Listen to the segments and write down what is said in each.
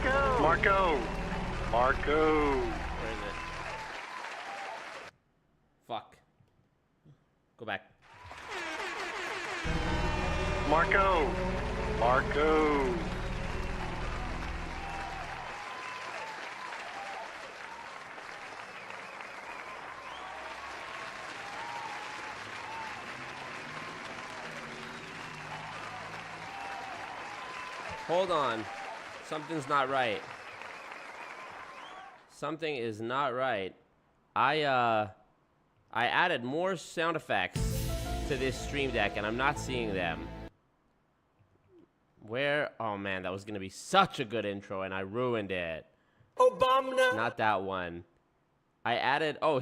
Marco. Where is it? Fuck. Go back. Marco. Hold on. Something's not right. Something is not right. I added more sound effects to this stream deck and I'm not seeing them. Where? Oh man, that was gonna be such a good intro and I ruined it. Obama. Not that one. I added, oh,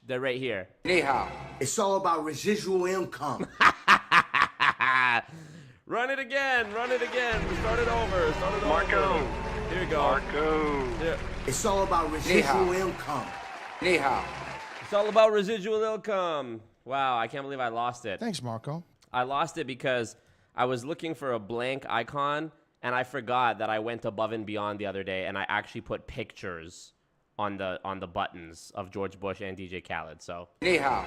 they're right here. Ni hao. It's all about residual income. Run it again. Start it over. Marco. Here we go. Marco. Here. It's all about residual income. Ni hao. It's all about residual income. Wow, I can't believe I lost it. Thanks, Marco. I lost it because I was looking for a blank icon and I forgot that I went above and beyond the other day and I actually put pictures on the buttons of George Bush and DJ Khaled. So Ni hao.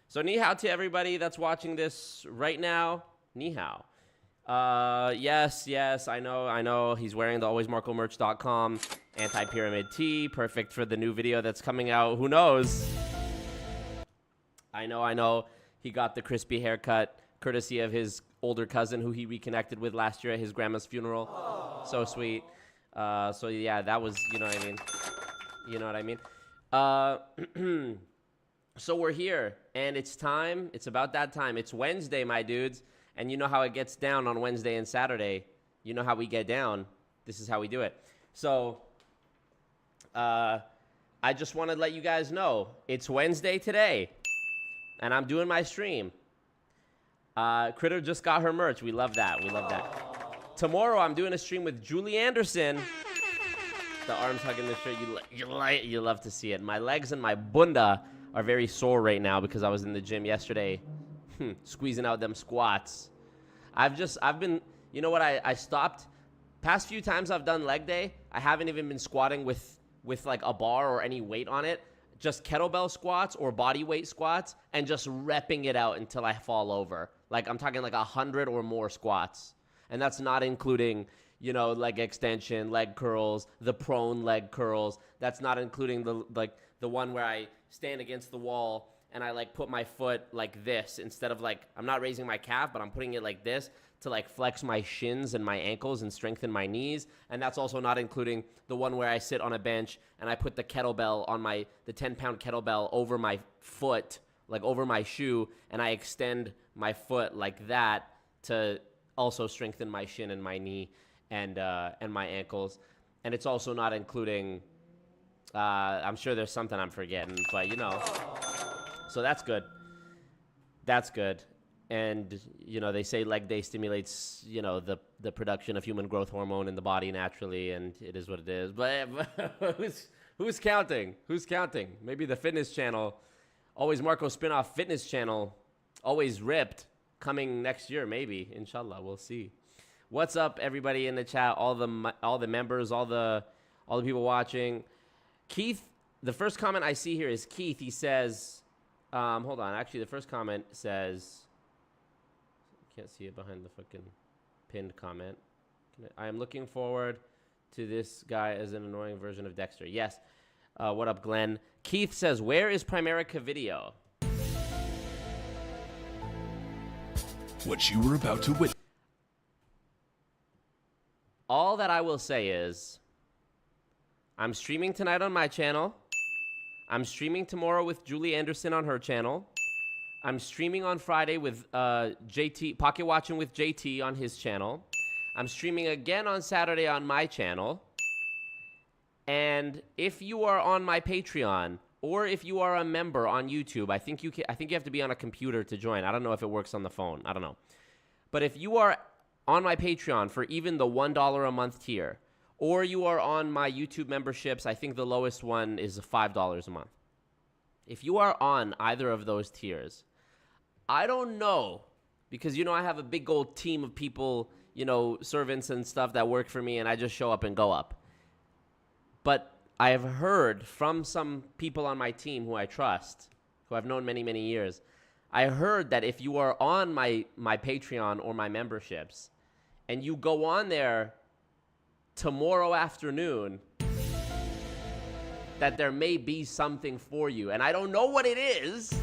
So ni hao to everybody that's watching this right now. Ni hao. Yes, I know. He's wearing the alwaysmarcomerch.com anti-pyramid tee. Perfect for the new video that's coming out. Who knows? I know. He got the crispy haircut courtesy of his older cousin who he reconnected with last year at his grandma's funeral. Aww. So sweet. So yeah, that was, you know what I mean? So we're here and it's time. It's about that time. It's Wednesday, my dudes. And you know how it gets down on Wednesday and Saturday. You know how we get down. This is how we do it. So I just want to let you guys know it's Wednesday today. And I'm doing my stream. Critter just got her merch. We love that. Tomorrow I'm doing a stream with Julie Anderson. The arms hugging the shirt. You love to see it. My legs and my bunda are very sore right now because I was in the gym yesterday. Squeezing out them squats. I've been, you know what, I stopped. Past few times I've done leg day, I haven't even been squatting with like a bar or any weight on it. Just kettlebell squats or body weight squats and just repping it out until I fall over. Like I'm talking like 100 or more squats. And that's not including, you know, leg extension, leg curls, the prone leg curls. That's not including the one where I stand against the wall and I like put my foot like this instead of like, I'm not raising my calf, but I'm putting it like this to like flex my shins and my ankles and strengthen my knees. And that's also not including the one where I sit on a bench and I put the kettlebell on the 10-pound kettlebell over my foot, like over my shoe, and I extend my foot like that to also strengthen my shin and my knee and my ankles. And it's also not including, I'm sure there's something I'm forgetting, but you know. So that's good. And, you know, they say leg day stimulates, you know, the production of human growth hormone in the body naturally, and it is what it is. But who's counting? Maybe the fitness channel, Always Marco spin-off fitness channel, Always Ripped, coming next year, maybe. Inshallah, we'll see. What's up, everybody in the chat, all the members, all the people watching. Keith, the first comment I see here is Keith. He says... hold on. Actually, the first comment says, can't see it behind the fucking pinned comment. I am looking forward to this guy as an annoying version of Dexter. Yes. What up, Glenn? Keith says, where is Primerica video? What you were about to witness. All that I will say is, I'm streaming tonight on my channel. I'm streaming tomorrow with Julie Anderson on her channel. I'm streaming on Friday with JT, Pocket Watching with JT on his channel. I'm streaming again on Saturday on my channel. And if you are on my Patreon or if you are a member on YouTube, I think you have to be on a computer to join. I don't know if it works on the phone. I don't know. But if you are on my Patreon for even the $1 a month tier, or you are on my YouTube memberships, I think the lowest one is $5 a month. If you are on either of those tiers, I don't know, because, you know, I have a big old team of people, you know, servants and stuff that work for me, and I just show up and go up. But I have heard from some people on my team who I trust, who I've known many, many years. I heard that if you are on my Patreon or my memberships and you go on there tomorrow afternoon, that there may be something for you. And I don't know what it is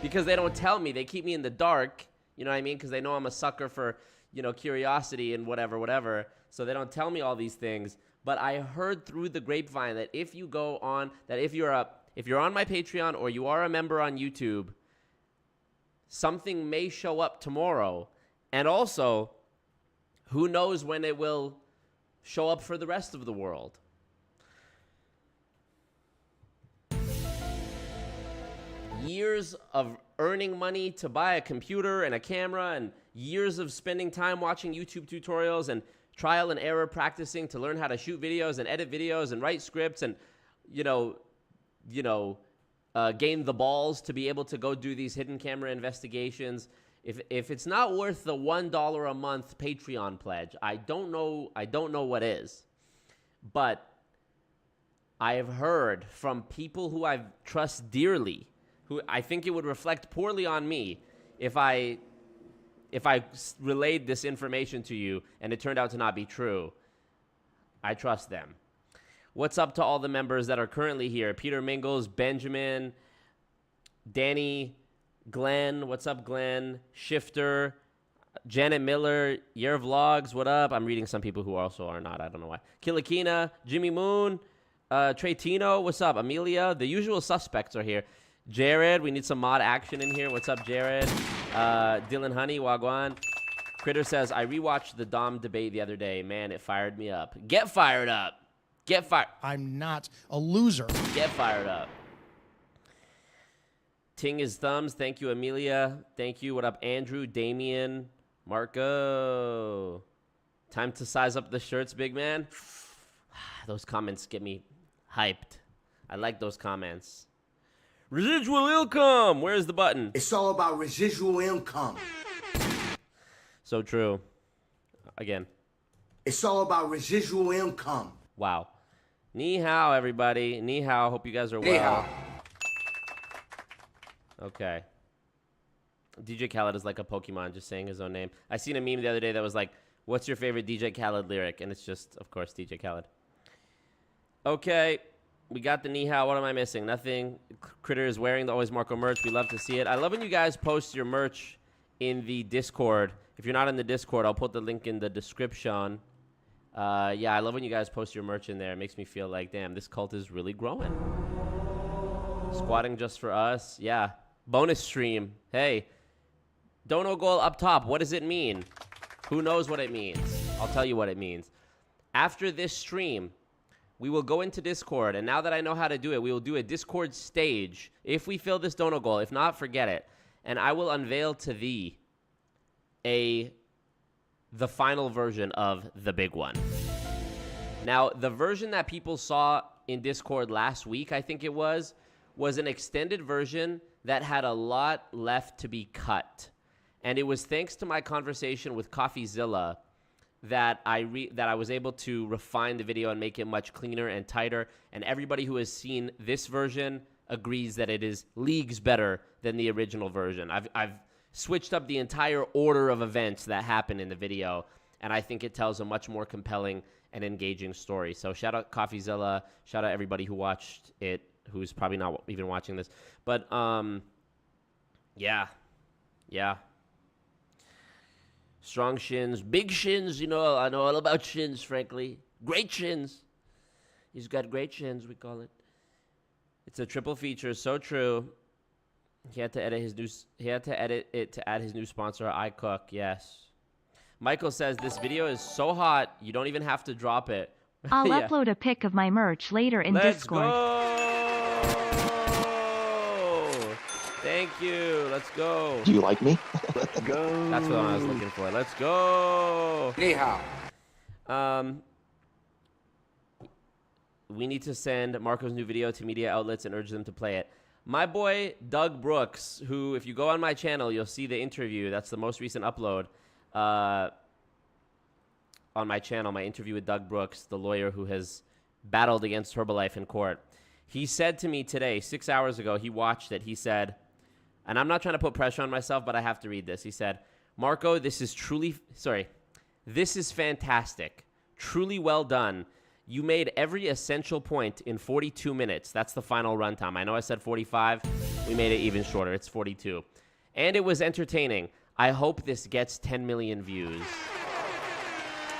because they don't tell me. They keep me in the dark, you know what I mean? Because they know I'm a sucker for, you know, curiosity and whatever. So they don't tell me all these things. But I heard through the grapevine that if you go on, that if you're on my Patreon or you are a member on YouTube, something may show up tomorrow. And also, who knows when it will show up for the rest of the world. Years of earning money to buy a computer and a camera, and years of spending time watching YouTube tutorials and trial and error practicing to learn how to shoot videos and edit videos and write scripts and, gain the balls to be able to go do these hidden camera investigations. If it's not worth the $1 a month Patreon pledge, I don't know what is. But I have heard from people who I trust dearly, who I think it would reflect poorly on me if I relayed this information to you and it turned out to not be true. I trust them. What's up to all the members that are currently here? Peter Mingles, Benjamin, Danny, Glenn. What's up, Glenn? Shifter, Janet Miller, Your Vlogs. What up? I'm reading some people who also are not. I don't know why. Kilakina, Jimmy Moon, Trey Tino. What's up? Amelia. The usual suspects are here. Jared, we need some mod action in here. What's up, Jared? Dylan Honey, Wagwan. Critter says, I rewatched the Dom debate the other day. Man, it fired me up. Get fired up. Get fired. I'm not a loser. Get fired up. Ting is thumbs. Thank you, Amelia. Thank you. What up, Andrew, Damien, Marco? Time to size up the shirts, big man. Those comments get me hyped. I like those comments. Residual income. Where's the button? It's all about residual income. So true. Again. It's all about residual income. Wow. Ni hao, everybody. Ni hao. Hope you guys are well. Ni hao. Okay. DJ Khaled is like a Pokemon, just saying his own name. I seen a meme the other day that was like, what's your favorite DJ Khaled lyric? And it's just, of course, DJ Khaled. Okay. We got the ni hao. What am I missing? Nothing. Critter is wearing the Always Marco merch. We love to see it. I love when you guys post your merch in the Discord. If you're not in the Discord, I'll put the link in the description. Yeah, I love when you guys post your merch in there. It makes me feel like, damn, this cult is really growing. Squatting just for us. Yeah. Bonus stream. Hey. Dono goal up top. What does it mean? Who knows what it means? I'll tell you what it means. After this stream, we will go into Discord, and now that I know how to do it, we will do a Discord stage if we fill this dono goal. If not, forget it. And I will unveil to thee the final version of the big one. Now, the version that people saw in Discord last week, I think it was an extended version that had a lot left to be cut. And it was thanks to my conversation with CoffeeZilla that I was able to refine the video and make it much cleaner and tighter. And everybody who has seen this version agrees that it is leagues better than the original version. I've switched up the entire order of events that happen in the video, and I think it tells a much more compelling and engaging story. So shout out CoffeeZilla, shout out everybody who watched it, who's probably not even watching this. But yeah. Strong shins, big shins, you know, I know all about shins, frankly. Great shins. He's got great shins, we call it. It's a triple feature, so true. He had to edit it to add his new sponsor, iCook. Yes. Michael says this video is so hot, you don't even have to drop it. I'll upload a pic of my merch later in Discord. Go! Thank you. Let's go. Do you like me? Let's go. That's what I was looking for. Let's go. Ni hao. We need to send Marco's new video to media outlets and urge them to play it. My boy, Doug Brooks, who, if you go on my channel, you'll see the interview. That's the most recent upload on my channel, my interview with Doug Brooks, the lawyer who has battled against Herbalife in court. He said to me today, 6 hours ago, he watched it. He said, and I'm not trying to put pressure on myself, but I have to read this. He said, Marco, this is fantastic. Truly well done. You made every essential point in 42 minutes. That's the final runtime. I know I said 45. We made it even shorter. It's 42. And it was entertaining. I hope this gets 10 million views.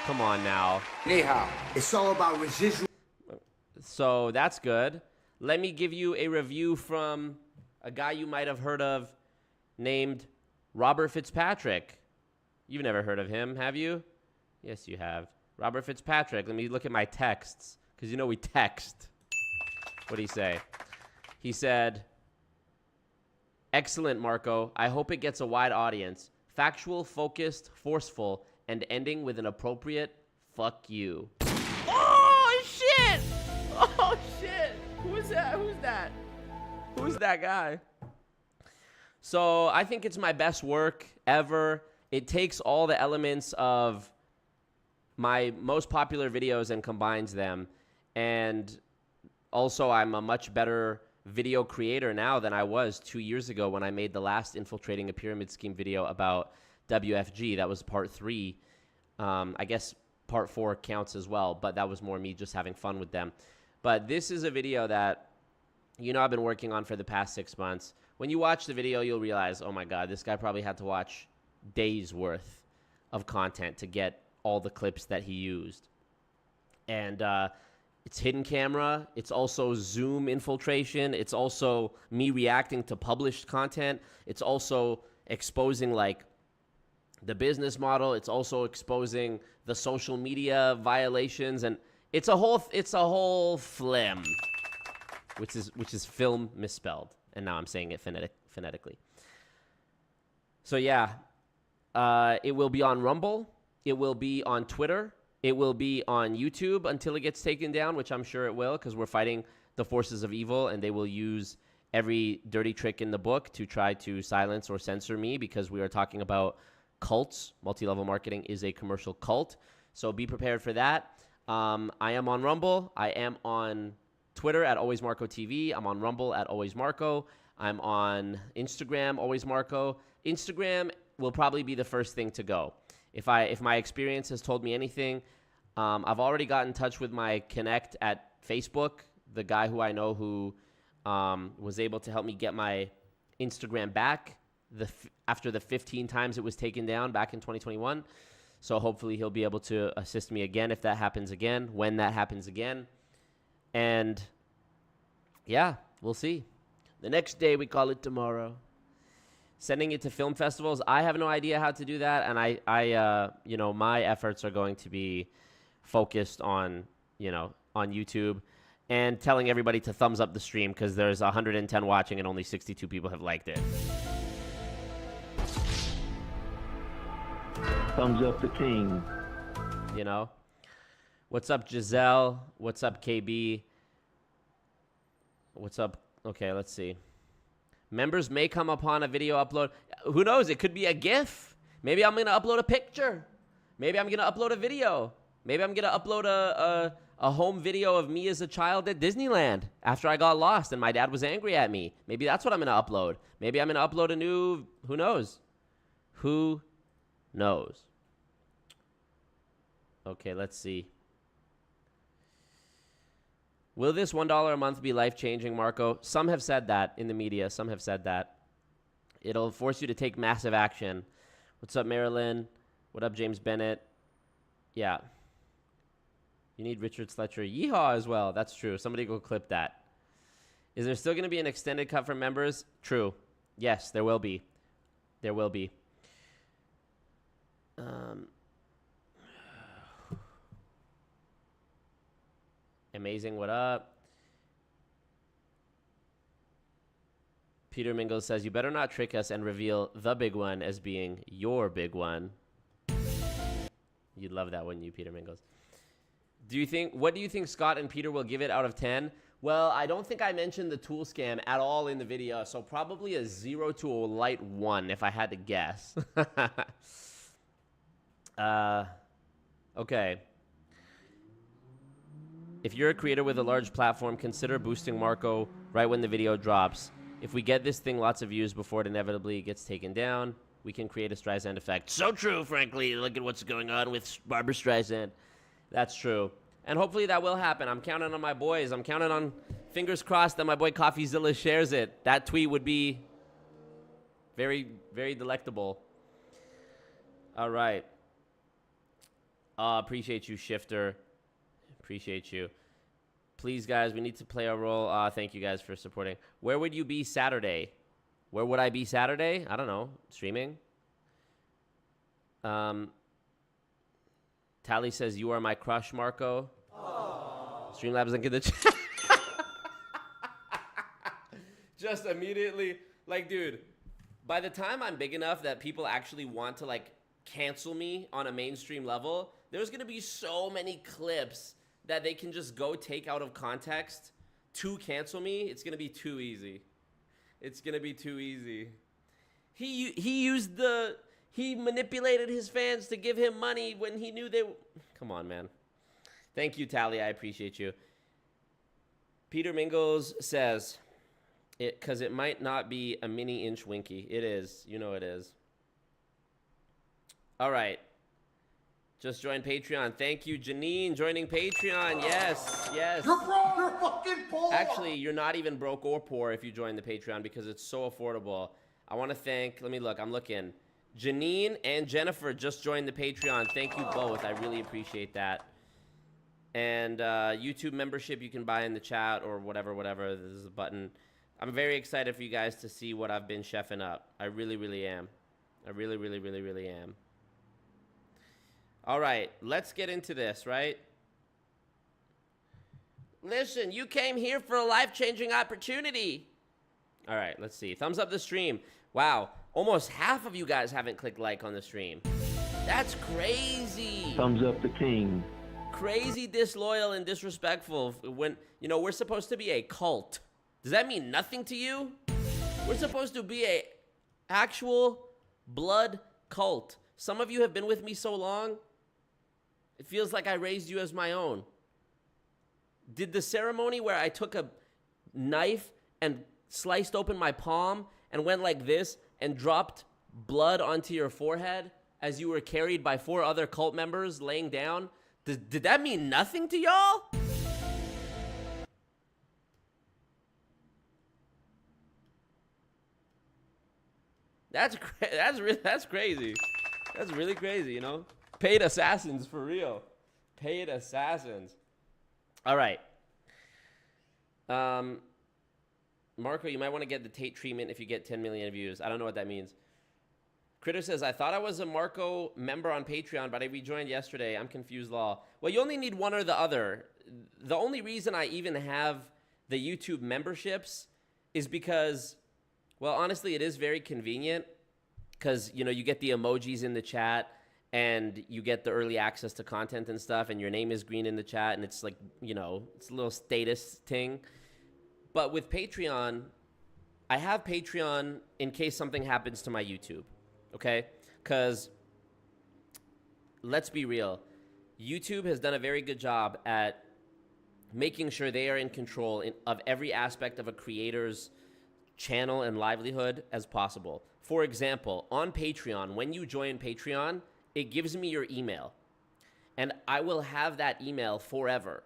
Come on now. Anyhow, it's all about residual. So that's good. Let me give you a review from a guy you might have heard of named Robert Fitzpatrick. You've never heard of him, have you? Yes, you have. Robert Fitzpatrick. Let me look at my texts, because you know we text. What did he say? He said, excellent, Marco. I hope it gets a wide audience. Factual, focused, forceful, and ending with an appropriate fuck you. Oh, shit! Oh, shit! Who is that? Who's that? Who's that guy? So I think it's my best work ever. It takes all the elements of my most popular videos and combines them. And also, I'm a much better video creator now than I was 2 years ago when I made the last Infiltrating a Pyramid Scheme video about WFG. That was part 3. I guess part 4 counts as well, but that was more me just having fun with them. But this is a video that, you know, I've been working on for the past 6 months. When you watch the video, you'll realize, oh my God, this guy probably had to watch days worth of content to get all the clips that he used. And it's hidden camera. It's also Zoom infiltration. It's also me reacting to published content. It's also exposing like the business model. It's also exposing the social media violations, and it's a whole phlegm, which is film misspelled, and now I'm saying it phonetically. So yeah, it will be on Rumble. It will be on Twitter. It will be on YouTube until it gets taken down, which I'm sure it will, because we're fighting the forces of evil, and they will use every dirty trick in the book to try to silence or censor me, because we are talking about cults. Multi-level marketing is a commercial cult. So be prepared for that. I am on Rumble. I am on Twitter at AlwaysMarcoTV. I'm on Rumble at AlwaysMarco. I'm on Instagram, AlwaysMarco. Instagram will probably be the first thing to go. If my experience has told me anything, I've already got in touch with my connect at Facebook, the guy who I know who was able to help me get my Instagram back after the 15 times it was taken down back in 2021. So hopefully he'll be able to assist me again if that happens again, when that happens again. And yeah, we'll see. The next day, we call it tomorrow. Sending it to film festivals, I have no idea how to do that, and I you know, my efforts are going to be focused on, you know, on YouTube and telling everybody to thumbs up the stream, because there's 110 watching and only 62 people have liked it. Thumbs up the king. You know? What's up, Giselle? What's up, KB? What's up? Okay, let's see. Members may come upon a video upload. Who knows? It could be a GIF. Maybe I'm going to upload a picture. Maybe I'm going to upload a video. Maybe I'm going to upload a home video of me as a child at Disneyland after I got lost and my dad was angry at me. Maybe that's what I'm going to upload. Maybe I'm going to upload a new, who knows? Who knows? Okay, let's see. Will this $1 a month be life-changing, Marco? Some have said that in the media. Some have said that. It'll force you to take massive action. What's up, Marilyn? What up, James Bennett? Yeah. You need Richard Sletcher. Yeehaw as well. That's true. Somebody go clip that. Is there still going to be an extended cut for members? True. Yes, there will be. There will be. Amazing, what up? Peter Mingles says, you better not trick us and reveal the big one as being your big one. You'd love that, wouldn't you, Peter Mingles? What do you think Scott and Peter will give it out of 10? Well, I don't think I mentioned the tool scam at all in the video, so probably a 0 to a light 1 if I had to guess. Okay. If you're a creator with a large platform, consider boosting Marco right when the video drops. If we get this thing lots of views before it inevitably gets taken down, we can create a Streisand effect. So true, frankly. Look at what's going on with Barbara Streisand. That's true. And hopefully that will happen. I'm counting on my boys. I'm counting on, fingers crossed, that my boy CoffeeZilla shares it. That tweet would be very, very delectable. All right. Appreciate you, Shifter. Appreciate you. Please, guys, we need to play our role. Thank you guys for supporting. Where would you be Saturday? Where would I be Saturday? I don't know. Streaming. Tally says, you are my crush, Marco. Aww. Streamlabs link in the chat. Just immediately, like, dude, by the time I'm big enough that people actually want to, like, cancel me on a mainstream level, there's going to be so many clips that they can just go take out of context to cancel me. It's going to be too easy. It's going to be too easy. He manipulated his fans to give him money when he knew they... Come on, man. Thank you, Tally. I appreciate you. Peter Mingles says, because it might not be a mini-inch winky. It is. You know it is. All right. Just joined Patreon. Thank you, Janine, joining Patreon. Yes, yes. You're broke. You're fucking poor. Actually, you're not even broke or poor if you join the Patreon because it's so affordable. I want to thank, let me look, I'm looking. Janine and Jennifer just joined the Patreon. Thank you both. I really appreciate that. And YouTube membership you can buy in the chat or whatever. There's a button. I'm very excited for you guys to see what I've been chefing up. I really, really am. I really, really, really, really am. All right, let's get into this, right? Listen, you came here for a life-changing opportunity. All right, let's see. Thumbs up the stream. Wow, almost half of you guys haven't clicked like on the stream. That's crazy. Thumbs up the king. Crazy disloyal and disrespectful when, you know, we're supposed to be a cult. Does that mean nothing to you? We're supposed to be a actual blood cult. Some of you have been with me so long, it feels like I raised you as my own. Did the ceremony where I took a knife and sliced open my palm and went like this and dropped blood onto your forehead as you were carried by 4 other cult members laying down, did that mean nothing to y'all? That's crazy. That's really crazy, you know? Paid assassins, for real. Paid assassins. All right. Marco, you might want to get the Tate treatment if you get 10 million views. I don't know what that means. Critter says, I thought I was a Marco member on Patreon, but I rejoined yesterday. I'm confused, law. Well, you only need one or the other. The only reason I even have the YouTube memberships is because, well, honestly, it is very convenient because, you know, you get the emojis in the chat and you get the early access to content and stuff, and your name is green in the chat, and it's like, you know, it's a little status thing. But with Patreon, I have Patreon in case something happens to my YouTube, okay? Because let's be real, YouTube has done a very good job at making sure they are in control of every aspect of a creator's channel and livelihood as possible. For example, on Patreon, when you join Patreon, it gives me your email, and I will have that email forever.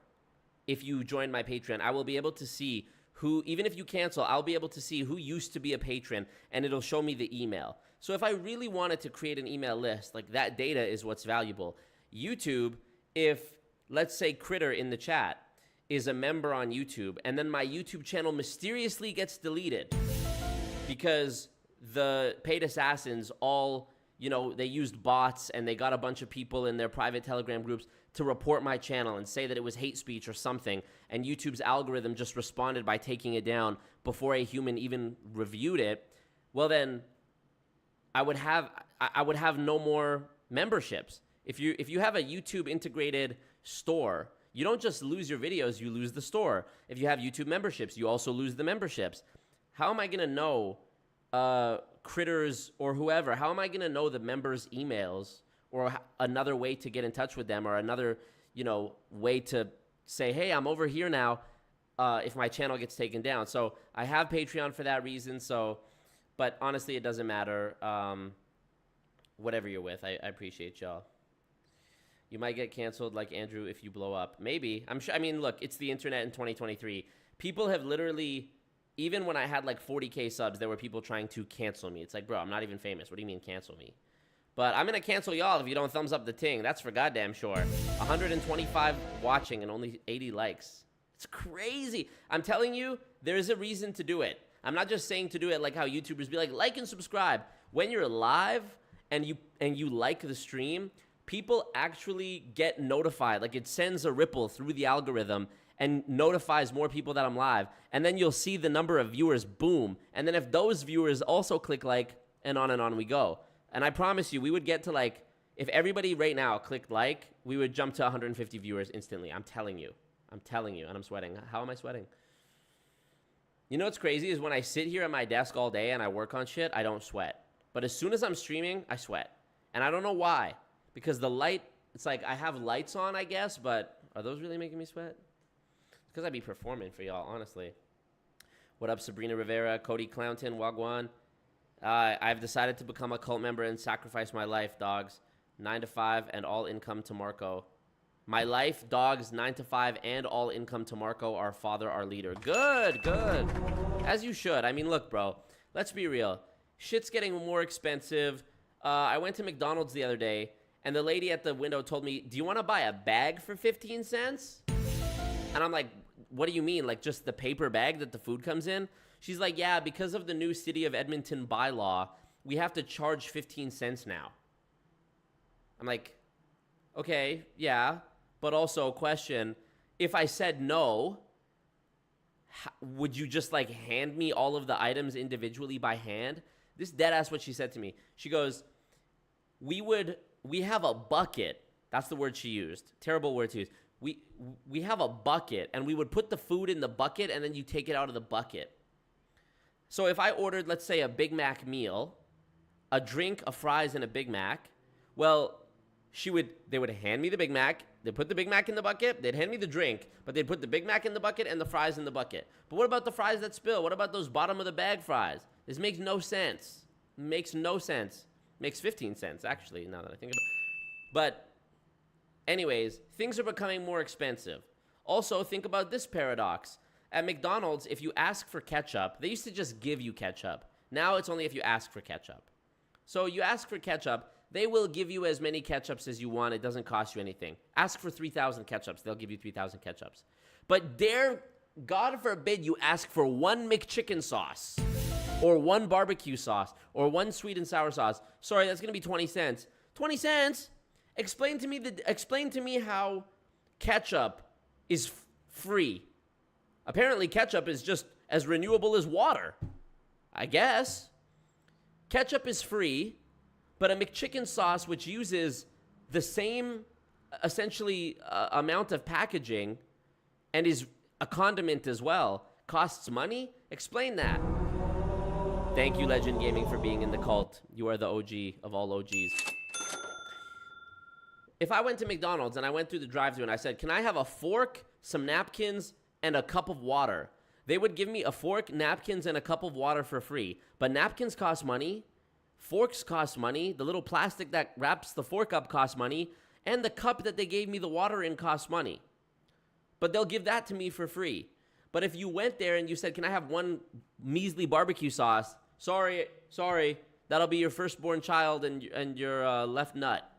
If you join my Patreon, I will be able to see who, even if you cancel, I'll be able to see who used to be a patron, and it'll show me the email. So if I really wanted to create an email list, like, that data is what's valuable. YouTube, if, let's say, Critter in the chat is a member on YouTube, and then my YouTube channel mysteriously gets deleted because the paid assassins all, you know, they used bots and they got a bunch of people in their private Telegram groups to report my channel and say that it was hate speech or something, and YouTube's algorithm just responded by taking it down before a human even reviewed it, well then I would have no more memberships. If you have a YouTube integrated store, you don't just lose your videos, you lose the store. If you have YouTube memberships, you also lose the memberships. How am I going to know Critters or whoever? How am I going to know the members' emails or another way to get in touch with them or another, you know, way to say, hey, I'm over here now if my channel gets taken down. So I have Patreon for that reason. So, but honestly, it doesn't matter. Whatever you're with, I appreciate y'all. You might get canceled like Andrew if you blow up. Maybe. I'm sure. I mean, look, it's the internet in 2023. People have literally, even when I had like 40K subs, there were people trying to cancel me. It's like, bro, I'm not even famous. What do you mean cancel me? But I'm going to cancel y'all if you don't thumbs up the ting. That's for goddamn sure. 125 watching and only 80 likes. It's crazy. I'm telling you, there is a reason to do it. I'm not just saying to do it like how YouTubers be like and subscribe. When you're live and you like the stream, people actually get notified. Like it sends a ripple through the algorithm and notifies more people that I'm live. And then you'll see the number of viewers boom. And then if those viewers also click like, and on we go. And I promise you, we would get to like, if everybody right now clicked like, we would jump to 150 viewers instantly. I'm telling you. I'm telling you. And I'm sweating. How am I sweating? You know what's crazy is when I sit here at my desk all day and I work on shit, I don't sweat. But as soon as I'm streaming, I sweat. And I don't know why. Because the light, it's like I have lights on, I guess, but are those really making me sweat? It's because I be performing for y'all, honestly. What up, Sabrina Rivera, Cody Clownton, Wagwan? I've decided to become a cult member and sacrifice my life, dogs. 9 to 5 and all income to Marco. My life, dogs, 9 to 5 and all income to Marco, our father, our leader. Good, good. As you should. I mean, look, bro, let's be real. Shit's getting more expensive. I went to McDonald's the other day, and the lady at the window told me, do you want to buy a bag for 15 cents? And I'm like, what do you mean? Like just the paper bag that the food comes in? She's like, yeah, because of the new City of Edmonton bylaw, we have to charge 15 cents now. I'm like, okay, yeah. But also question, if I said no, would you just like hand me all of the items individually by hand? This dead ass what she said to me. She goes, we have a bucket. That's the word she used. Terrible word to use. We have a bucket, and we would put the food in the bucket, and then you take it out of the bucket. So if I ordered, let's say, a Big Mac meal, a drink, a fries, and a Big Mac, well, they would hand me the Big Mac, they'd put the Big Mac in the bucket, they'd hand me the drink, but they'd put the Big Mac in the bucket and the fries in the bucket. But what about the fries that spill? What about those bottom of the bag fries? This makes no sense. Makes no sense. Makes 15 cents, actually, now that I think about it. But anyways, things are becoming more expensive. Also, think about this paradox. At McDonald's, if you ask for ketchup, they used to just give you ketchup. Now it's only if you ask for ketchup. So you ask for ketchup, they will give you as many ketchups as you want. It doesn't cost you anything. Ask for 3,000 ketchups. They'll give you 3,000 ketchups. But God forbid you ask for one McChicken sauce or one barbecue sauce or one sweet and sour sauce. Sorry, that's going to be 20 cents. 20 cents? Explain to me how ketchup is free. Apparently, ketchup is just as renewable as water. I guess. Ketchup is free, but a McChicken sauce, which uses the same, essentially, amount of packaging and is a condiment as well, costs money? Explain that. Thank you, Legend Gaming, for being in the cult. You are the OG of all OGs. If I went to McDonald's and I went through the drive-thru and I said, can I have a fork, some napkins, and a cup of water? They would give me a fork, napkins, and a cup of water for free. But napkins cost money. Forks cost money. The little plastic that wraps the fork up costs money. And the cup that they gave me the water in costs money. But they'll give that to me for free. But if you went there and you said, can I have one measly barbecue sauce? Sorry. That'll be your firstborn child and your left nut.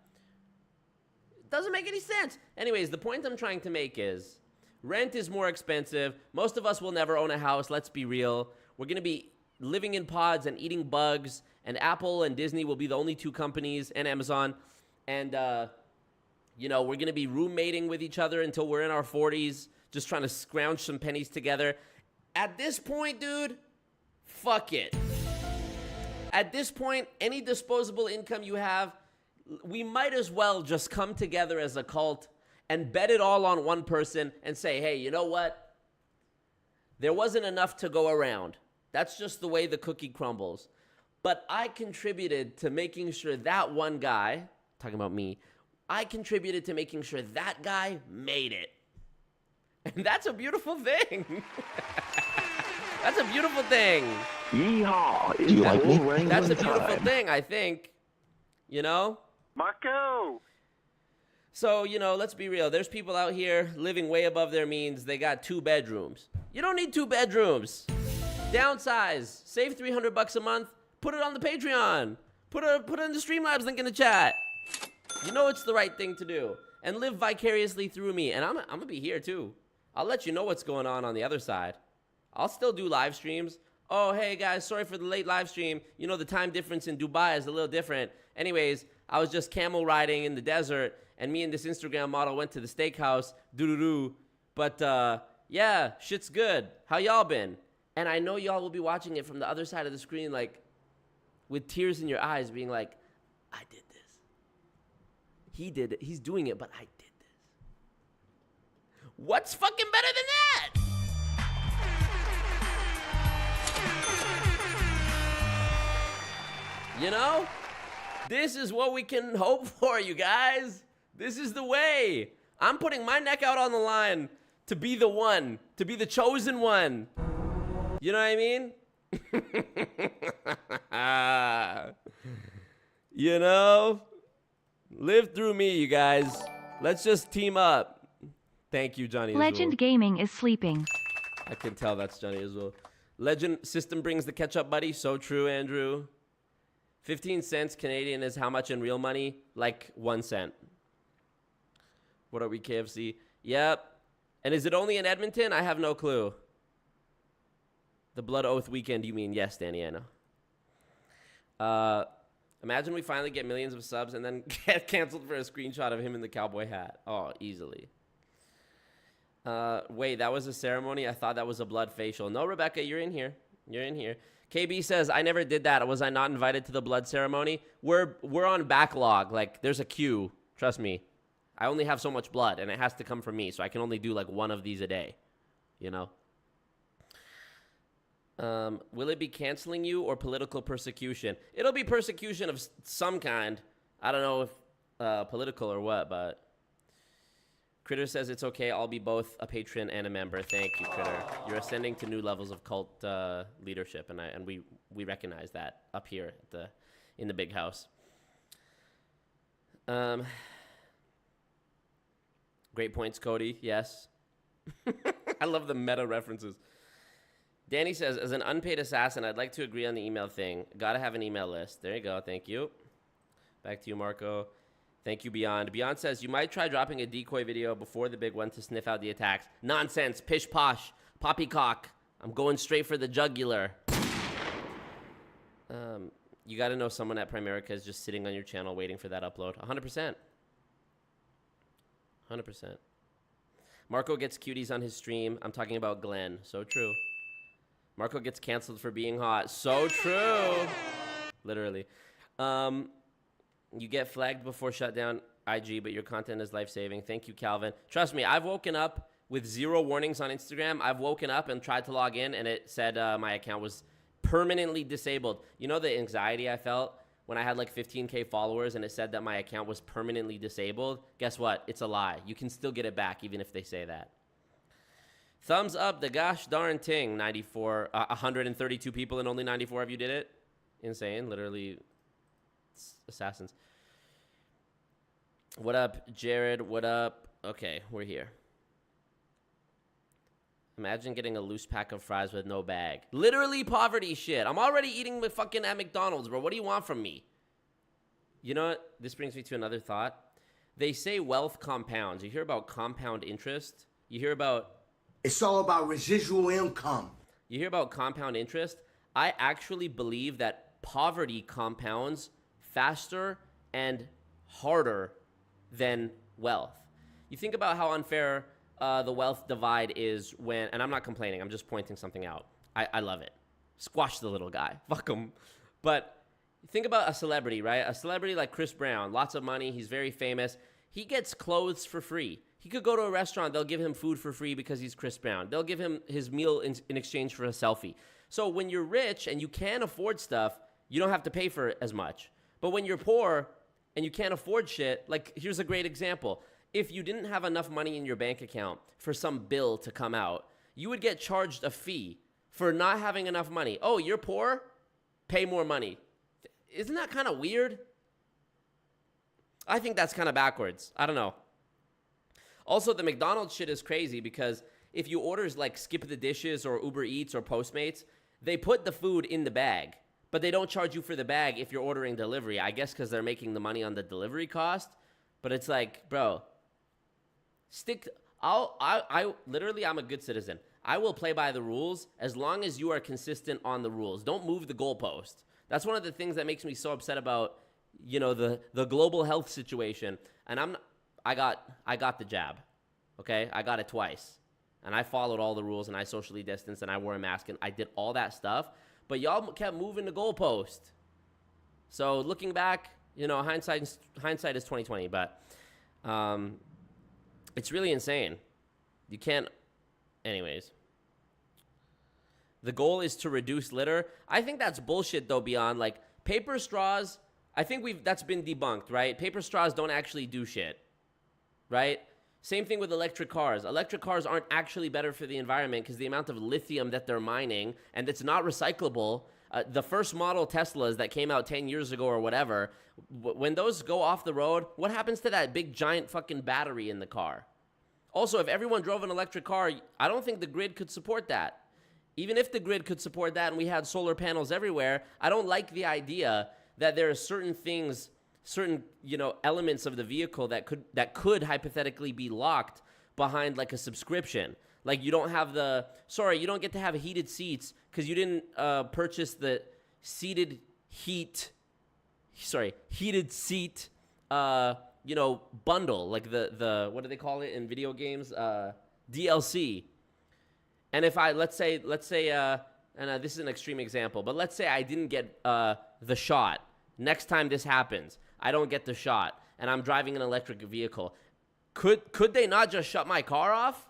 It doesn't make any sense. Anyways, the point I'm trying to make is rent is more expensive. Most of us will never own a house. Let's be real. We're going to be living in pods and eating bugs. And Apple and Disney will be the only two companies, and Amazon. And, we're going to be roommating with each other until we're in our 40s, just trying to scrounge some pennies together. At this point, dude, fuck it. At this point, any disposable income you have, we might as well just come together as a cult and bet it all on one person and say, hey, you know what? There wasn't enough to go around. That's just the way the cookie crumbles. But I contributed to making sure that one guy, talking about me, I contributed to making sure that guy made it. And that's a beautiful thing. That's a beautiful thing. Yeehaw! Do you like me? That's a beautiful thing, I think. You know? Marco! So, you know, let's be real. There's people out here living way above their means. They got 2 bedrooms. You don't need 2 bedrooms. Downsize. Save $300 a month. Put it on the Patreon. Put it in the Streamlabs link in the chat. You know it's the right thing to do. And live vicariously through me. And I'm going to be here, too. I'll let you know what's going on the other side. I'll still do live streams. Oh, hey, guys, sorry for the late live stream. You know, the time difference in Dubai is a little different. Anyways, I was just camel riding in the desert, and me and this Instagram model went to the steakhouse. Doo-doo-doo. But, yeah, shit's good. How y'all been? And I know y'all will be watching it from the other side of the screen, like, with tears in your eyes, being like, I did this. He did it. He's doing it, but I did this. What's fucking better than that? You know? This is what we can hope for, you guys. This is the way. I'm putting my neck out on the line to be the one, to be the chosen one. You know what I mean? You know? Live through me, you guys. Let's just team up. Thank you, Johnny. Legend Gaming is sleeping. I can tell that's Johnny as well. Legend system brings the ketchup, buddy. So true, Andrew. 15 cents Canadian is how much in real money? Like 1 cent. What are we, KFC? Yep. And is it only in Edmonton? I have no clue. The Blood Oath weekend, you mean? Yes, Danny, I know. Imagine we finally get millions of subs and then get canceled for a screenshot of him in the cowboy hat. Oh, easily. Wait, that was a ceremony? I thought that was a blood facial. No, Rebecca, you're in here. You're in here. KB says, I never did that. Was I not invited to the blood ceremony? We're on backlog. Like, there's a queue. Trust me. I only have so much blood, and it has to come from me, so I can only do, like, 1 of these a day. You know? Will it be canceling you or political persecution? It'll be persecution of some kind. I don't know if political or what, but... Critter says it's okay. I'll be both a patron and a member. Thank you, Critter. You're ascending to new levels of cult leadership, and we recognize that up here at in the big house. Great points, Cody. Yes. I love the meta references. Danny says, as an unpaid assassin, I'd like to agree on the email thing. Gotta have an email list. There you go. Thank you. Back to you, Marco. Thank you, Beyond. Beyond says, you might try dropping a decoy video before the big one to sniff out the attacks. Nonsense. Pish posh. Poppycock. I'm going straight for the jugular. You got to know someone at Primerica is just sitting on your channel waiting for that upload. 100%. 100%. Marco gets cuties on his stream. I'm talking about Glenn. So true. Marco gets canceled for being hot. So true. Literally. You get flagged before shutdown IG, but your content is life-saving. Thank you, Calvin. Trust me, I've woken up with 0 warnings on Instagram. I've woken up and tried to log in, and it said my account was permanently disabled. You know the anxiety I felt when I had like 15K followers and it said that my account was permanently disabled? Guess what? It's a lie. You can still get it back even if they say that. Thumbs up the gosh darn ting. 132 people and only 94 of you did it. Insane. Literally assassins. What up, Jared? What up? Okay, we're here. Imagine getting a loose pack of fries with no bag. Literally poverty shit. I'm already eating with fucking at McDonald's, bro. What do you want from me? You know what? This brings me to another thought. They say wealth compounds. You hear about compound interest? You hear about... It's all about residual income. You hear about compound interest? I actually believe that poverty compounds faster and harder than wealth. You think about how unfair the wealth divide is when, and I'm not complaining, I'm just pointing something out. I love it. Squash the little guy. Fuck him. But think about a celebrity, right? A celebrity like Chris Brown, lots of money, he's very famous. He gets clothes for free. He could go to a restaurant, they'll give him food for free because he's Chris Brown. They'll give him his meal in exchange for a selfie. So when you're rich and you can afford stuff, you don't have to pay for it as much. But when you're poor and you can't afford shit, like here's a great example. if you didn't have enough money in your bank account for some bill to come out, you would get charged a fee for not having enough money. Oh, you're poor? Pay more money. Isn't that kind of weird? I think that's kind of backwards. I don't know. Also, the McDonald's shit is crazy because if you order like Skip the Dishes or Uber Eats or Postmates, they put the food in the bag, but they don't charge you for the bag if you're ordering delivery. I guess because they're making the money on the delivery cost. But it's like, bro, I literally, I'm a good citizen. I will play by the rules as long as you are consistent on the rules. Don't move the goalpost. That's one of the things that makes me so upset about, you know, the global health situation. And I got the jab, okay? I got it twice. And I followed all the rules, and I socially distanced, and I wore a mask, and I did all that stuff. But y'all kept moving the goalpost. So looking back, you know, hindsight is 20/20, but it's really insane. You can't, anyways. The goal is to reduce litter. I think that's bullshit though, beyond like paper straws. I think that's been debunked, right? Paper straws don't actually do shit, right? Same thing with electric cars. Electric cars aren't actually better for the environment because the amount of lithium that they're mining, and it's not recyclable. The first model Teslas that came out 10 years ago or whatever, when those go off the road, what happens to that big giant fucking battery in the car? Also, if everyone drove an electric car, I don't think the grid could support that. Even if the grid could support that and we had solar panels everywhere, I don't like the idea that there are certain things, certain, you know, elements of the vehicle that could hypothetically be locked behind like a subscription. Like you don't get to have heated seats because you didn't purchase the heated seat, you know, bundle, like the what do they call it in video games? DLC. And if let's say, and this is an extreme example, but let's say I didn't get the shot. Next time this happens, I don't get the shot, and I'm driving an electric vehicle. Could they not just shut my car off?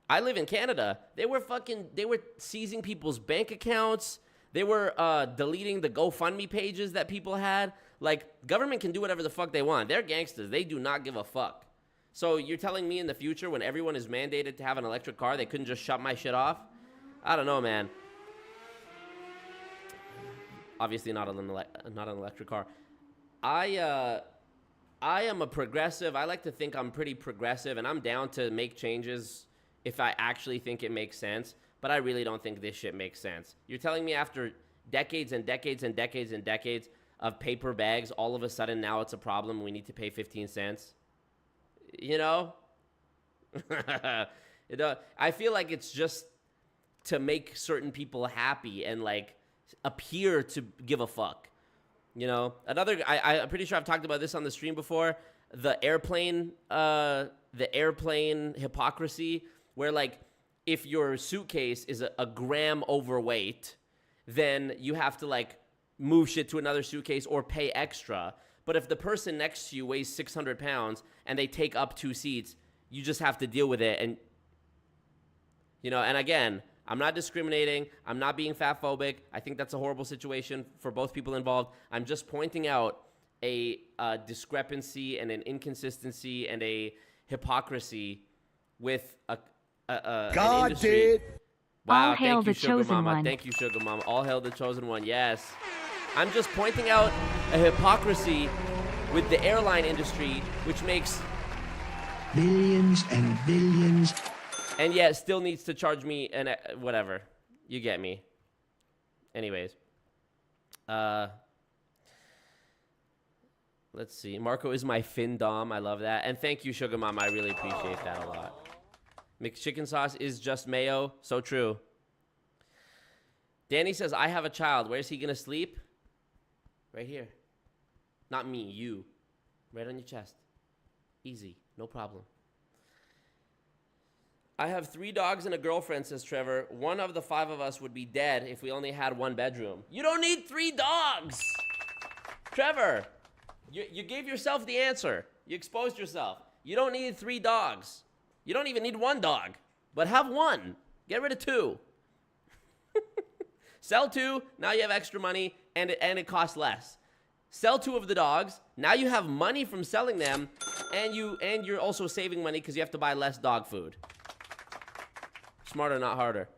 I live in Canada. They were seizing people's bank accounts. They were deleting the GoFundMe pages that people had. Like, government can do whatever the fuck they want. They're gangsters. They do not give a fuck. So you're telling me in the future when everyone is mandated to have an electric car, they couldn't just shut my shit off? I don't know, man. Obviously not an electric car. I am a progressive. I like to think I'm pretty progressive, and I'm down to make changes if I actually think it makes sense. But I really don't think this shit makes sense. You're telling me after decades and decades and decades and decades of paper bags, all of a sudden now it's a problem. We need to pay 15 cents. You know? I feel like it's just to make certain people happy and like appear to give a fuck. You know? I'm pretty sure I've talked about this on the stream before. The airplane hypocrisy, where like if your suitcase is a gram overweight, then you have to like move shit to another suitcase or pay extra. But if the person next to you weighs 600 pounds and they take up 2 seats, you just have to deal with it. And, you know, and again, I'm not discriminating. I'm not being fat phobic. I think that's a horrible situation for both people involved. I'm just pointing out a discrepancy and an inconsistency and a hypocrisy with an industry. Did. Wow, all hail the chosen one. Thank you, Sugar Mama. All hail the chosen one. Yes. I'm just pointing out a hypocrisy with the airline industry, which makes billions and billions, and yet still needs to charge me and whatever. You get me. Anyways, let's see. Marco is my fin dom. I love that, and thank you, Sugar Mama. I really appreciate that a lot. McChicken sauce is just mayo. So true. Danny says, I have a child. Where's he going to sleep? Right here. Not me, you. Right on your chest. Easy. No problem. I have 3 dogs and a girlfriend, says Trevor. One of the 5 of us would be dead if we only had 1 bedroom. You don't need 3 dogs! Trevor, you gave yourself the answer. You exposed yourself. You don't need 3 dogs. You don't even need 1 dog. But have 1. Get rid of 2. Sell 2. Now you have extra money, and it costs less. Sell 2 of the dogs. Now you have money from selling them, and you're also saving money because you have to buy less dog food. Smarter, not harder.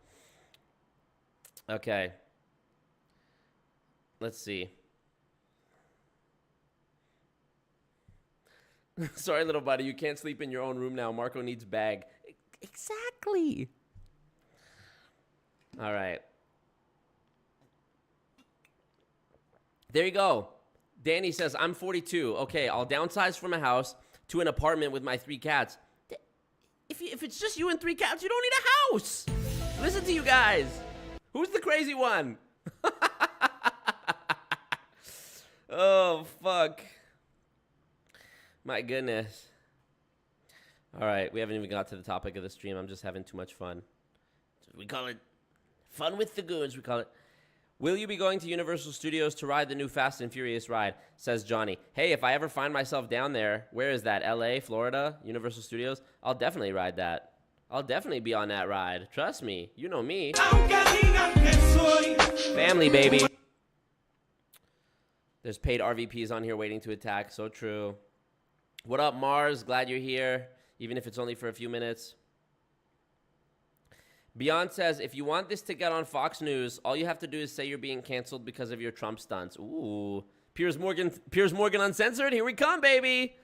Okay. Let's see. Sorry, little buddy, you can't sleep in your own room now. Marco needs bag. Exactly. All right. There you go. Danny says, I'm 42. Okay, I'll downsize from a house to an apartment with my 3 cats. If it's just you and 3 cats, you don't need a house. Listen to you guys. Who's the crazy one? Oh, fuck. My goodness. All right, we haven't even got to the topic of the stream. I'm just having too much fun. We call it fun with the goons, we call it. Will you be going to Universal Studios to ride the new Fast and Furious ride? Says Johnny. Hey, if I ever find myself down there, where is that? LA, Florida, Universal Studios? I'll definitely ride that. I'll definitely be on that ride. Trust me. You know me. Family, baby. There's paid RVPs on here waiting to attack. So true. What up, Mars? Glad you're here, even if it's only for a few minutes. Beyond says, if you want this to get on Fox News, all you have to do is say you're being canceled because of your Trump stunts. Ooh. Piers Morgan Uncensored. Here we come, baby.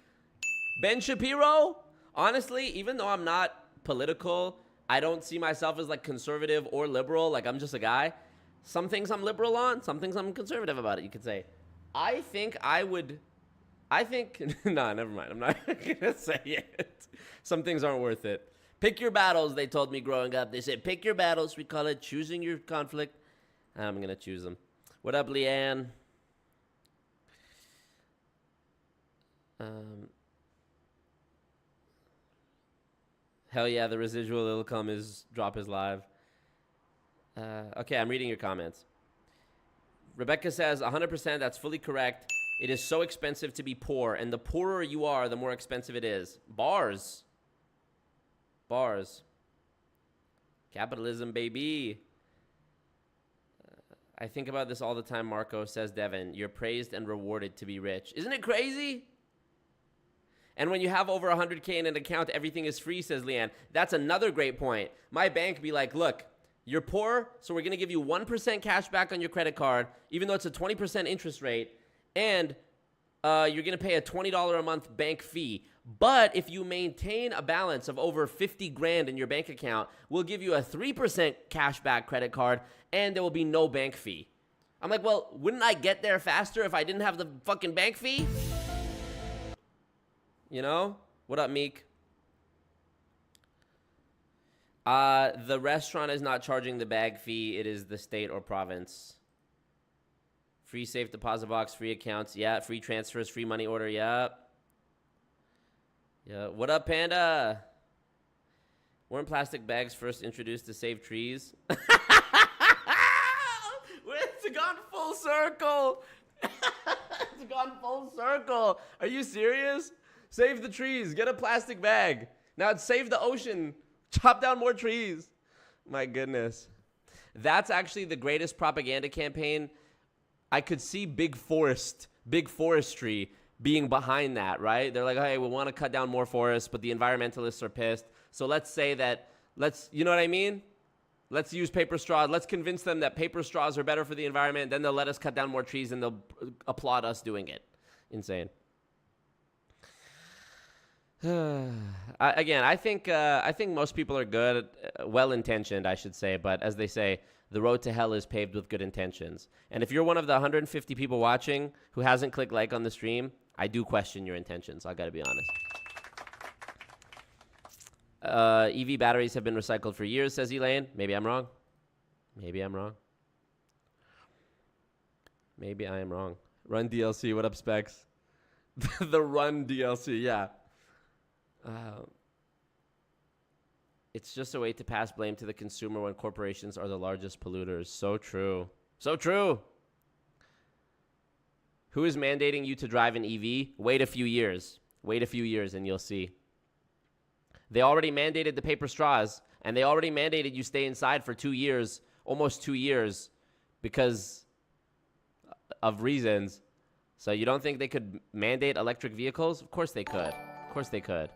Ben Shapiro. Honestly, even though I'm not political, I don't see myself as like conservative or liberal. Like, I'm just a guy. Some things I'm liberal on, some things I'm conservative about it, you could say. I think, nah, never mind. I'm not gonna say it. Some things aren't worth it. Pick your battles, they told me growing up. They said, pick your battles. We call it choosing your conflict. I'm going to choose them. What up, Leanne? Hell yeah, the residual income drop is live. Okay, I'm reading your comments. Rebecca says, 100%, that's fully correct. It is so expensive to be poor, and the poorer you are, the more expensive it is. Bars. Capitalism, baby. I think about this all the time, Marco, says Devin. You're praised and rewarded to be rich. Isn't it crazy? And when you have over 100K in an account, everything is free, says Leanne. That's another great point. My bank be like, look, you're poor, so we're going to give you 1% cash back on your credit card, even though it's a 20% interest rate, and you're going to pay a $20 a month bank fee. But if you maintain a balance of over 50 grand in your bank account, we'll give you a 3% cashback credit card, and there will be no bank fee. I'm like, well, wouldn't I get there faster if I didn't have the fucking bank fee? You know? What up, Meek? The restaurant is not charging the bag fee. It is the state or province. Free safe deposit box, free accounts. Yeah, free transfers, free money order. Yeah. Yeah. What up, Panda? Weren't plastic bags first introduced to save trees? It's gone full circle. It's gone full circle. Are you serious? Save the trees. Get a plastic bag. Now it's save the ocean. Chop down more trees. My goodness. That's actually the greatest propaganda campaign. I could see big forestry being behind that, right? They're like, hey, we want to cut down more forests, but the environmentalists are pissed. So let's say that, you know what I mean? Let's use paper straws. Let's convince them that paper straws are better for the environment. Then they'll let us cut down more trees and they'll applaud us doing it. Insane. I think most people are good, well-intentioned, I should say. But as they say, the road to hell is paved with good intentions. And if you're one of the 150 people watching who hasn't clicked like on the stream, I do question your intentions. I got to be honest. EV batteries have been recycled for years, says Elaine. Maybe I'm wrong. Maybe I'm wrong. Maybe I am wrong. Run DLC. What up, Specs? The Run DLC. Yeah. It's just a way to pass blame to the consumer when corporations are the largest polluters. So true. So true. Who is mandating you to drive an EV? Wait a few years. Wait a few years and you'll see. They already mandated the paper straws, and they already mandated you stay inside for 2 years, almost 2 years, because of reasons. So you don't think they could mandate electric vehicles? Of course they could. Of course they could.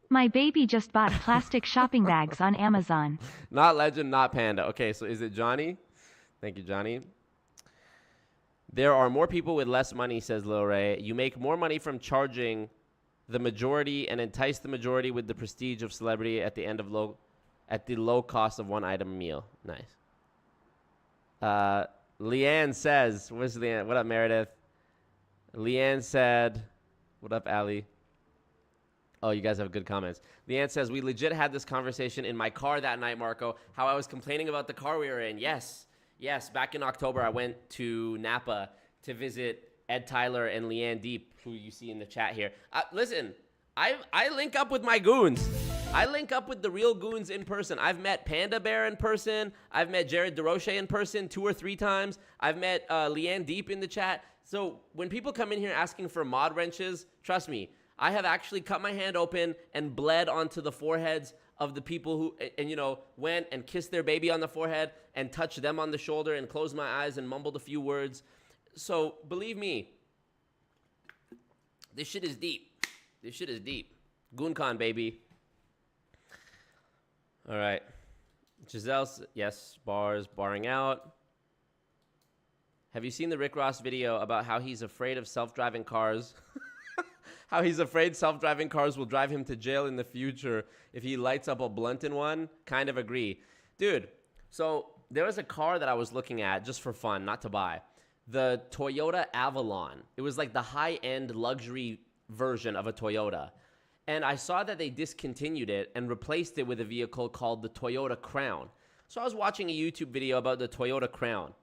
My baby just bought plastic shopping bags on Amazon. Not legend, not panda. Okay, so is it Johnny? Thank you, Johnny. There are more people with less money, says Lil Ray. You make more money from charging the majority and entice the majority with the prestige of celebrity at the end of the low cost of one item meal. Nice. Leanne says, where's Leanne? What up, Meredith? Leanne said, what up, Allie? Oh, you guys have good comments. Leanne says, we legit had this conversation in my car that night, Marco, how I was complaining about the car we were in. Yes, back in October, I went to Napa to visit Ed Tyler and Leanne Deep, who you see in the chat here. Listen, I link up with my goons. I link up with the real goons in person. I've met Panda Bear in person. I've met Jared DeRoche in person 2 or 3 times. I've met Leanne Deep in the chat. So when people come in here asking for mod wrenches, trust me, I have actually cut my hand open and bled onto the foreheads of the people who, and you know, went and kissed their baby on the forehead and touched them on the shoulder and closed my eyes and mumbled a few words. So believe me, this shit is deep. This shit is deep. GoonCon, baby. All right. Giselle's, yes, bars, barring out. Have you seen the Rick Ross video about how he's afraid of self-driving cars? How he's afraid self-driving cars will drive him to jail in the future if he lights up a blunt in one? Kind of agree. Dude, so there was a car that I was looking at just for fun, not to buy. The Toyota Avalon. It was like the high-end luxury version of a Toyota. And I saw that they discontinued it and replaced it with a vehicle called the Toyota Crown. So I was watching a YouTube video about the Toyota Crown.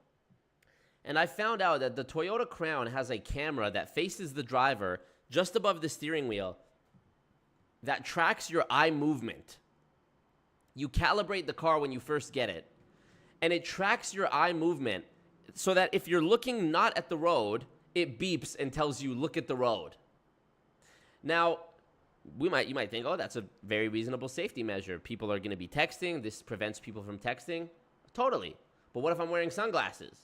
And I found out that the Toyota Crown has a camera that faces the driver just above the steering wheel that tracks your eye movement. You calibrate the car when you first get it, and it tracks your eye movement so that if you're looking not at the road, it beeps and tells you, look at the road. Now, you might think, oh, that's a very reasonable safety measure. People are going to be texting. This prevents people from texting. Totally. But what if I'm wearing sunglasses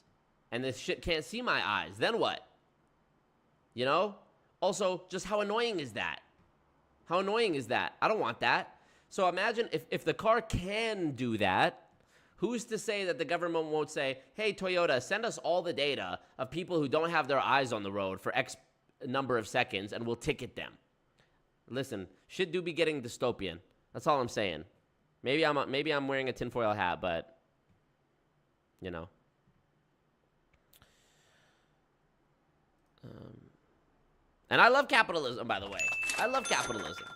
and this shit can't see my eyes? Then what? You know? Also, just how annoying is that? How annoying is that? I don't want that. So imagine if the car can do that, who's to say that the government won't say, hey, Toyota, send us all the data of people who don't have their eyes on the road for X number of seconds and we'll ticket them. Listen, shit do be getting dystopian. That's all I'm saying. Maybe I'm wearing a tinfoil hat, but, you know. And I love capitalism, by the way. I love capitalism.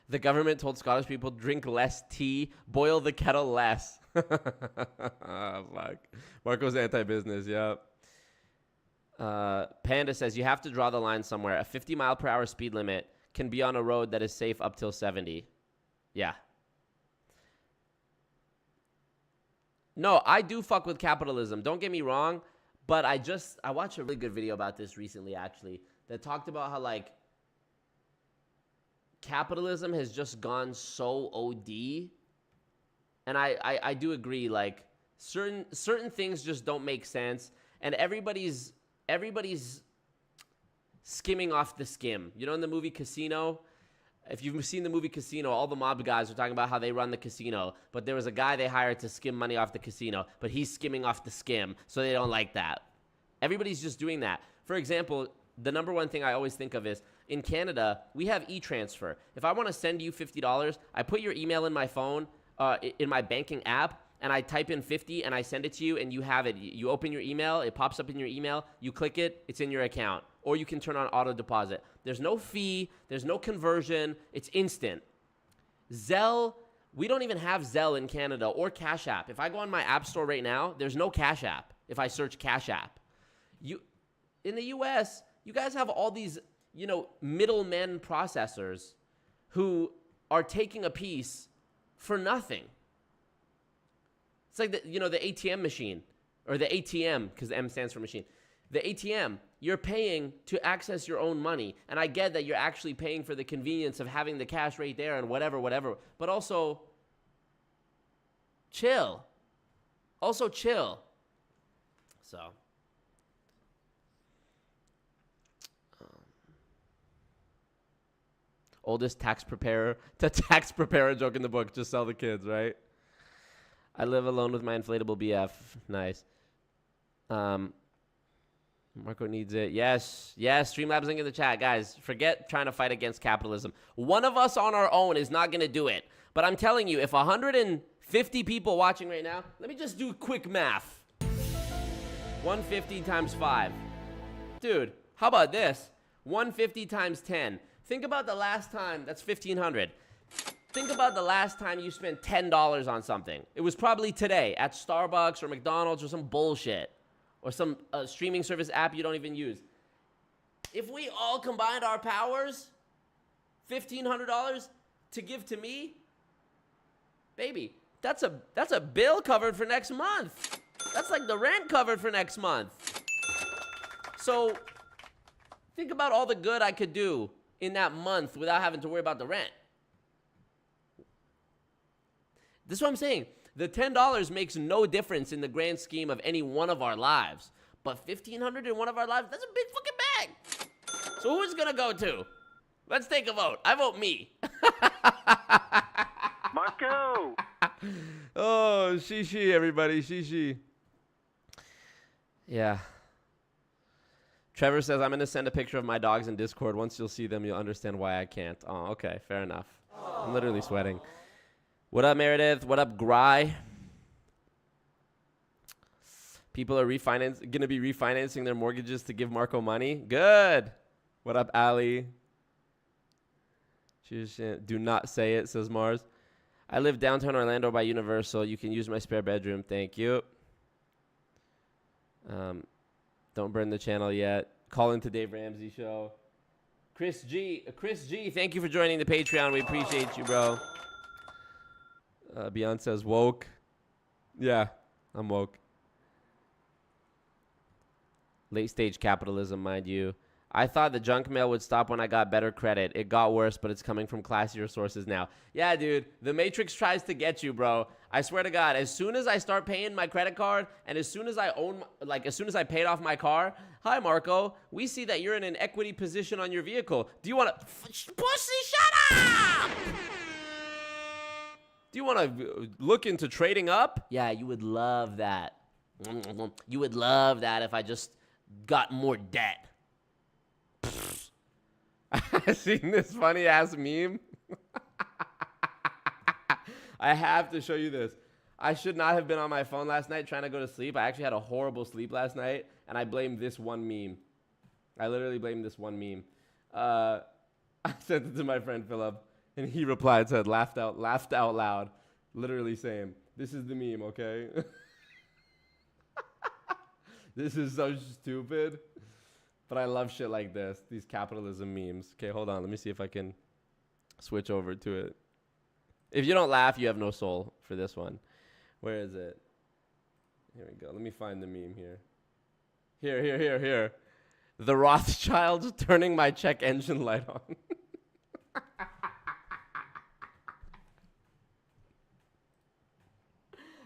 The government told Scottish people, drink less tea, boil the kettle less. Fuck. Marco's anti-business, yep. Panda says, you have to draw the line somewhere. A 50 mile per hour speed limit can be on a road that is safe up till 70. Yeah. No, I do fuck with capitalism. Don't get me wrong. But I watched a really good video about this recently, actually, that talked about how, like, capitalism has just gone so OD. And I do agree, like, certain things just don't make sense. And everybody's skimming off the skim. You know, in the movie Casino, if you've seen the movie Casino, all the mob guys are talking about how they run the casino, but there was a guy they hired to skim money off the casino, but he's skimming off the skim, so they don't like that. Everybody's just doing that. For example, the number one thing I always think of is, in Canada, we have e-transfer. If I want to send you $50, I put your email in my phone, in my banking app, and I type in 50 and I send it to you and you have it. You open your email, it pops up in your email, you click it, it's in your account. Or you can turn on auto deposit. There's no fee, there's no conversion, it's instant. Zelle, we don't even have Zelle in Canada or Cash App. If I go on my app store right now, there's no Cash App if I search Cash App. In the US, you guys have all these, you know, middlemen processors who are taking a piece for nothing. It's like the ATM machine, or the ATM, because the M stands for machine. The ATM, you're paying to access your own money. And I get that you're actually paying for the convenience of having the cash right there and whatever. But also, chill. Also, chill. So. Oldest tax preparer joke in the book. Just sell the kids, right? I live alone with my inflatable BF. Nice. Marco needs it. Yes. Streamlabs link in the chat. Guys, forget trying to fight against capitalism. One of us on our own is not going to do it. But I'm telling you, if 150 people watching right now, let me just do quick math. 150 times 5. Dude, how about this? 150 times 10. Think about the last time, that's 1,500. Think about the last time you spent $10 on something. It was probably today at Starbucks or McDonald's or some bullshit. Or some streaming service app you don't even use. If we all combined our powers, $1,500 to give to me, baby, that's a bill covered for next month. That's like the rent covered for next month. So think about all the good I could do in that month without having to worry about the rent. This is what I'm saying. The $10 makes no difference in the grand scheme of any one of our lives. But $1,500 in one of our lives, that's a big fucking bag. So who's gonna go to? Let's take a vote. I vote me. Marco! Oh, she, everybody. She. Yeah. Trevor says, I'm going to send a picture of my dogs in Discord. Once you'll see them, you'll understand why I can't. Oh, okay. Fair enough. I'm literally sweating. What up, Meredith? What up, Gry? People are going to be refinancing their mortgages to give Marco money. Good. What up, Ali? Do not say it, says Mars. I live downtown Orlando by Universal. You can use my spare bedroom. Thank you. Don't burn the channel yet. Call into Dave Ramsey show. Chris G, thank you for joining the Patreon. We appreciate you, bro. Beyonce says woke. Yeah, I'm woke. Late stage capitalism, mind you. I thought the junk mail would stop when I got better credit. It got worse, but it's coming from classier sources now. Yeah, dude, the Matrix tries to get you, bro. I swear to God, as soon as I start paying my credit card and as soon as I as soon as I paid off my car, hi, Marco, we see that you're in an equity position on your vehicle. Do you want to... Pussy, shut up! Do you want to look into trading up? Yeah, you would love that. You would love that if I just got more debt. I've seen this funny ass meme. I have to show you this. I should not have been on my phone last night trying to go to sleep. I actually had a horrible sleep last night, and I blame this one meme. I literally blame this one meme. I sent it to my friend Philip, and he replied, said, laughed out loud. Literally saying, this is the meme, okay? This is so stupid. But I love shit like this, these capitalism memes. Okay, hold on. Let me see if I can switch over to it. If you don't laugh, you have no soul for this one. Where is it? Here we go. Let me find the meme here. Here. The Rothschilds turning my check engine light on.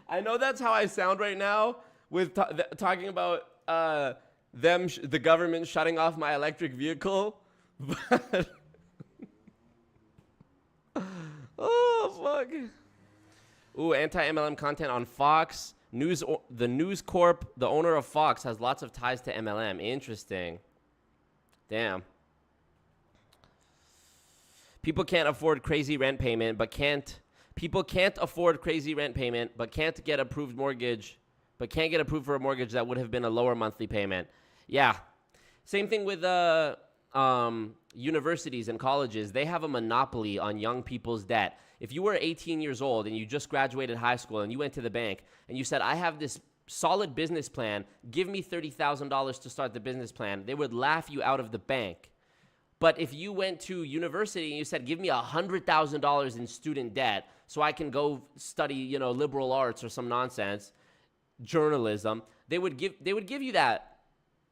I know that's how I sound right now with talking about... the government shutting off my electric vehicle, but oh fuck! Ooh, anti-MLM content on Fox News. The News Corp, the owner of Fox, has lots of ties to MLM. Interesting. Damn. People can't afford crazy rent payment, but People can't afford crazy rent payment, but can't get approved mortgage. But can't get approved for a mortgage that would have been a lower monthly payment. Yeah. Same thing with universities and colleges. They have a monopoly on young people's debt. If you were 18 years old and you just graduated high school and you went to the bank and you said, I have this solid business plan, give me $30,000 to start the business plan, they would laugh you out of the bank. But if you went to university and you said, give me $100,000 in student debt so I can go study, liberal arts or some nonsense, journalism, they would give you that.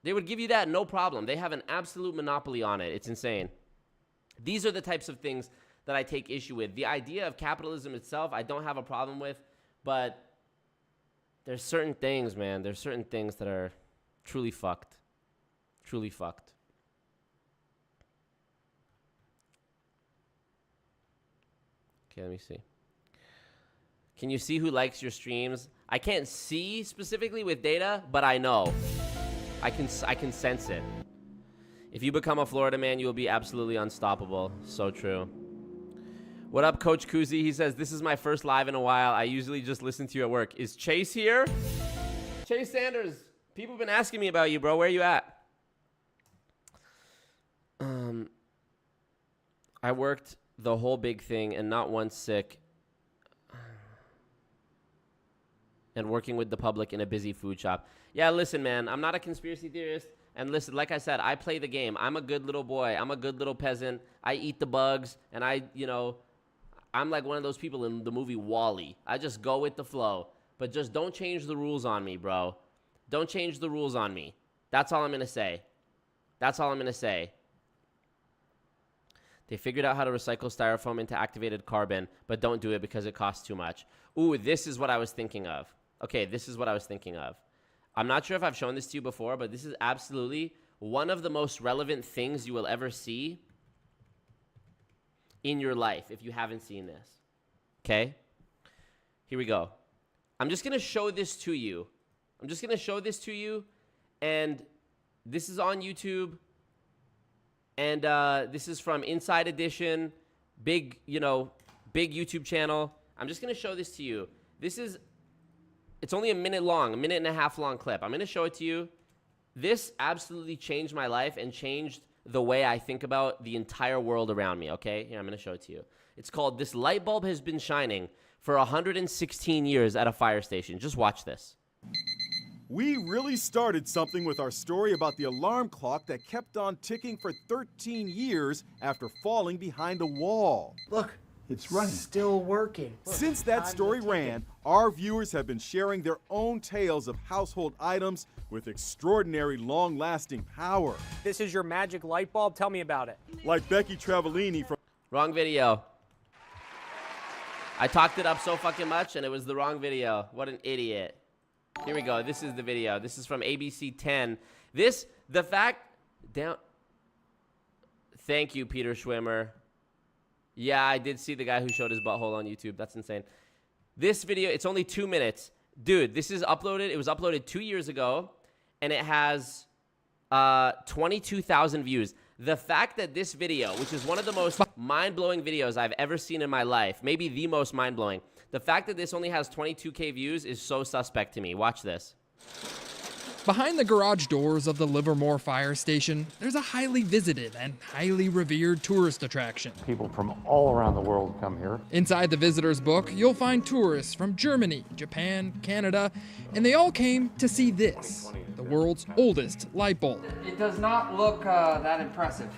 They would give you that, no problem. They have an absolute monopoly on it. It's insane. These are the types of things that I take issue with. The idea of capitalism itself, I don't have a problem with, but there's certain things, man. There's certain things that are truly fucked. Truly fucked. Okay, let me see. Can you see who likes your streams? I can't see specifically with data, but I know. I can sense it. If you become a Florida man, you will be absolutely unstoppable. So true. What up, Coach Kuzi? He says, this is my first live in a while. I usually just listen to you at work. Is Chase here? Chase Sanders. People have been asking me about you, bro. Where are you at? I worked the whole big thing and not once sick. And working with the public in a busy food shop. Yeah, listen, man. I'm not a conspiracy theorist. And listen, like I said, I play the game. I'm a good little boy. I'm a good little peasant. I eat the bugs. And I'm like one of those people in the movie WALL-E. I just go with the flow. But just don't change the rules on me, bro. Don't change the rules on me. That's all I'm going to say. That's all I'm going to say. They figured out how to recycle styrofoam into activated carbon, but don't do it because it costs too much. Ooh, this is what I was thinking of. Okay, this is what I was thinking of. I'm not sure if I've shown this to you before, but this is absolutely one of the most relevant things you will ever see in your life if you haven't seen this. Okay? Here we go. I'm just going to show this to you. And this is on YouTube. And this is from Inside Edition, big YouTube channel. I'm just going to show this to you. It's only a minute and a half long clip. I'm going to show it to you. This absolutely changed my life and changed the way I think about the entire world around me, okay? Here, I'm going to show it to you. It's called This Light Bulb Has Been Shining for 116 years at a fire station. Just watch this. We really started something with our story about the alarm clock that kept on ticking for 13 years after falling behind a wall. Look, it's running. Still working. Look, since that story ran, our viewers have been sharing their own tales of household items with extraordinary long-lasting power. This is your magic light bulb? Tell me about it. Like Becky Travellini from... Wrong video. I talked it up so fucking much and it was the wrong video. What an idiot. Here we go. This is the video. This is from ABC 10. Thank you, Peter Schwimmer. Yeah, I did see the guy who showed his butthole on YouTube. That's insane. This video, it's only 2 minutes. Dude, this is uploaded. It was uploaded 2 years ago, and it has 22,000 views. The fact that this video, which is one of the most mind-blowing videos I've ever seen in my life, maybe the most mind-blowing, the fact that this only has 22K views is so suspect to me. Watch this. Behind the garage doors of the Livermore Fire Station, there's a highly visited and highly revered tourist attraction. People from all around the world come here. Inside the visitor's book, you'll find tourists from Germany, Japan, Canada, and they all came to see this, the world's oldest light bulb. It does not look that impressive.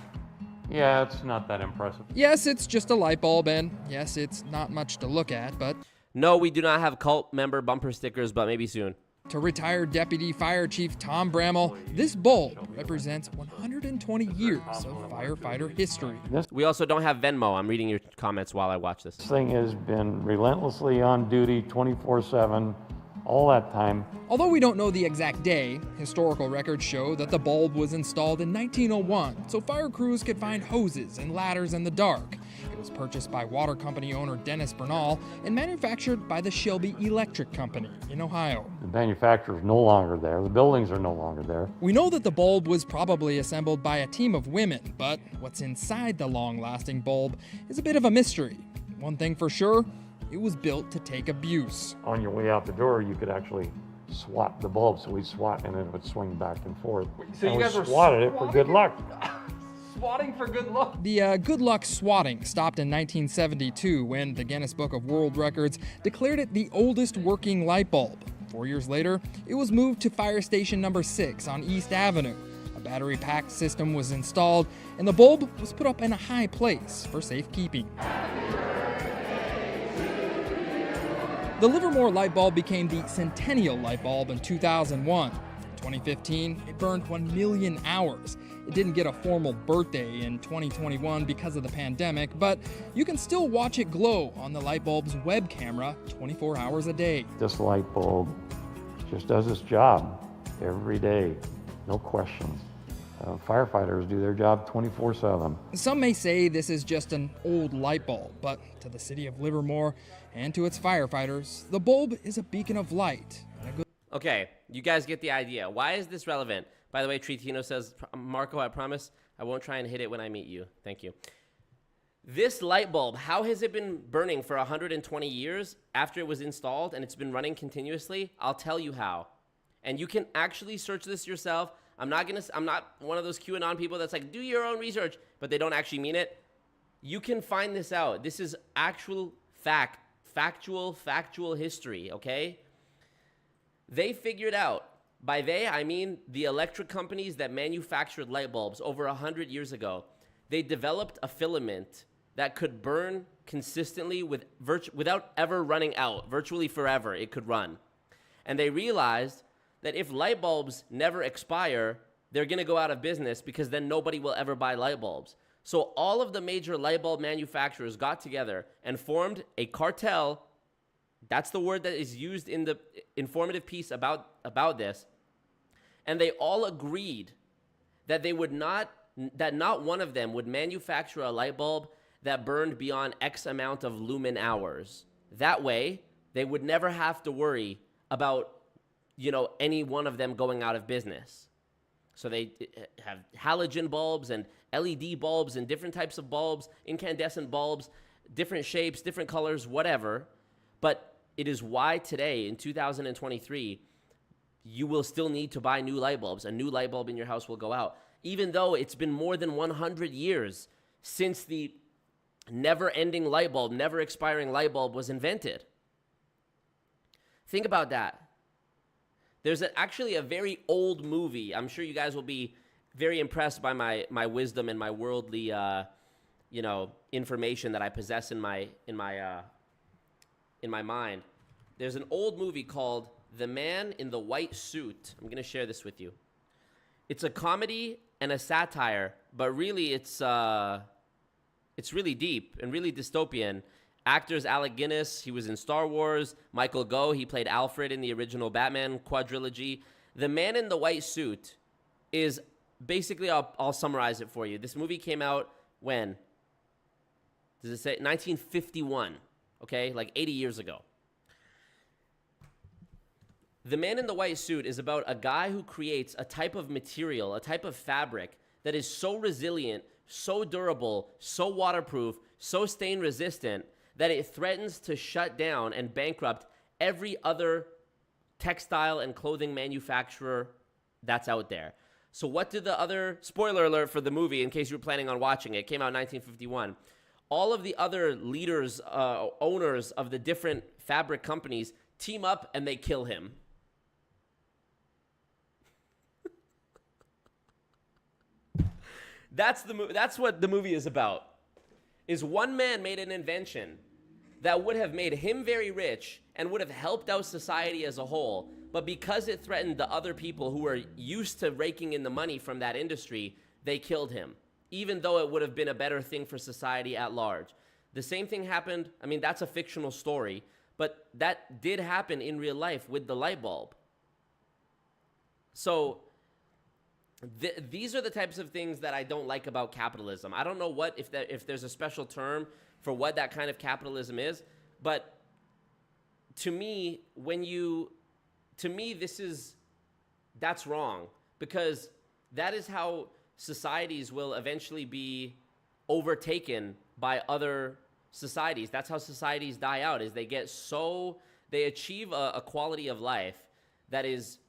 Yeah, it's not that impressive. Yes, it's just a light bulb, and yes, it's not much to look at, but... No, we do not have cult member bumper stickers, but maybe soon. To retired Deputy Fire Chief Tom Bramall, this bulb represents 120 years of firefighter history. We also don't have Venmo. I'm reading your comments while I watch this. This thing has been relentlessly on duty 24/7 all that time. Although we don't know the exact day, historical records show that the bulb was installed in 1901 so fire crews could find hoses and ladders in the dark. It was purchased by water company owner Dennis Bernal and manufactured by the Shelby Electric Company in Ohio. The manufacturer's no longer there. The buildings are no longer there. We know that the bulb was probably assembled by a team of women, but what's inside the long-lasting bulb is a bit of a mystery. One thing for sure, it was built to take abuse. On your way out the door, you could actually swat the bulb. So we swat and it would swing back and forth. So and you guys we were swatted it for good luck. Swatting for good luck? The good luck swatting stopped in 1972 when the Guinness Book of World Records declared it the oldest working light bulb. 4 years later, it was moved to Fire Station number 6 on East Avenue. A battery-packed system was installed, and the bulb was put up in a high place for safekeeping. The Livermore light bulb became the Centennial light bulb in 2001. In 2015, it burned 1 million hours. It didn't get a formal birthday in 2021 because of the pandemic, but you can still watch it glow on the light bulb's web camera 24 hours a day. This light bulb just does its job every day, no questions. Firefighters do their job 24/7. Some may say this is just an old light bulb, but to the city of Livermore and to its firefighters, the bulb is a beacon of light. Okay, you guys get the idea. Why is this relevant? By the way, Tritino says, Marco, I promise I won't try and hit it when I meet you. Thank you. This light bulb, how has it been burning for 120 years after it was installed and it's been running continuously? I'll tell you how. And you can actually search this yourself. I'm not one of those QAnon people that's like, do your own research, but they don't actually mean it. You can find this out. This is actual factual history, okay? They figured out, by they, I mean the electric companies that manufactured light bulbs over 100 years ago. They developed a filament that could burn consistently without ever running out, virtually forever it could run. And they realized that if light bulbs never expire, they're going to go out of business because then nobody will ever buy light bulbs. So all of the major light bulb manufacturers got together and formed a cartel. That's the word that is used in the informative piece about this. And they all agreed that not one of them would manufacture a light bulb that burned beyond X amount of lumen hours. That way, they would never have to worry about any one of them going out of business. So they have halogen bulbs and LED bulbs and different types of bulbs, incandescent bulbs, different shapes, different colors, whatever. But it is why today, in 2023, you will still need to buy new light bulbs. A new light bulb in your house will go out. Even though it's been more than 100 years since the never-ending light bulb, never-expiring light bulb was invented. Think about that. There's actually a very old movie. I'm sure you guys will be very impressed by my wisdom and my worldly, information that I possess in my mind. There's an old movie called The Man in the White Suit. I'm going to share this with you. It's a comedy and a satire, but really it's really deep and really dystopian. Actors Alec Guinness, he was in Star Wars. Michael Gough, he played Alfred in the original Batman quadrilogy. The Man in the White Suit is basically, I'll summarize it for you. This movie came out when? Does it say 1951? Okay, like 80 years ago. The Man in the White Suit is about a guy who creates a type of material, a type of fabric that is so resilient, so durable, so waterproof, so stain resistant that it threatens to shut down and bankrupt every other textile and clothing manufacturer that's out there. So what did the other, spoiler alert for the movie in case you were planning on watching it, came out in 1951. All of the other leaders, owners of the different fabric companies team up and they kill him. That's what the movie is about. Is one man made an invention that would have made him very rich and would have helped out society as a whole, but because it threatened the other people who were used to raking in the money from that industry, they killed him, even though it would have been a better thing for society at large. The same thing happened, I mean, that's a fictional story, but that did happen in real life with the light bulb. So these are the types of things that I don't like about capitalism. I don't know if there's a special term for what that kind of capitalism is, but to me, that's wrong, because that is how societies will eventually be overtaken by other societies. That's how societies die out, is they achieve a quality of life that is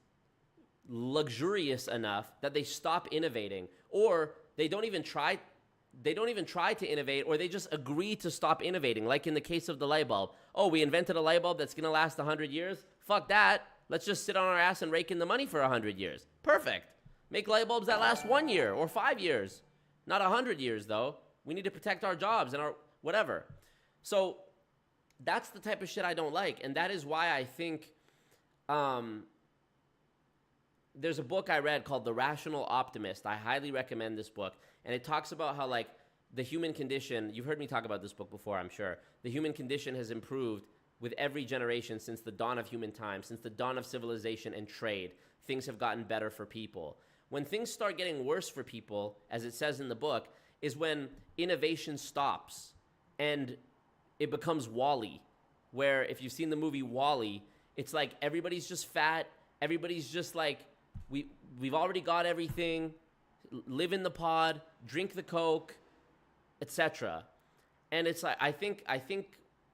luxurious enough that they stop innovating, or they don't even try to innovate, or they just agree to stop innovating, like in the case of the light bulb. Oh, we invented a light bulb that's going to last 100 years? Fuck that. Let's just sit on our ass and rake in the money for 100 years. Perfect. Make light bulbs that last 1 year or 5 years. Not 100 years, though. We need to protect our jobs and our whatever. So that's the type of shit I don't like, and that is why I think there's a book I read called The Rational Optimist. I highly recommend this book. And it talks about how, like, the human condition, you've heard me talk about this book before, I'm sure. The human condition has improved with every generation since the dawn of human time, since the dawn of civilization and trade, things have gotten better for people. When things start getting worse for people, as it says in the book, is when innovation stops and it becomes WALL-E, where if you've seen the movie WALL-E, it's like everybody's just fat, everybody's just like, we've already got everything, live in the pod, drink the Coke, etc. And it's like, I think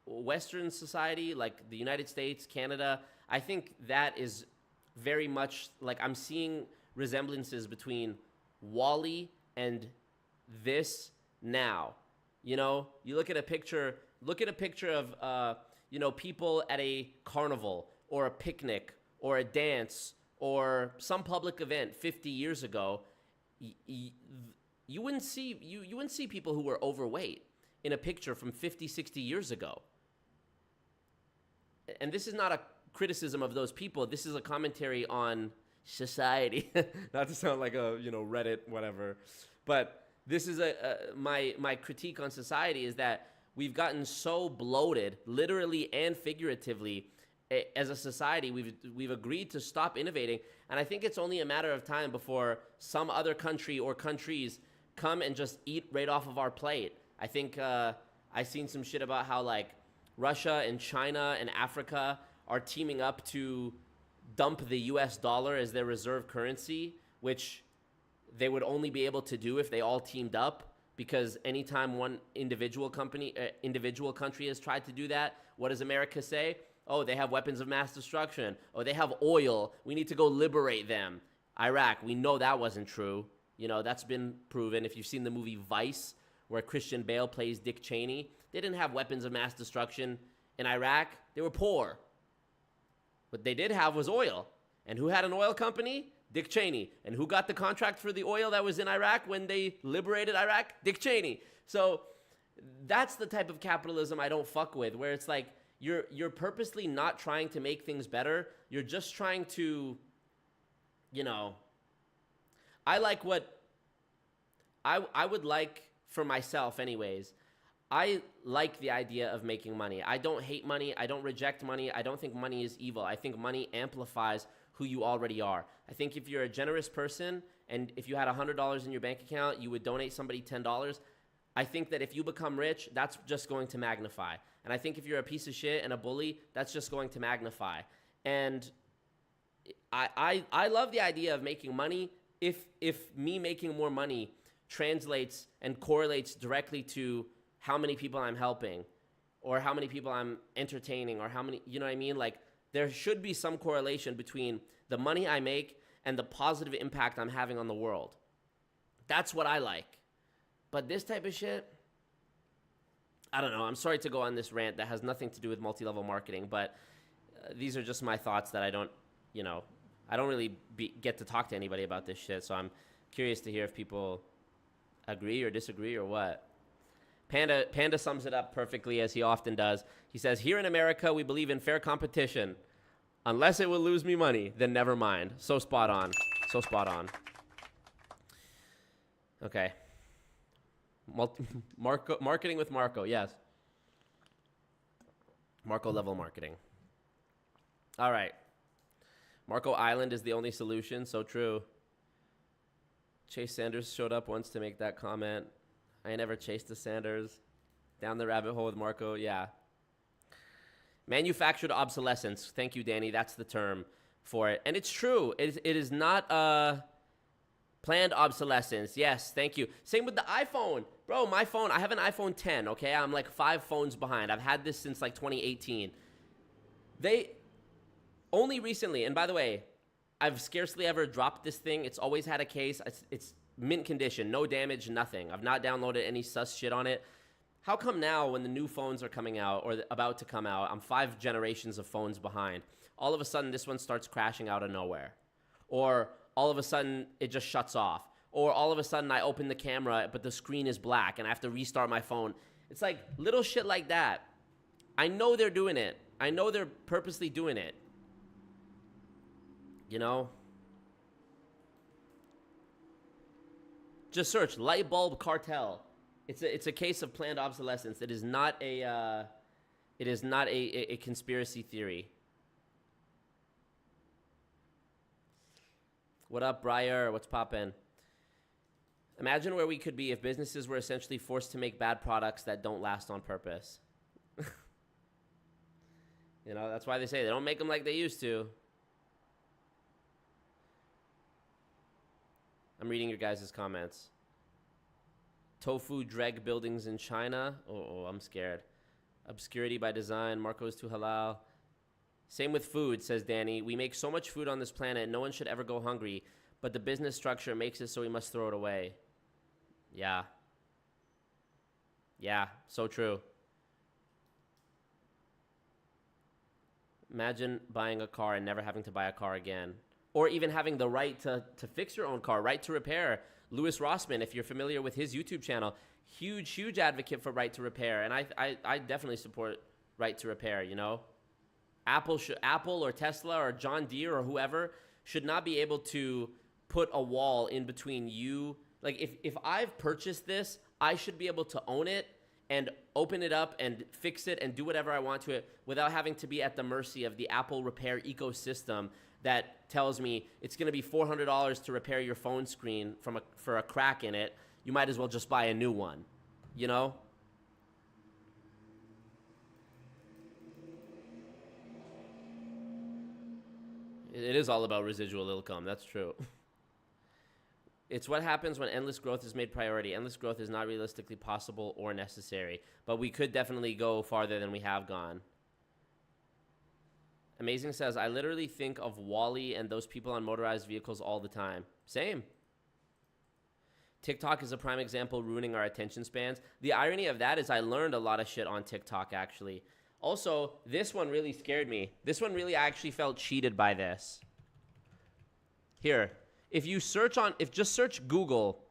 Western society, like the United States, Canada, I think that is very much like, I'm seeing resemblances between WALL-E and this now. You know, you look at a picture of, you know, people at a carnival or a picnic or a dance or some public event 50 years ago. You wouldn't see people who were overweight in a picture from 50, 60 years ago. And this is not a criticism of those people. This is a commentary on society. Not to sound like a, you know, Reddit, whatever. But this is my critique on society is that we've gotten so bloated, literally and figuratively, as a society. We've agreed to stop innovating. And I think it's only a matter of time before some other country or countries come and just eat right off of our plate. I think I've seen some shit about how like Russia and China and Africa are teaming up to dump the US dollar as their reserve currency, which they would only be able to do if they all teamed up, because anytime one individual country has tried to do that, what does America say? Oh, they have weapons of mass destruction. Oh, they have oil. We need to go liberate them. Iraq, we know that wasn't true. You know, that's been proven. If you've seen the movie Vice, where Christian Bale plays Dick Cheney, they didn't have weapons of mass destruction in Iraq. They were poor. What they did have was oil. And who had an oil company? Dick Cheney. And who got the contract for the oil that was in Iraq when they liberated Iraq? Dick Cheney. So that's the type of capitalism I don't fuck with, where it's like you're purposely not trying to make things better. You're just trying to, you know, I like what I would like for myself anyways. I like the idea of making money. I don't hate money. I don't reject money. I don't think money is evil. I think money amplifies who you already are. I think if you're a generous person and if you had $100 in your bank account, you would donate somebody $10. I think that if you become rich, that's just going to magnify. And I think if you're a piece of shit and a bully, that's just going to magnify. And I love the idea of making money if me making more money translates and correlates directly to how many people I'm helping or how many people I'm entertaining or how many, you know what I mean? Like, there should be some correlation between the money I make and the positive impact I'm having on the world. That's what I like. But this type of shit, I don't know. I'm sorry to go on this rant that has nothing to do with multi-level marketing, but these are just my thoughts that I don't, you know, I don't really get to talk to anybody about this shit, so I'm curious to hear if people agree or disagree or what. Panda sums it up perfectly, as he often does. He says, here in America, we believe in fair competition. Unless it will lose me money, then never mind. So spot on. So spot on. Okay. Marketing with Marco, yes. Marco level marketing. All right. Marco Island is the only solution. So true. Chase Sanders showed up once to make that comment. I never chased the Sanders. Down the rabbit hole with Marco, yeah. Manufactured obsolescence. Thank you, Danny. That's the term for it. And it's true. It is not planned obsolescence. Yes, thank you. Same with the iPhone. Bro, my phone, I have an iPhone 10, okay? I'm like 5 phones behind. I've had this since like 2018. They only recently, and by the way, I've scarcely ever dropped this thing. It's always had a case. It's mint condition, no damage, nothing. I've not downloaded any sus shit on it. How come now when the new phones are coming out or about to come out, I'm 5 generations of phones behind, all of a sudden this one starts crashing out of nowhere? Or all of a sudden it just shuts off? Or all of a sudden I open the camera but the screen is black and I have to restart my phone? It's like little shit like that. I know they're doing it. I know they're purposely doing it. You know? Just search light bulb cartel. It's a case of planned obsolescence. It is not a It is not a conspiracy theory. What up, Briar? What's poppin'? Imagine where we could be if businesses were essentially forced to make bad products that don't last on purpose. You know, that's why they say they don't make them like they used to. I'm reading your guys' comments. Tofu dreg buildings in China. Oh, I'm scared. Obscurity by design. Marco's too halal. Same with food, says Danny. We make so much food on this planet, no one should ever go hungry, but the business structure makes it so we must throw it away. Yeah. Yeah, so true. Imagine buying a car and never having to buy a car again. Or even having the right to fix your own car, right to repair. Louis Rossman, if you're familiar with his YouTube channel, huge advocate for right to repair. And I definitely support right to repair, you know? Apple or Tesla or John Deere or whoever should not be able to put a wall in between you. Like, if I've purchased this, I should be able to own it and open it up and fix it and do whatever I want to it without having to be at the mercy of the Apple repair ecosystem that tells me it's going to be $400 to repair your phone screen for a crack in it. You might as well just buy a new one, you know? It is all about residual income. That's true. It's what happens when endless growth is made priority. Endless growth is not realistically possible or necessary, but we could definitely go farther than we have gone. Amazing says, I literally think of Wall-E and those people on motorized vehicles all the time. Same. TikTok is a prime example ruining our attention spans. The irony of that is I learned a lot of shit on TikTok, actually. Also, this one really scared me. This one really, I actually felt cheated by this. Here. If you search just search Google,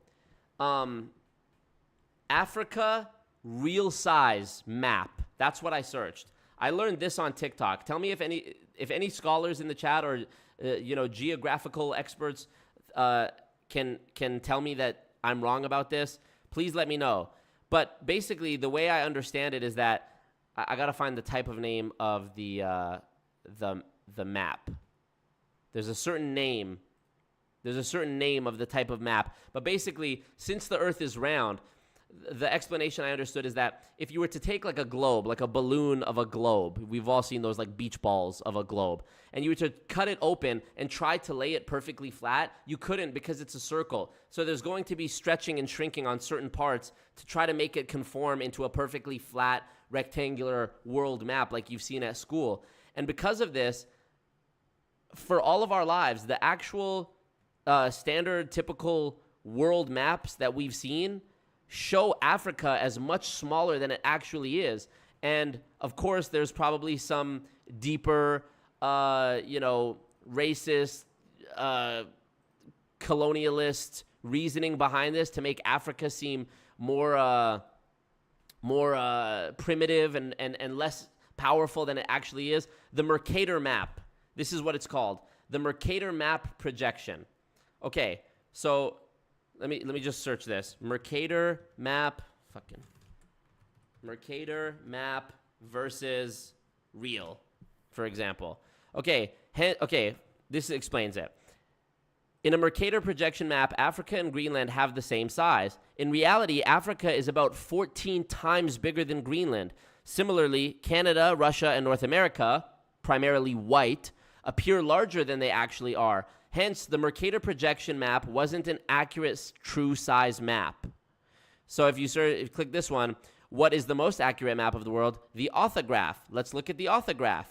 Africa real size map. That's what I searched. I learned this on TikTok. Tell me if any scholars in the chat or geographical experts can tell me that I'm wrong about this. Please let me know. But basically, the way I understand it is that I gotta find the type of name of the map. There's a certain name. There's a certain name of the type of map. But basically, since the Earth is round, the explanation I understood is that if you were to take like a globe, like a balloon of a globe, we've all seen those like beach balls of a globe, and you were to cut it open and try to lay it perfectly flat, you couldn't because it's a circle. So there's going to be stretching and shrinking on certain parts to try to make it conform into a perfectly flat rectangular world map like you've seen at school. And because of this, for all of our lives, the actual standard typical world maps that we've seen show Africa as much smaller than it actually is. And of course, there's probably some deeper, racist, colonialist reasoning behind this to make Africa seem more primitive and less powerful than it actually is. The Mercator map. This is what it's called. The Mercator map projection. Okay, so let me just search this. Mercator map versus real, for example. Okay, this explains it. In a Mercator projection map, Africa and Greenland have the same size. In reality, Africa is about 14 times bigger than Greenland. Similarly, Canada, Russia, and North America, primarily white, appear larger than they actually are. Hence, the Mercator projection map wasn't an accurate true size map. So if you click this one, what is the most accurate map of the world? The orthograph. Let's look at the orthograph.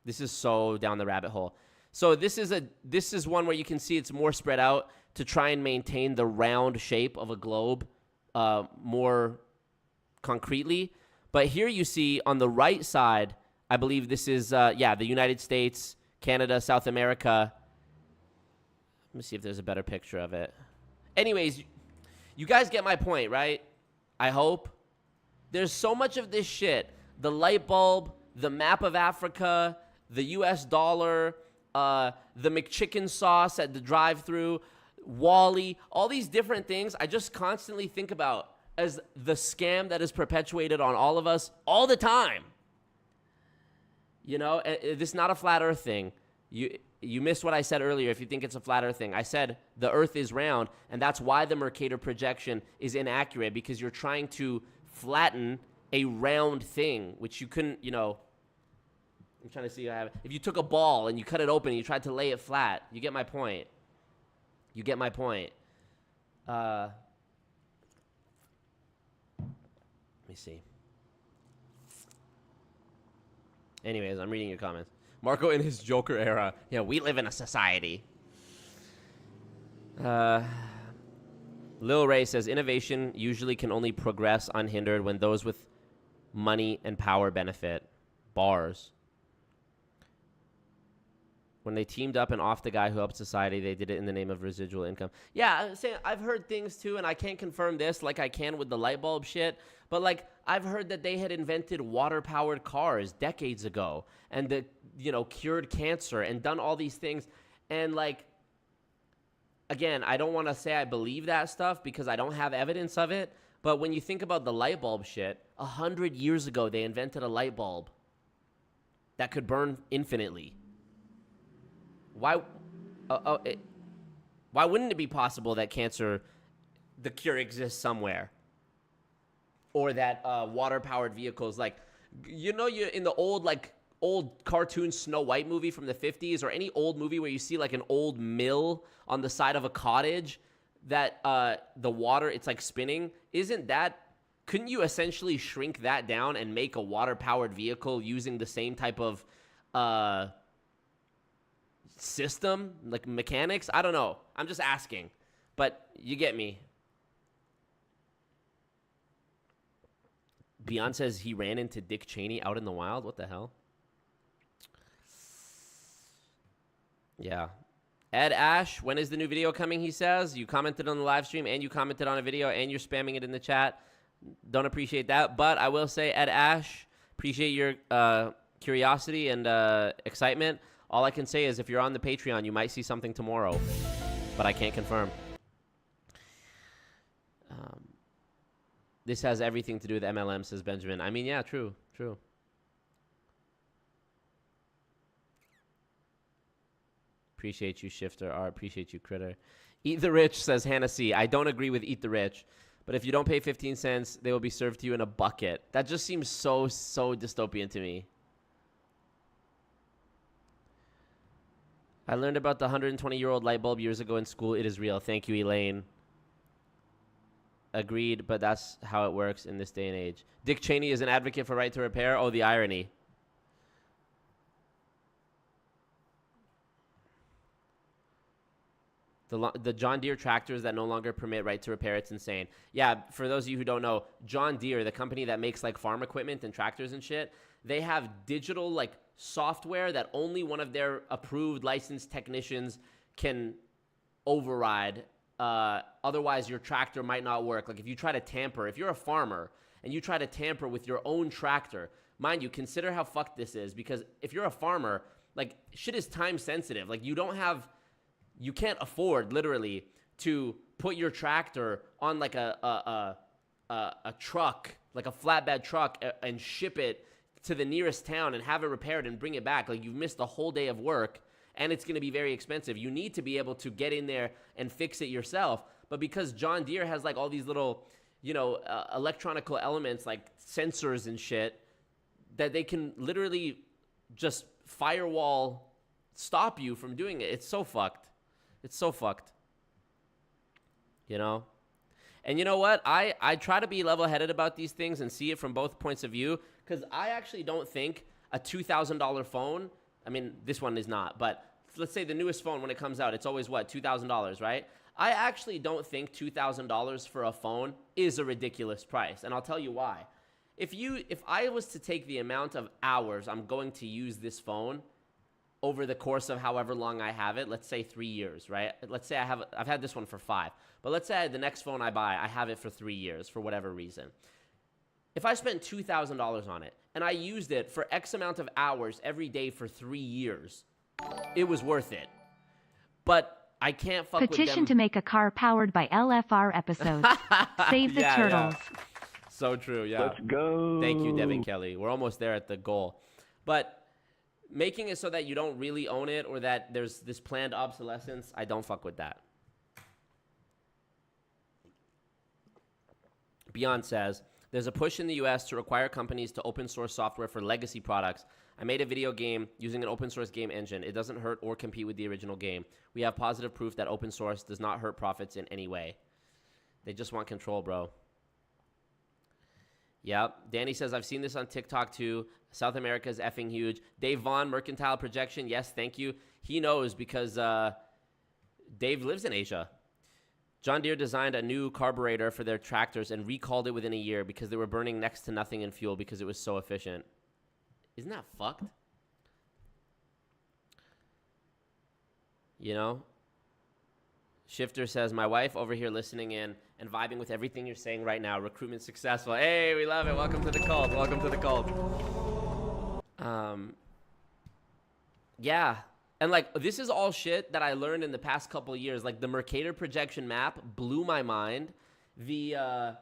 This is so down the rabbit hole. So this is one where you can see it's more spread out to try and maintain the round shape of a globe more concretely. But here you see on the right side, I believe this is, the United States, Canada, South America. Let me see if there's a better picture of it. Anyways, you guys get my point, right? I hope. There's so much of this shit. The light bulb, the map of Africa, the US dollar, the McChicken sauce at the drive-thru, Wall-E, all these different things I just constantly think about as the scam that is perpetuated on all of us all the time. You know, this is not a flat earth thing. You missed what I said earlier if you think it's a flat earth thing. I said the earth is round, and that's why the Mercator projection is inaccurate, because you're trying to flatten a round thing, which you couldn't, you know. I'm trying to see if you took a ball and you cut it open and you tried to lay it flat. You get my point. You get my point. Let me see. Anyways, I'm reading your comments. Marco in his Joker era. Yeah, we live in a society. Lil Ray says, innovation usually can only progress unhindered when those with money and power benefit. Bars. When they teamed up and off the guy who helped society, they did it in the name of residual income. Yeah, I've heard things too, and I can't confirm this like I can with the light bulb shit, but like I've heard that they had invented water-powered cars decades ago, and that, you know, cured cancer and done all these things. And like, again, I don't want to say I believe that stuff because I don't have evidence of it, but when you think about the light bulb shit, 100 years ago they invented a light bulb that could burn infinitely. Why wouldn't it be possible that cancer, the cure exists somewhere? Or that water-powered vehicles, like, you know, you're in the old cartoon Snow White movie from the 50s, or any old movie where you see like an old mill on the side of a cottage that the water, it's like spinning. Couldn't you essentially shrink that down and make a water-powered vehicle using the same type of system, like mechanics? I don't know. I'm just asking, but you get me. Beyond says he ran into Dick Cheney out in the wild. What the hell? Yeah. Ed Ash, when is the new video coming? He says you commented on the live stream and you commented on a video and you're spamming it in the chat. Don't appreciate that, but I will say, Ed Ash, appreciate your curiosity and excitement. All I can say is if you're on the Patreon, you might see something tomorrow, but I can't confirm. This has everything to do with MLM, says Benjamin. I mean, yeah, true. Appreciate you, Shifter. I appreciate you, Critter. Eat the Rich, says Hannah C. I don't agree with Eat the Rich, but if you don't pay 15 cents, they will be served to you in a bucket. That just seems so dystopian to me. I learned about the 120-year-old light bulb years ago in school. It is real. Thank you, Elaine. Agreed, but that's how it works in this day and age. Dick Cheney is an advocate for right to repair. Oh, the irony. The John Deere tractors that no longer permit right to repair, it's insane. Yeah, for those of you who don't know, John Deere, the company that makes like farm equipment and tractors and shit, they have digital like software that only one of their approved licensed technicians can override. Otherwise, your tractor might not work. Like if you try to tamper, if you're a farmer and you try to tamper with your own tractor, mind you, consider how fucked this is, because if you're a farmer, like shit is time sensitive. Like you can't afford literally to put your tractor on like a truck, like a flatbed truck, and ship it to the nearest town and have it repaired and bring it back. Like you've missed a whole day of work. And it's going to be very expensive. You need to be able to get in there and fix it yourself. But because John Deere has like all these little, you know, electronical elements like sensors and shit, that they can literally just firewall stop you from doing it. It's so fucked. It's so fucked. You know? And you know what? I try to be level-headed about these things and see it from both points of view, because I actually don't think a $2,000 phone, I mean, this one is not, but let's say the newest phone, when it comes out, it's always, what, $2,000, right? I actually don't think $2,000 for a phone is a ridiculous price, and I'll tell you why. If I was to take the amount of hours I'm going to use this phone over the course of however long I have it, let's say 3 years, right? Let's say I've had this one for 5, but let's say the next phone I buy, I have it for 3 years for whatever reason. If I spent $2,000 on it and I used it for X amount of hours every day for 3 years, it was worth it. But I can't fuck with them. Petition to make a car powered by LFR episodes. Save the turtles. So true, yeah. Let's go. Thank you, Devin Kelly. We're almost there at the goal. But making it so that you don't really own it or that there's this planned obsolescence, I don't fuck with that. Beyond says, there's a push in the US to require companies to open source software for legacy products. I made a video game using an open source game engine. It doesn't hurt or compete with the original game. We have positive proof that open source does not hurt profits in any way. They just want control, bro. Yep. Danny says, I've seen this on TikTok too. South America is effing huge. Dave Vaughn, Mercantile Projection. Yes, thank you. He knows because Dave lives in Asia. John Deere designed a new carburetor for their tractors and recalled it within a year because they were burning next to nothing in fuel because it was so efficient. Isn't that fucked? You know? Shifter says, my wife over here listening in and vibing with everything you're saying right now. Recruitment successful. Hey, we love it. Welcome to the cult. Welcome to the cult. Yeah. And, like, this is all shit that I learned in the past couple of years. Like, the Mercator projection map blew my mind. The,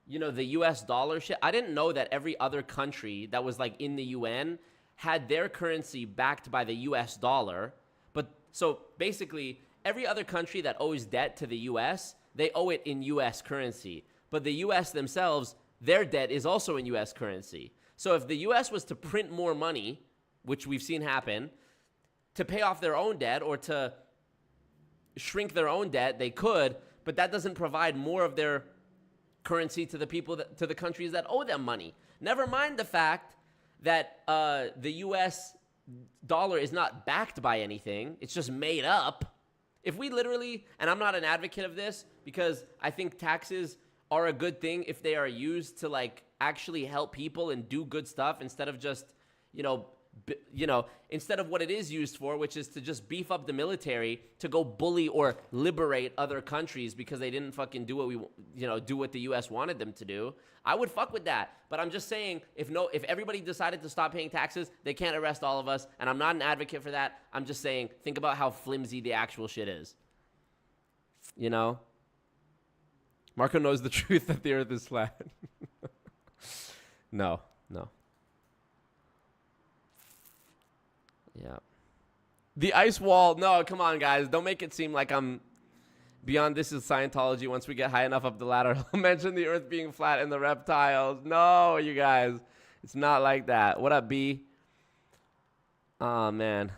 you know, the US dollar shit. I didn't know that every other country that was, like, in the UN had their currency backed by the US dollar. But, so, basically, every other country that owes debt to the US, they owe it in US currency. But the US themselves, their debt is also in US currency. So, if the US was to print more money, which we've seen happen, to pay off their own debt or to shrink their own debt, they could, but that doesn't provide more of their currency to the people, to the countries that owe them money. Never mind the fact that the US dollar is not backed by anything. It's just made up. If we literally, and I'm not an advocate of this because I think taxes are a good thing if they are used to like actually help people and do good stuff instead of just, instead of what it is used for, which is to just beef up the military to go bully or liberate other countries because they didn't fucking do what do what the US wanted them to do. I would fuck with that. But I'm just saying, if everybody decided to stop paying taxes, they can't arrest all of us. And I'm not an advocate for that. I'm just saying, think about how flimsy the actual shit is. You know? Marco knows the truth that the earth is flat. No. Yeah. The ice wall. No, come on, guys. Don't make it seem like I'm beyond this is Scientology. Once we get high enough up the ladder, I'll mention the earth being flat and the reptiles. No, you guys. It's not like that. What up, B? Oh, man.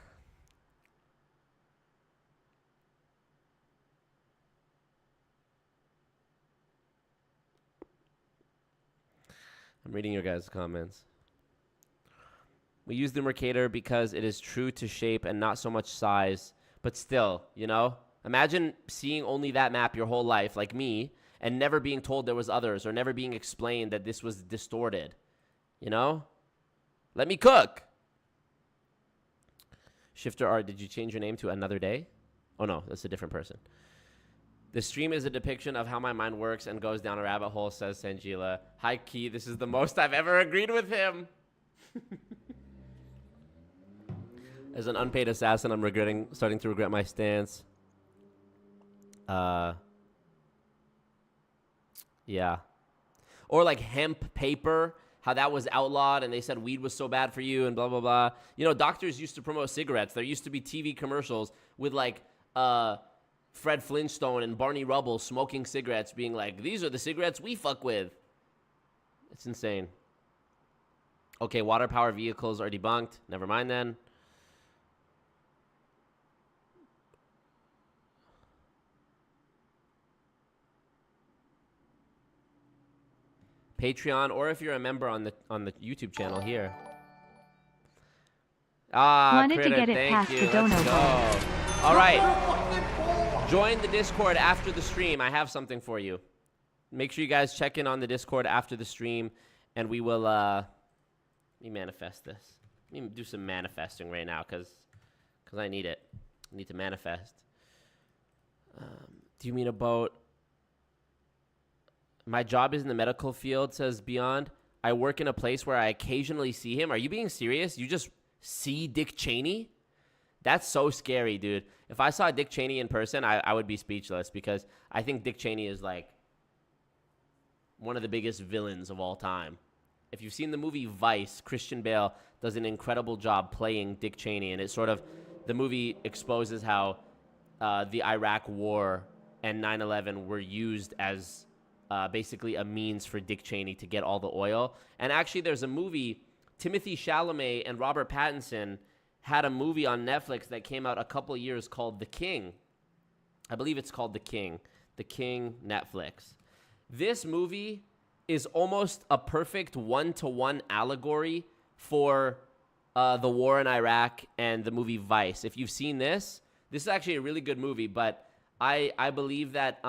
I'm reading your guys' comments. We use the Mercator because it is true to shape and not so much size, but still, imagine seeing only that map your whole life, like me, and never being told there was others or never being explained that this was distorted. Let me cook. Shifter Art, did you change your name to Another Day? Oh no, that's a different person. The stream is a depiction of how my mind works and goes down a rabbit hole, says Sanjila. High key, this is the most I've ever agreed with him. As an unpaid assassin, I'm starting to regret my stance. Yeah. Or like hemp paper, how that was outlawed and they said weed was so bad for you and blah, blah, blah. Doctors used to promote cigarettes. There used to be TV commercials with like Fred Flintstone and Barney Rubble smoking cigarettes being like, these are the cigarettes we fuck with. It's insane. Okay, water power vehicles are debunked. Never mind then. Patreon, or if you're a member on the YouTube channel here. Wanted Critter, to get it thank past you. the dono Let's go. bowl. All right. Join the Discord after the stream. I have something for you. Make sure you guys check in on the Discord after the stream, and we will let me manifest this. Let me do some manifesting right now because I need it. I need to manifest. Do you mean about... My job is in the medical field, says Beyond. I work in a place where I occasionally see him. Are you being serious? You just see Dick Cheney? That's so scary, dude. If I saw Dick Cheney in person, I would be speechless, because I think Dick Cheney is like one of the biggest villains of all time. If you've seen the movie Vice, Christian Bale does an incredible job playing Dick Cheney, and it sort of, the movie exposes how the Iraq War and 9/11 were used as basically a means for Dick Cheney to get all the oil. And actually, there's a movie, Timothy Chalamet and Robert Pattinson had a movie on Netflix that came out a couple of years called The King. I believe it's called The King. The King, Netflix. This movie is almost a perfect one-to-one allegory for the war in Iraq and the movie Vice. If you've seen this is actually a really good movie, but I believe that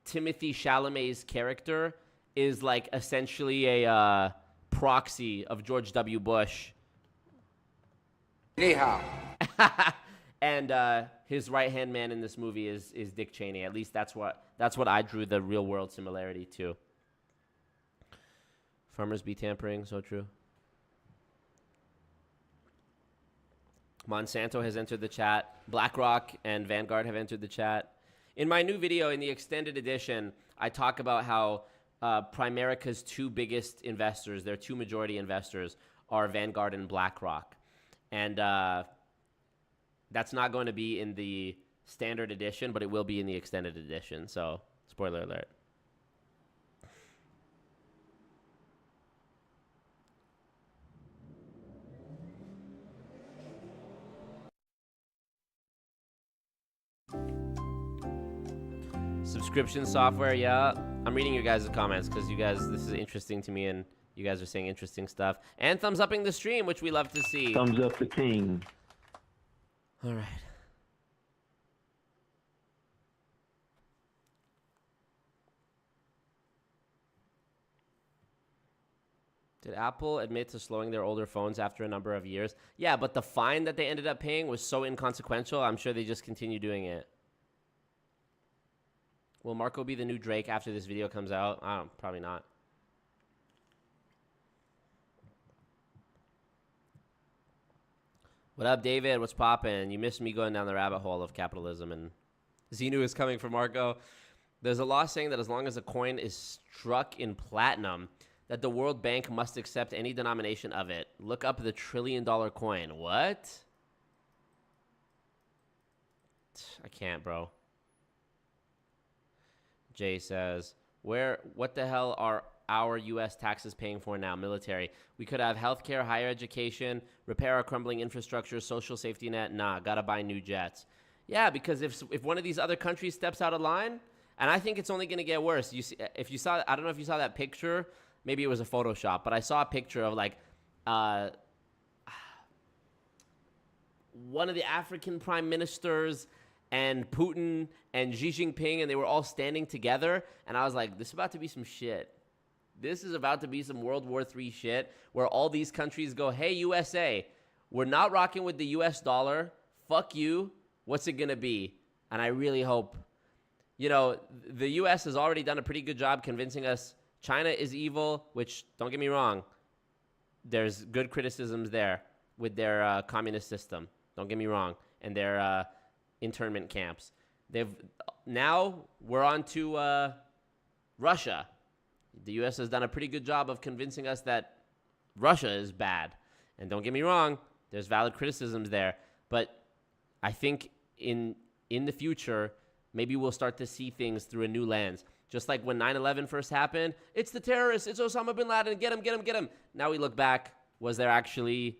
Timothy Chalamet's character is like essentially a proxy of George W. Bush. Anyhow. And his right-hand man in this movie is Dick Cheney. At least that's what I drew the real-world similarity to. Farmers be tampering, so true. Monsanto has entered the chat. BlackRock and Vanguard have entered the chat. In my new video, in the extended edition, I talk about how Primerica's two biggest investors, their two majority investors, are Vanguard and BlackRock. And that's not going to be in the standard edition, but it will be in the extended edition. So, spoiler alert. Subscription software, yeah. I'm reading your guys' comments because you guys, this is interesting to me, and you guys are saying interesting stuff. And thumbs upping the stream, which we love to see. Thumbs up the king. All right. Did Apple admit to slowing their older phones after a number of years? Yeah, but the fine that they ended up paying was so inconsequential, I'm sure they just continue doing it. Will Marco be the new Drake after this video comes out? Probably not. What up, David? What's poppin'? You missed me going down the rabbit hole of capitalism, and Xenu is coming for Marco. There's a law saying that as long as a coin is struck in platinum, that the World Bank must accept any denomination of it. Look up the $1 trillion coin. What? I can't, bro. Jay says, what the hell are our U.S. taxes paying for now? Military. We could have healthcare, higher education, repair our crumbling infrastructure, social safety net. Nah, gotta buy new jets. Yeah, because if one of these other countries steps out of line, and I think it's only gonna get worse. You see, if you saw, I don't know if you saw that picture. Maybe it was a Photoshop, but I saw a picture of like one of the African prime ministers and Putin and Xi Jinping, and they were all standing together, and I was like, this is about to be some shit. This is about to be some World War III shit, where all these countries go, hey, USA, we're not rocking with the US dollar. Fuck you. What's it gonna be? And I really hope, you know, the US has already done a pretty good job convincing us China is evil, which, don't get me wrong, there's good criticisms there with their communist system. Don't get me wrong. And their internment camps. Now we're on to Russia. The U.S. has done a pretty good job of convincing us that Russia is bad. And don't get me wrong, there's valid criticisms there. But I think in the future, maybe we'll start to see things through a new lens. Just like when 9/11 first happened, it's the terrorists, it's Osama bin Laden, get him, get him, get him. Now we look back, was there actually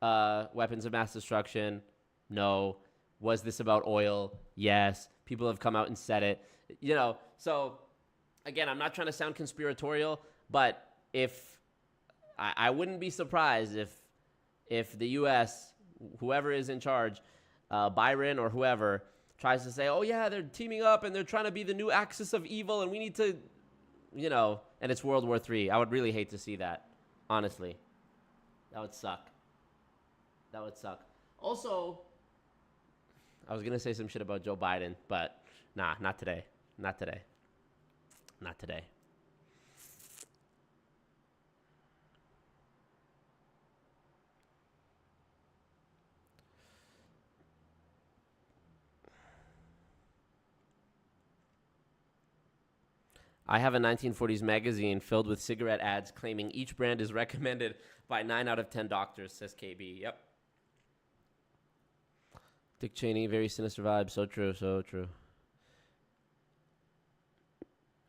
weapons of mass destruction? No. Was this about oil? Yes. People have come out and said it. You know, so again, I'm not trying to sound conspiratorial, but if I wouldn't be surprised if the U.S., whoever is in charge, Byron or whoever, tries to say, oh yeah, they're teaming up and they're trying to be the new axis of evil and we need to, you know, and it's World War III. I would really hate to see that, honestly. That would suck. That would suck. Also, I was going to say some shit about Joe Biden, but nah, not today. Not today. Not today. I have a 1940s magazine filled with cigarette ads claiming each brand is recommended by 9 out of 10 doctors, says KB. Yep. Dick Cheney, very sinister vibe. So true, so true.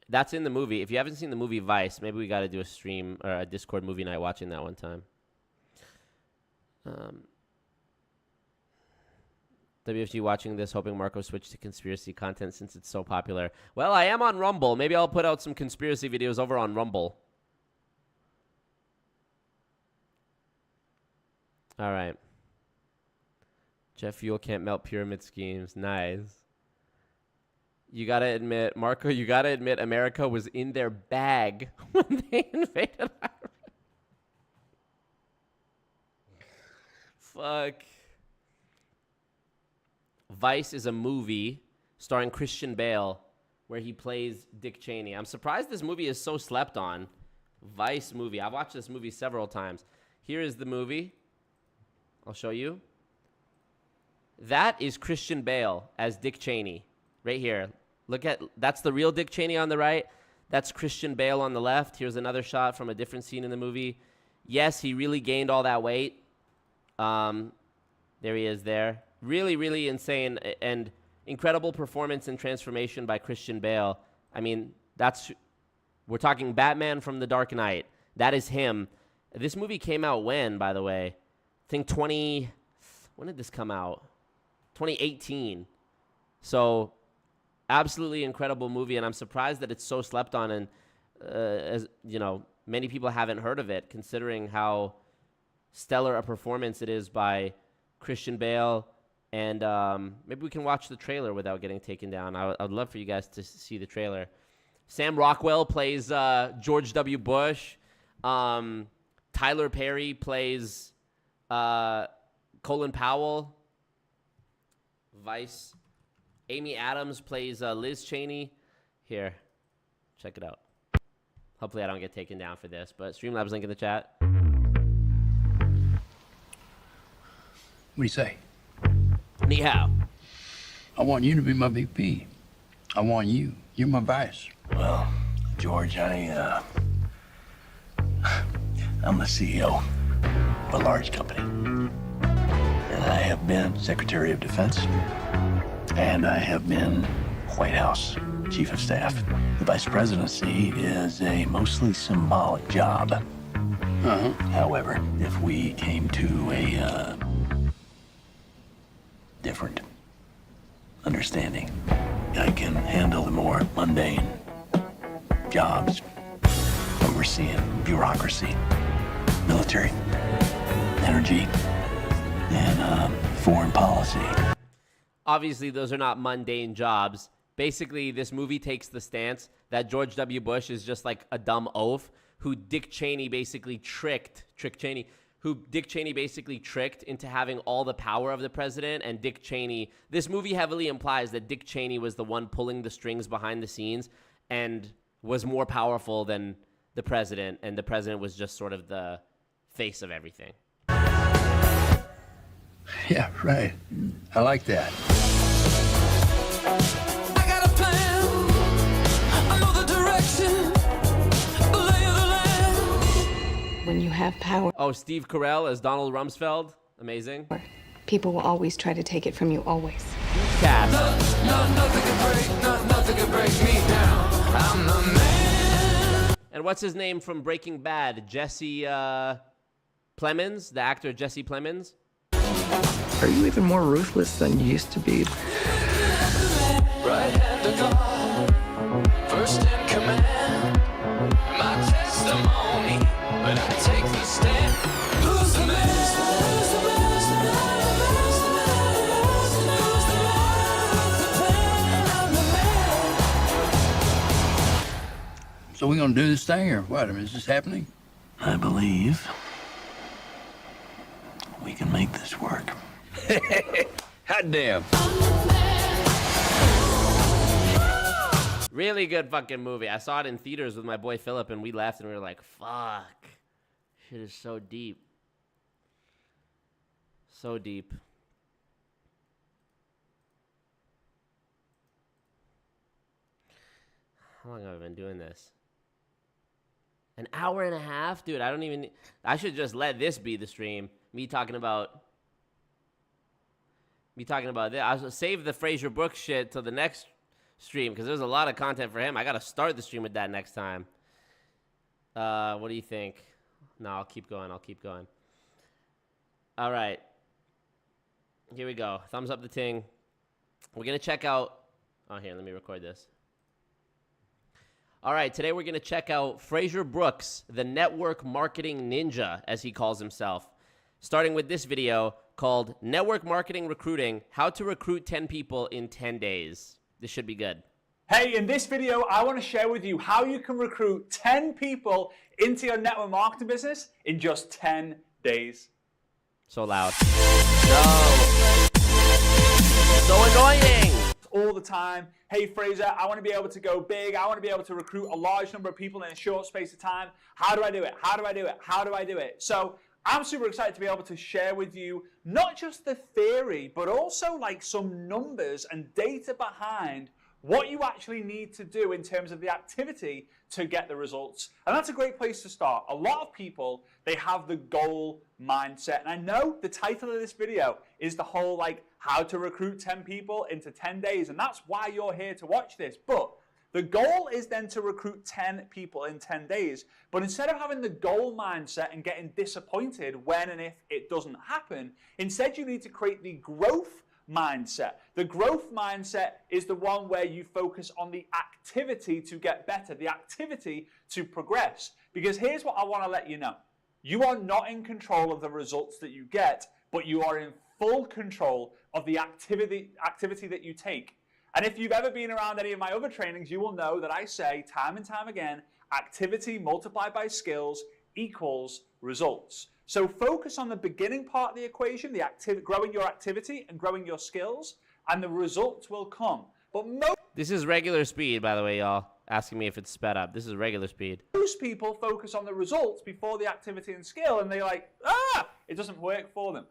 That's in the movie. If you haven't seen the movie Vice, maybe we got to do a stream or a Discord movie night watching that one time. WFG watching this, hoping Marco switched to conspiracy content since it's so popular. Well, I am on Rumble. Maybe I'll put out some conspiracy videos over on Rumble. All right. Jet fuel can't melt pyramid schemes. Nice. You got to admit, Marco, you got to admit America was in their bag when they invaded Iraq. Fuck. Vice is a movie starring Christian Bale where he plays Dick Cheney. I'm surprised this movie is so slept on. Vice movie. I've watched this movie several times. Here is the movie. I'll show you. That is Christian Bale as Dick Cheney. Right here. Look at, that's the real Dick Cheney on the right. That's Christian Bale on the left. Here's another shot from a different scene in the movie. Yes, he really gained all that weight. There he is there. Really, really insane and incredible performance and transformation by Christian Bale. I mean, we're talking Batman from The Dark Knight. That is him. This movie came out when, by the way? I think when did this come out? 2018. So, absolutely incredible movie, and I'm surprised that it's so slept on, and as you know, many people haven't heard of it, considering how stellar a performance it is by Christian Bale. And maybe we can watch the trailer without getting taken down. I'd love for you guys to see the trailer. Sam Rockwell plays George W. Bush. Tyler Perry plays Colin Powell. Vice. Amy Adams plays Liz Cheney. Here, check it out. Hopefully I don't get taken down for this, but Streamlabs link in the chat. What do you say? Ni hao. I want you to be my VP. I want you. You're my vice. Well, George, I'm the CEO of a large company. And I have been Secretary of Defense. And I have been White House Chief of Staff. The Vice Presidency is a mostly symbolic job. However, if we came to a different understanding, I can handle the more mundane jobs, overseeing bureaucracy, military, energy, and foreign policy. Obviously, those are not mundane jobs. Basically, this movie takes the stance that George W. Bush is just like a dumb oaf who Dick Cheney basically tricked into having all the power of the president. And Dick Cheney, this movie heavily implies that Dick Cheney was the one pulling the strings behind the scenes and was more powerful than the president. And the president was just sort of the face of everything. Yeah, right. I like that. I got a plan. I know the direction. The lay of the land. When you have power. Oh, Steve Carell as Donald Rumsfeld. Amazing. People will always try to take it from you, always. Cast. Nothing can break me down. I'm the man. And what's his name from Breaking Bad? Jesse Plemons, the actor Jesse Plemons. Are you even more ruthless than you used to be? Right hand to God, first in command. My testimony, but I take the stand. Who's the man? Who's the man? Who's the man? Who's the man? Who's the plan? I'm the man. So we gonna do this thing or what? I mean, is this happening? I believe we can make this work. Hot damn. Really good fucking movie. I saw it in theaters with my boy Philip, and we laughed and we were like, fuck. Shit is so deep. So deep. How long have I been doing this? An hour and a half? Dude, I should just let this be the stream. Me talking about this. I'll save the Frazer Brookes shit till the next stream because there's a lot of content for him. I got to start the stream with that next time. What do you think? No, I'll keep going. All right. Here we go. Thumbs up the ting. We're going to check out... Oh, here, let me record this. All right, today we're going to check out Frazer Brookes, the network marketing ninja, as he calls himself. Starting with this video called Network Marketing Recruiting, How to Recruit 10 People in 10 Days. This should be good. Hey, in this video, I want to share with you how you can recruit 10 people into your network marketing business in just 10 days. So loud. No. So annoying. All the time. Hey, Frazer, I want to be able to go big. I want to be able to recruit a large number of people in a short space of time. How do I do it? How do I do it? How do I do it? So I'm super excited to be able to share with you not just the theory, but also like some numbers and data behind what you actually need to do in terms of the activity to get the results. And that's a great place to start. A lot of people, they have the goal mindset. And I know the title of this video is the whole like how to recruit 10 people into 10 days. And that's why you're here to watch this. But the goal is then to recruit 10 people in 10 days. But instead of having the goal mindset and getting disappointed when and if it doesn't happen, instead you need to create the growth mindset. The growth mindset is the one where you focus on the activity to get better, the activity to progress. Because here's what I want to let you know. You are not in control of the results that you get, but you are in full control of the activity that you take. And if you've ever been around any of my other trainings, you will know that I say time and time again, activity multiplied by skills equals results. So focus on the beginning part of the equation, growing your activity and growing your skills, and the results will come. But this is regular speed, by the way, y'all. Asking me if it's sped up. This is regular speed. Most people focus on the results before the activity and skill, and they're like, it doesn't work for them.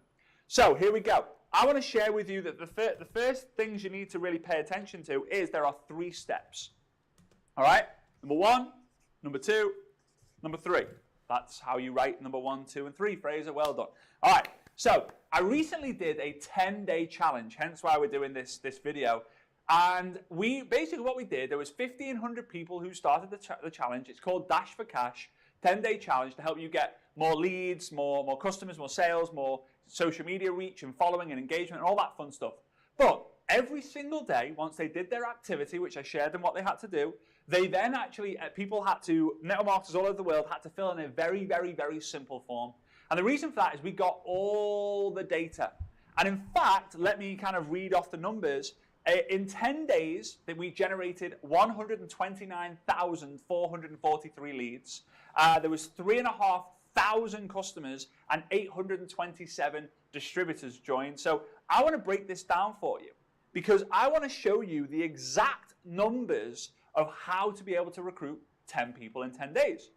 So here we go. I want to share with you that the first things you need to really pay attention to is there are 3 steps. All right? Number 1, number 2, number 3. That's how you write number 1, 2, and 3, Frazer. Well done. All right. So I recently did a 10-day challenge, hence why we're doing this video. And basically what we did, there was 1,500 people who started the challenge. It's called Dash for Cash, 10-day challenge to help you get more leads, more customers, more sales, more social media reach and following and engagement and all that fun stuff. But every single day, once they did their activity, which I shared them what they had to do, they then actually, network marketers all over the world had to fill in a very, very, very simple form. And the reason for that is we got all the data. And in fact, let me kind of read off the numbers. In 10 days, that we generated 129,443 leads. There was 3,500 customers and 827 distributors joined. So I want to break this down for you because I want to show you the exact numbers of how to be able to recruit 10 people in 10 days.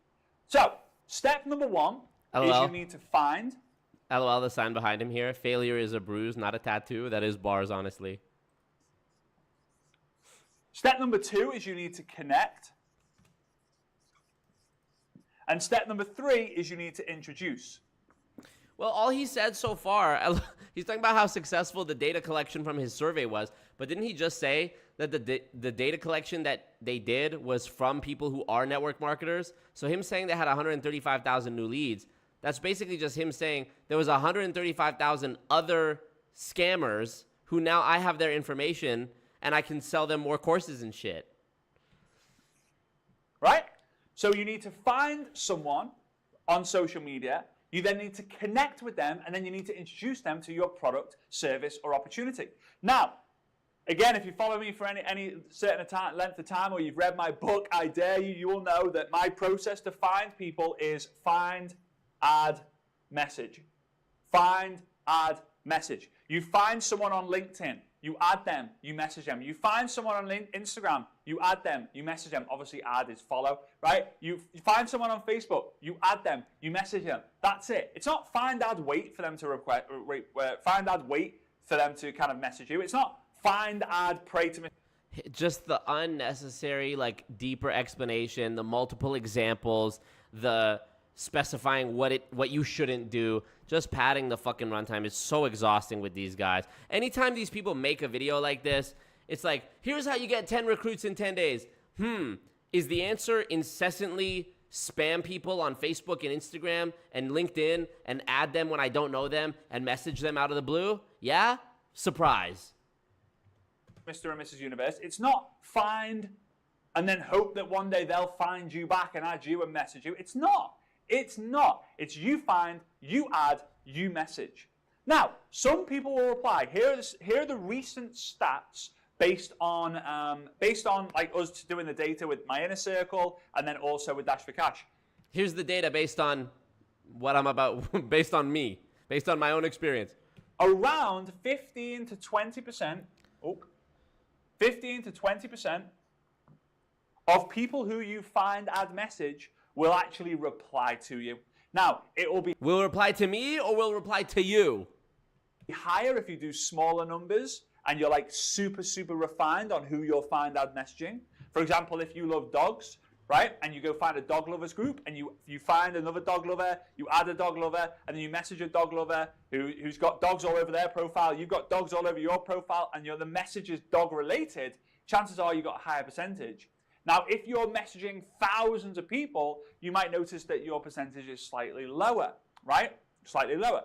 So step number 1 is you need to find... LOL, the sign behind him here. Failure is a bruise, not a tattoo. That is bars, honestly. Step number 2 is you need to connect. And step number 3 is you need to introduce. Well, all he said so far, he's talking about how successful the data collection from his survey was. But didn't he just say that the data collection that they did was from people who are network marketers? So him saying they had 135,000 new leads, that's basically just him saying there was 135,000 other scammers who now I have their information and I can sell them more courses and shit. Right? So you need to find someone on social media, you then need to connect with them, and then you need to introduce them to your product, service, or opportunity. Now, again, if you follow me for any certain length of time, or you've read my book, I Dare You, you will know that my process to find people is find, add, message. Find, add, message. You find someone on LinkedIn, you add them, you message them. You find someone on Instagram, you add them, you message them. Obviously, add is follow, right? You find someone on Facebook, you add them, you message them. That's it. It's not find, add, wait for them to find, add, wait for them to kind of message you. It's not find, add, pray to me. Just the unnecessary, like, deeper explanation, the multiple examples, the specifying what you shouldn't do, just padding the fucking runtime is so exhausting with these guys. Anytime these people make a video like this, it's like, here's how you get 10 recruits in 10 days. Is the answer incessantly spam people on Facebook and Instagram and LinkedIn and add them when I don't know them and message them out of the blue? Yeah? Surprise. Mr. and Mrs. Universe. It's not find and then hope that one day they'll find you back and add you and message you. It's not. It's not. It's you find, you add, you message. Now, some people will reply. Here are the recent stats based on like us doing the data with my inner circle and then also with Dash for Cash. Here's the data based on what I'm about, based on me, based on my own experience. Around 15 to 20%, 15 to 20% of people who you find add message will actually reply to you. Now, it will be... Will reply to me or will reply to you? Higher if you do smaller numbers and you're like super, super refined on who you'll find add messaging. For example, if you love dogs, right, and you go find a dog lovers group and you find another dog lover, you add a dog lover, and then you message a dog lover who's got dogs all over their profile, you've got dogs all over your profile, and the message is dog related, chances are you got a higher percentage. Now, if you're messaging thousands of people, you might notice that your percentage is slightly lower, right? Slightly lower.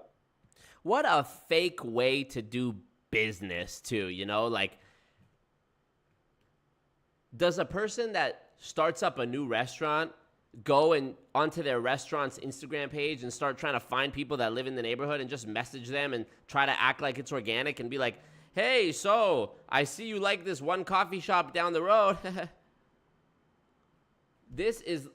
What a fake way to do business, too, you know? Like, does a person that starts up a new restaurant go and onto their restaurant's Instagram page and start trying to find people that live in the neighborhood and just message them and try to act like it's organic and be like, hey, so I see you like this one coffee shop down the road. This is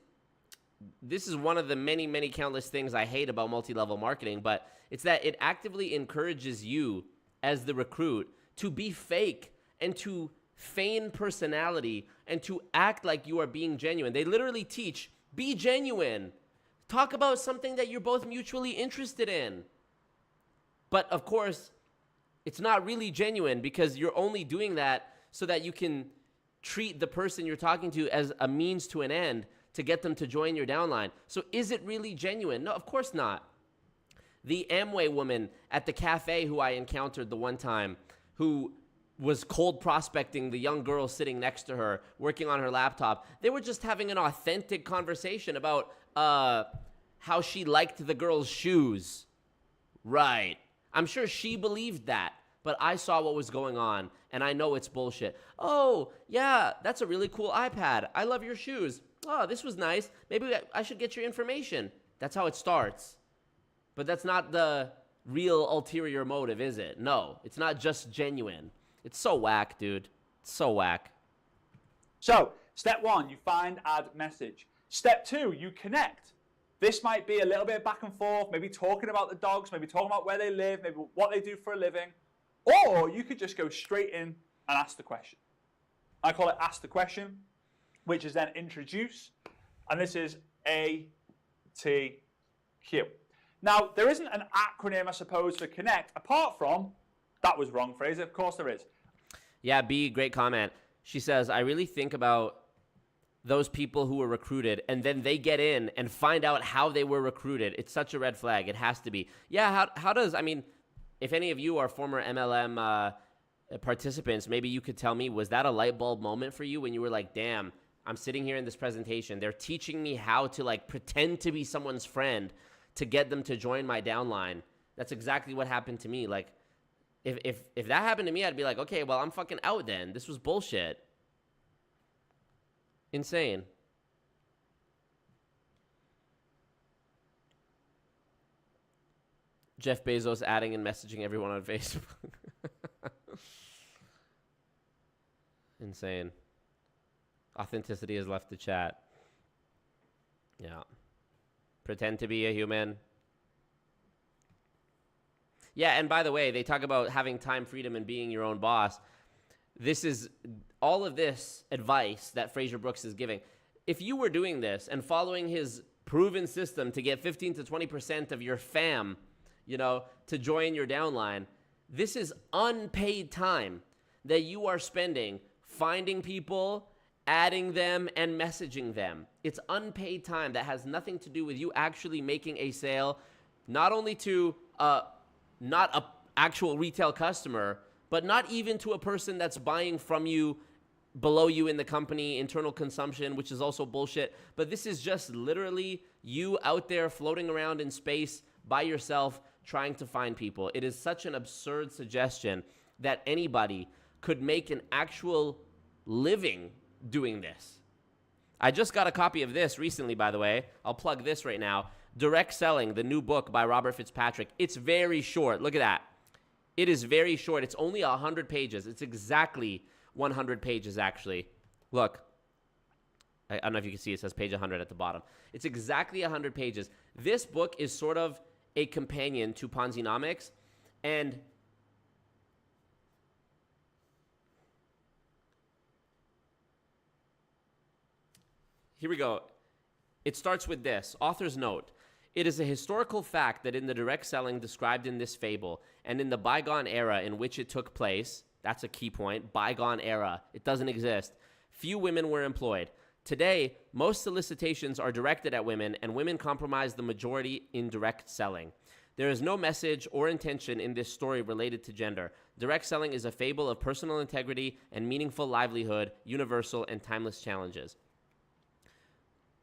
one of the many, many countless things I hate about multi-level marketing, but it's that it actively encourages you as the recruit to be fake and to feign personality and to act like you are being genuine. They literally teach, be genuine. Talk about something that you're both mutually interested in. But of course, it's not really genuine because you're only doing that so that you can treat the person you're talking to as a means to an end to get them to join your downline. So is it really genuine? No, of course not. The Amway woman at the cafe who I encountered the one time, who was cold prospecting the young girl sitting next to her, working on her laptop, they were just having an authentic conversation about how she liked the girl's shoes. Right. I'm sure she believed that, but I saw what was going on, and I know it's bullshit. Oh, yeah, that's a really cool iPad. I love your shoes. Oh, this was nice. Maybe I should get your information. That's how it starts. But that's not the real ulterior motive, is it? No, it's not just genuine. It's so whack, dude. It's so whack. So, step one, you find, add, message. Step two, you connect. This might be a little bit back and forth, maybe talking about the dogs, maybe talking about where they live, maybe what they do for a living. Or you could just go straight in and ask the question. I call it ask the question, which is then introduce. And this is ATQ. Now, there isn't an acronym, I suppose, for connect, apart from, that was wrong, Frazer. Of course there is. Yeah, B, great comment. She says, I really think about those people who were recruited and then they get in and find out how they were recruited. It's such a red flag. It has to be. Yeah, how does, I mean, if any of you are former MLM participants, maybe you could tell me, was that a light bulb moment for you when you were like, damn, I'm sitting here in this presentation. They're teaching me how to like pretend to be someone's friend to get them to join my downline. That's exactly what happened to me. Like, if that happened to me, I'd be like, okay, well, I'm fucking out then. This was bullshit. Insane. Jeff Bezos adding and messaging everyone on Facebook. Insane. Authenticity has left the chat. Yeah. Pretend to be a human. Yeah, and by the way, they talk about having time freedom and being your own boss. This is all of this advice that Frazer Brookes is giving. If you were doing this and following his proven system to get 15 to 20% of your fam, to join your downline, this is unpaid time that you are spending finding people, adding them, and messaging them. It's unpaid time that has nothing to do with you actually making a sale, not only to not a actual retail customer, but not even to a person that's buying from you below you in the company, internal consumption, which is also bullshit. But this is just literally you out there floating around in space by yourself trying to find people. It is such an absurd suggestion that anybody could make an actual living doing this. I just got a copy of this recently, by the way. I'll plug this right now. Direct Selling, the new book by Robert Fitzpatrick. It's very short. Look at that. It is very short. It's only 100 pages. It's exactly 100 pages, actually. Look. I don't know if you can see. It says page 100 at the bottom. It's exactly 100 pages. This book is sort of a companion to Ponzinomics. And here we go. It starts with this. Author's note. It is a historical fact that in the direct selling described in this fable and in the bygone era in which it took place, that's a key point, bygone era, it doesn't exist, few women were employed. Today, most solicitations are directed at women, and women comprise the majority in direct selling. There is no message or intention in this story related to gender. Direct selling is a fable of personal integrity and meaningful livelihood, universal and timeless challenges.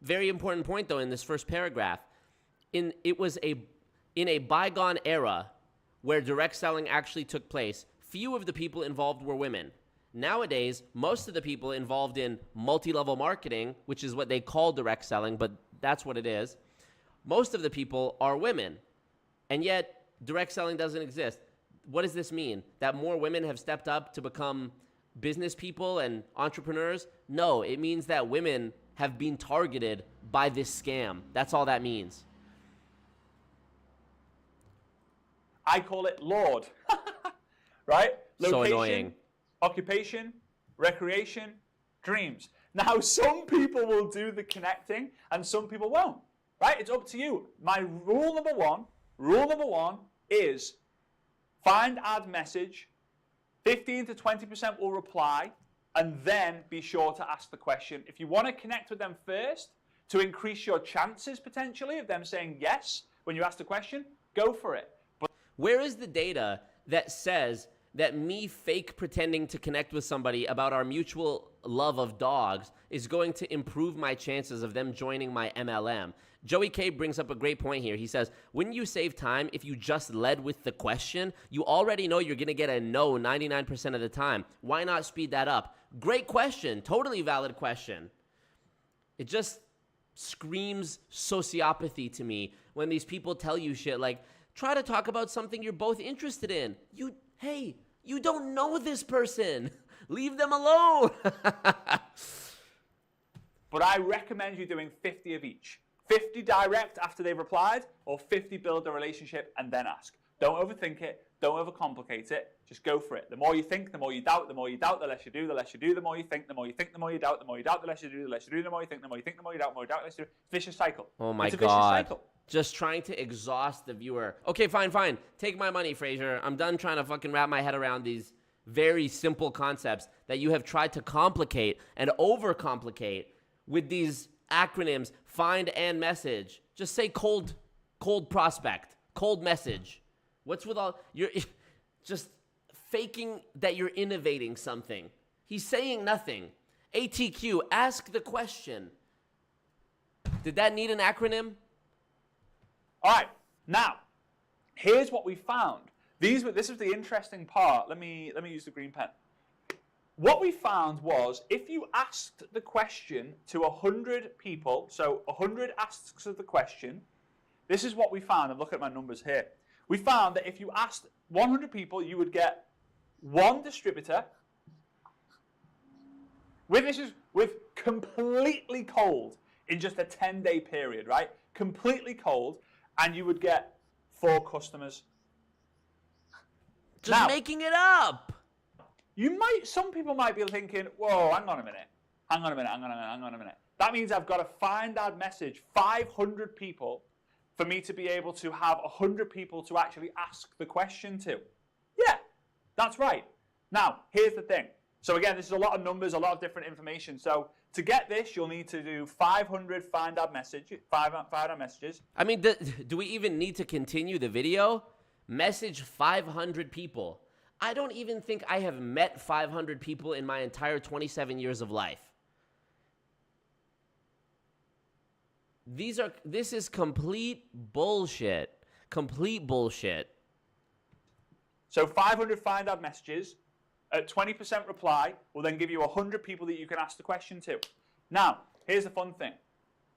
Very important point, though, in this first paragraph. It was in a bygone era where direct selling actually took place, few of the people involved were women. Nowadays, most of the people involved in multi-level marketing, which is what they call direct selling, but that's what it is, most of the people are women. And yet, direct selling doesn't exist. What does this mean? That more women have stepped up to become business people and entrepreneurs? No, it means that women have been targeted by this scam. That's all that means. I call it Lord. Right? Location, so annoying. Occupation, recreation, dreams. Now, some people will do the connecting and some people won't. Right? It's up to you. My rule number one is find ad message, 15 to 20% will reply, and then be sure to ask the question. If you want to connect with them first to increase your chances potentially of them saying yes when you ask the question, go for it. But where is the data that says that me fake pretending to connect with somebody about our mutual love of dogs is going to improve my chances of them joining my MLM? Joey K brings up a great point here. He says, wouldn't you save time if you just led with the question? You already know you're going to get a no 99% of the time. Why not speed that up? Great question. Totally valid question. It just screams sociopathy to me when these people tell you shit like, try to talk about something you're both interested in. Hey, you don't know this person. Leave them alone. But I recommend you doing 50 of each. 50 direct after they've replied, or 50 build a relationship and then ask. Don't overthink it. Don't overcomplicate it. Just go for it. The more you think, the more you doubt. The more you doubt, the less you do. The less you do, the more you think. The more you think, the more you doubt. The more you doubt, the less you do. The less you do, the more you think. The more you think, the more you doubt. The more you doubt, the less you do. Vicious cycle. Oh my it's a God. Vicious cycle. Just trying to exhaust the viewer. Okay, fine. Take my money, Frazer. I'm done trying to fucking wrap my head around these very simple concepts that you have tried to complicate and overcomplicate with these acronyms, find and message. Just say cold prospect, cold message. What's with all, you're just faking that you're innovating something. He's saying nothing. ATQ, ask the question. Did that need an acronym? All right, now, here's what we found. This is the interesting part. Let me use the green pen. What we found was if you asked the question to 100 people, so 100 asks of the question, this is what we found, and look at my numbers here. We found that if you asked 100 people, you would get one distributor with completely cold in just a 10-day period, right? Completely cold, and you would get 4 customers. Just now, making it up. Some people might be thinking, whoa, hang on a minute. That means I've got to find that message 500 people for me to be able to have 100 people to actually ask the question to. Yeah, that's right. Now, here's the thing. So again, this is a lot of numbers, a lot of different information. So to get this, you'll need to do 500 find ad messages. I mean, do we even need to continue the video? Message 500 people. I don't even think I have met 500 people in my entire 27 years of life. This is complete bullshit. Complete bullshit. So 500 find ad messages at 20% reply will then give you 100 people that you can ask the question to. Now, here's the fun thing.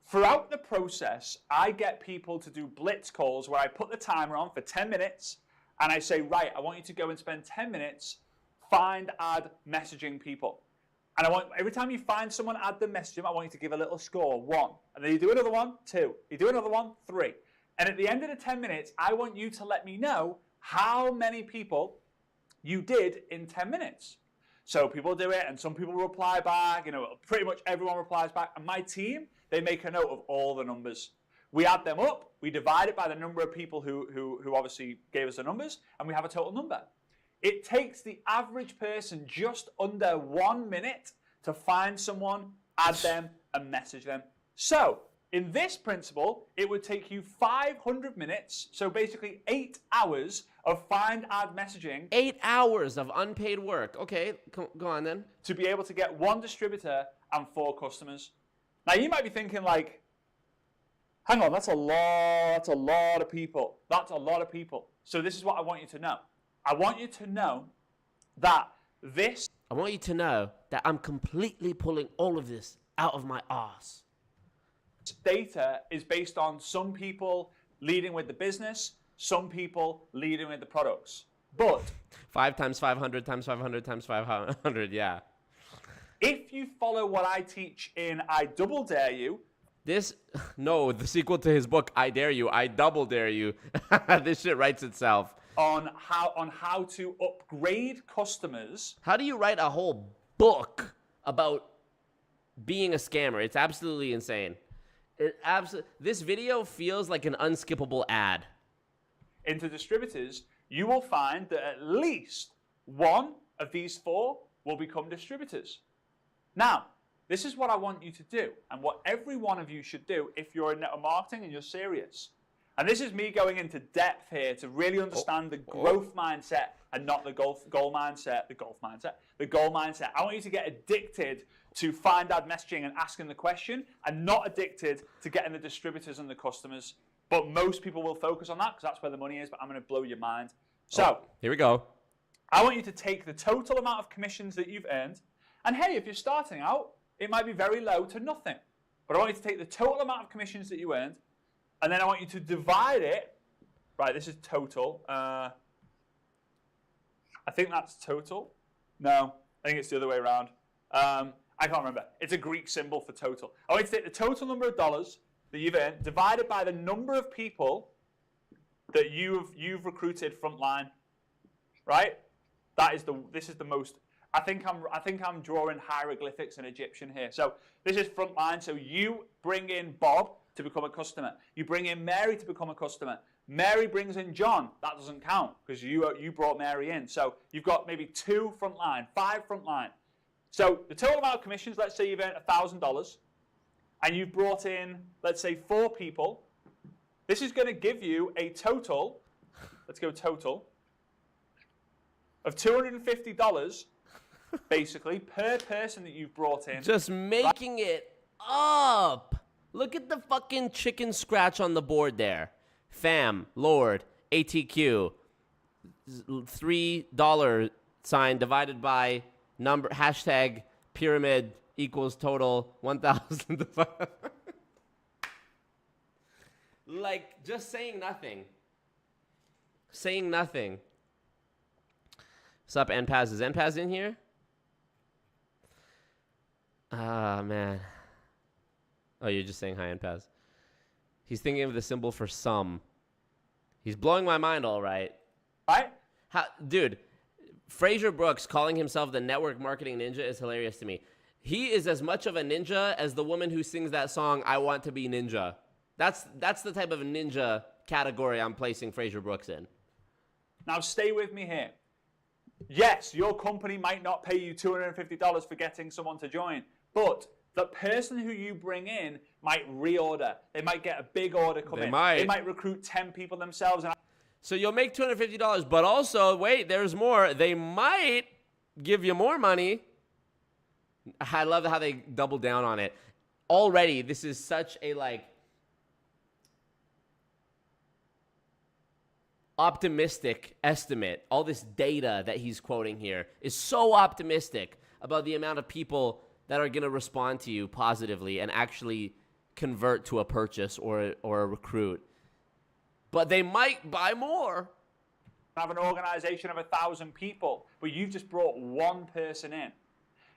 Throughout the process, I get people to do blitz calls where I put the timer on for 10 minutes and I say, right, I want you to go and spend 10 minutes find ad messaging people. And I want, every time you find someone, add them, message them, I want you to give a little score, 1. And then you do another one, 2. You do another one, 3. And at the end of the 10 minutes, I want you to let me know how many people you did in 10 minutes. So people do it, and some people reply back, you know, pretty much everyone replies back. And my team, they make a note of all the numbers. We add them up, we divide it by the number of people who obviously gave us the numbers, and we have a total number. It takes the average person just under 1 minute to find someone, add them, and message them. So, in this principle, it would take you 500 minutes, so basically 8 hours of find ad messaging. 8 hours of unpaid work. Okay, go on then. To be able to get 1 distributor and 4 customers. Now, you might be thinking like, hang on, that's a lot of people. That's a lot of people. So this is what I want you to know. I want you to know that this... I want you to know that I'm completely pulling all of this out of my ass. Data is based on some people leading with the business, some people leading with the products. But 5 times 500 times 500 times 500, yeah. If you follow what I teach in I Double Dare You, no, the sequel to his book, I Dare You, I Double Dare You. This shit writes itself. On how to upgrade customers. How do you write a whole book about being a scammer? It's absolutely insane. This video feels like an unskippable ad. Into distributors, you will find that at least 1 of these 4 will become distributors. Now, this is what I want you to do, and what every one of you should do if you're in network marketing and you're serious. And this is me going into depth here to really understand the growth mindset and not the goal mindset. The goal mindset. I want you to get addicted to find ad messaging and asking the question, and not addicted to getting the distributors and the customers. But most people will focus on that because that's where the money is, but I'm going to blow your mind. So, here we go. I want you to take the total amount of commissions that you've earned, and hey, if you're starting out, it might be very low to nothing. But I want you to take the total amount of commissions that you earned, and then I want you to divide it. Right, this is total. I think that's total. No, I think it's the other way around. I can't remember. It's a Greek symbol for total. I want you to take the total number of dollars that you've earned, divided by the number of people that you've recruited frontline. Right? This is the most. I think I'm drawing hieroglyphics in Egyptian here. So this is frontline. So you bring in Bob to become a customer. You bring in Mary to become a customer. Mary brings in John. That doesn't count because you brought Mary in. So you've got maybe 2 frontline, 5 frontline. So the total amount of commissions, let's say you've earned $1,000, and you've brought in, let's say, 4 people. This is going to give you a total, let's go total, of $250, basically, per person that you've brought in. Just making it up. Look at the fucking chicken scratch on the board there. Fam, Lord, ATQ, $3 sign divided by number, hashtag pyramid equals total 1,000. Like, just saying nothing. Saying nothing. What's up, NPaz? Is NPaz in here? Ah, man. Oh, you're just saying hi, NPaz. He's thinking of the symbol for sum. He's blowing my mind, all right. Right? Dude, Frazer Brookes calling himself the network marketing ninja is hilarious to me. He is as much of a ninja as the woman who sings that song, I Want to Be Ninja. That's the type of ninja category I'm placing Frazer Brookes in. Now stay with me here. Yes, your company might not pay you $250 for getting someone to join, but the person who you bring in might reorder. They might get a big order come in. They might recruit 10 people themselves. So you'll make $250, but also, wait, there's more. They might give you more money. I love how they double down on it. Already, this is such a, like, optimistic estimate. All this data that he's quoting here is so optimistic about the amount of people that are going to respond to you positively and actually convert to a purchase or a recruit. But they might buy more. Have an organization of 1,000 people, but you've just brought one person in.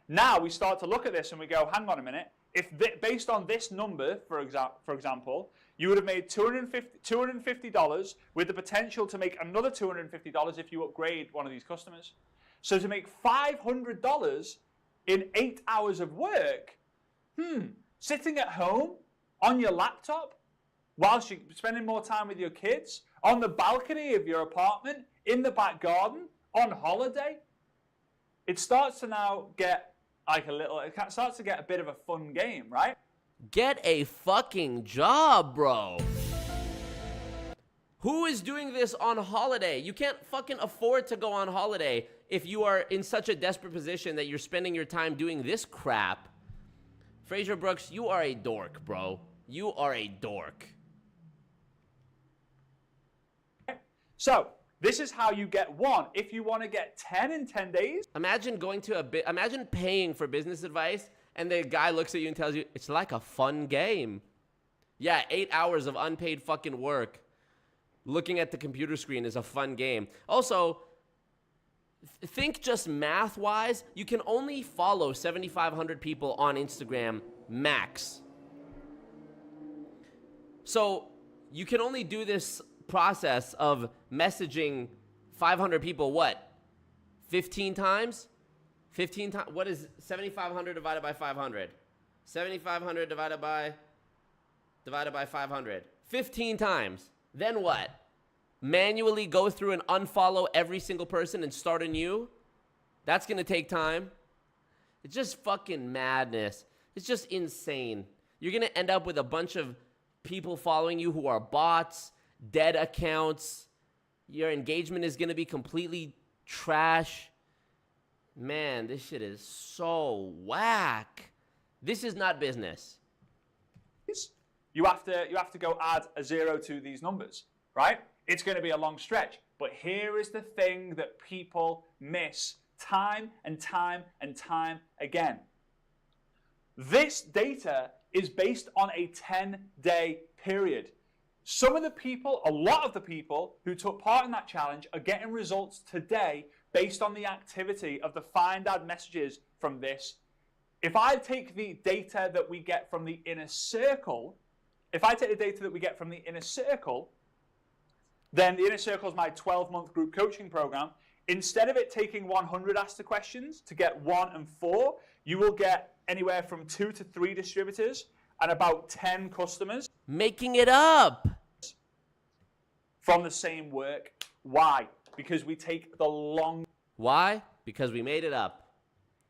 Now we start to look at this and we go, hang on a minute. If based on this number, for example, you would have made $250 with the potential to make another $250 if you upgrade one of these customers. So to make $500 in 8 hours of work, sitting at home on your laptop whilst you're spending more time with your kids, on the balcony of your apartment, in the back garden, on holiday, it starts to now get like it starts to get a bit of a fun game, right? Get a fucking job, bro. Who is doing this on holiday? You can't fucking afford to go on holiday if you are in such a desperate position that you're spending your time doing this crap. Frazer Brookes, you are a dork, bro. You are a dork. So, this is how you get one. If you want to get 10 in 10 days. Imagine imagine paying for business advice and the guy looks at you and tells you, it's like a fun game. Yeah, 8 hours of unpaid fucking work. Looking at the computer screen is a fun game. Also, think just math-wise, you can only follow 7,500 people on Instagram max. So you can only do this process of messaging 500 people, what? 15 times? 15 times? What is 7,500 divided by 500? 7,500 divided by 500. 15 times. Then what? Manually go through and unfollow every single person and start anew? That's going to take time. It's just fucking madness. It's just insane. You're going to end up with a bunch of people following you who are bots, dead accounts. Your engagement is going to be completely trash. Man, this shit is so whack. This is not business. You have to go add a 0 to these numbers, right? It's going to be a long stretch. But here is the thing that people miss time and time and time again. This data is based on a 10-day period. Some of the people, a lot of the people who took part in that challenge are getting results today based on the activity of the find ad messages from this. If I take the data that we get from the inner circle, then the inner circle is my 12-month group coaching program. Instead of it taking 100 ask the questions to get 1 and 4, you will get anywhere from 2 to 3 distributors and about 10 customers. Making it up. From the same work. Why? Because we take the long... Why? Because we made it up.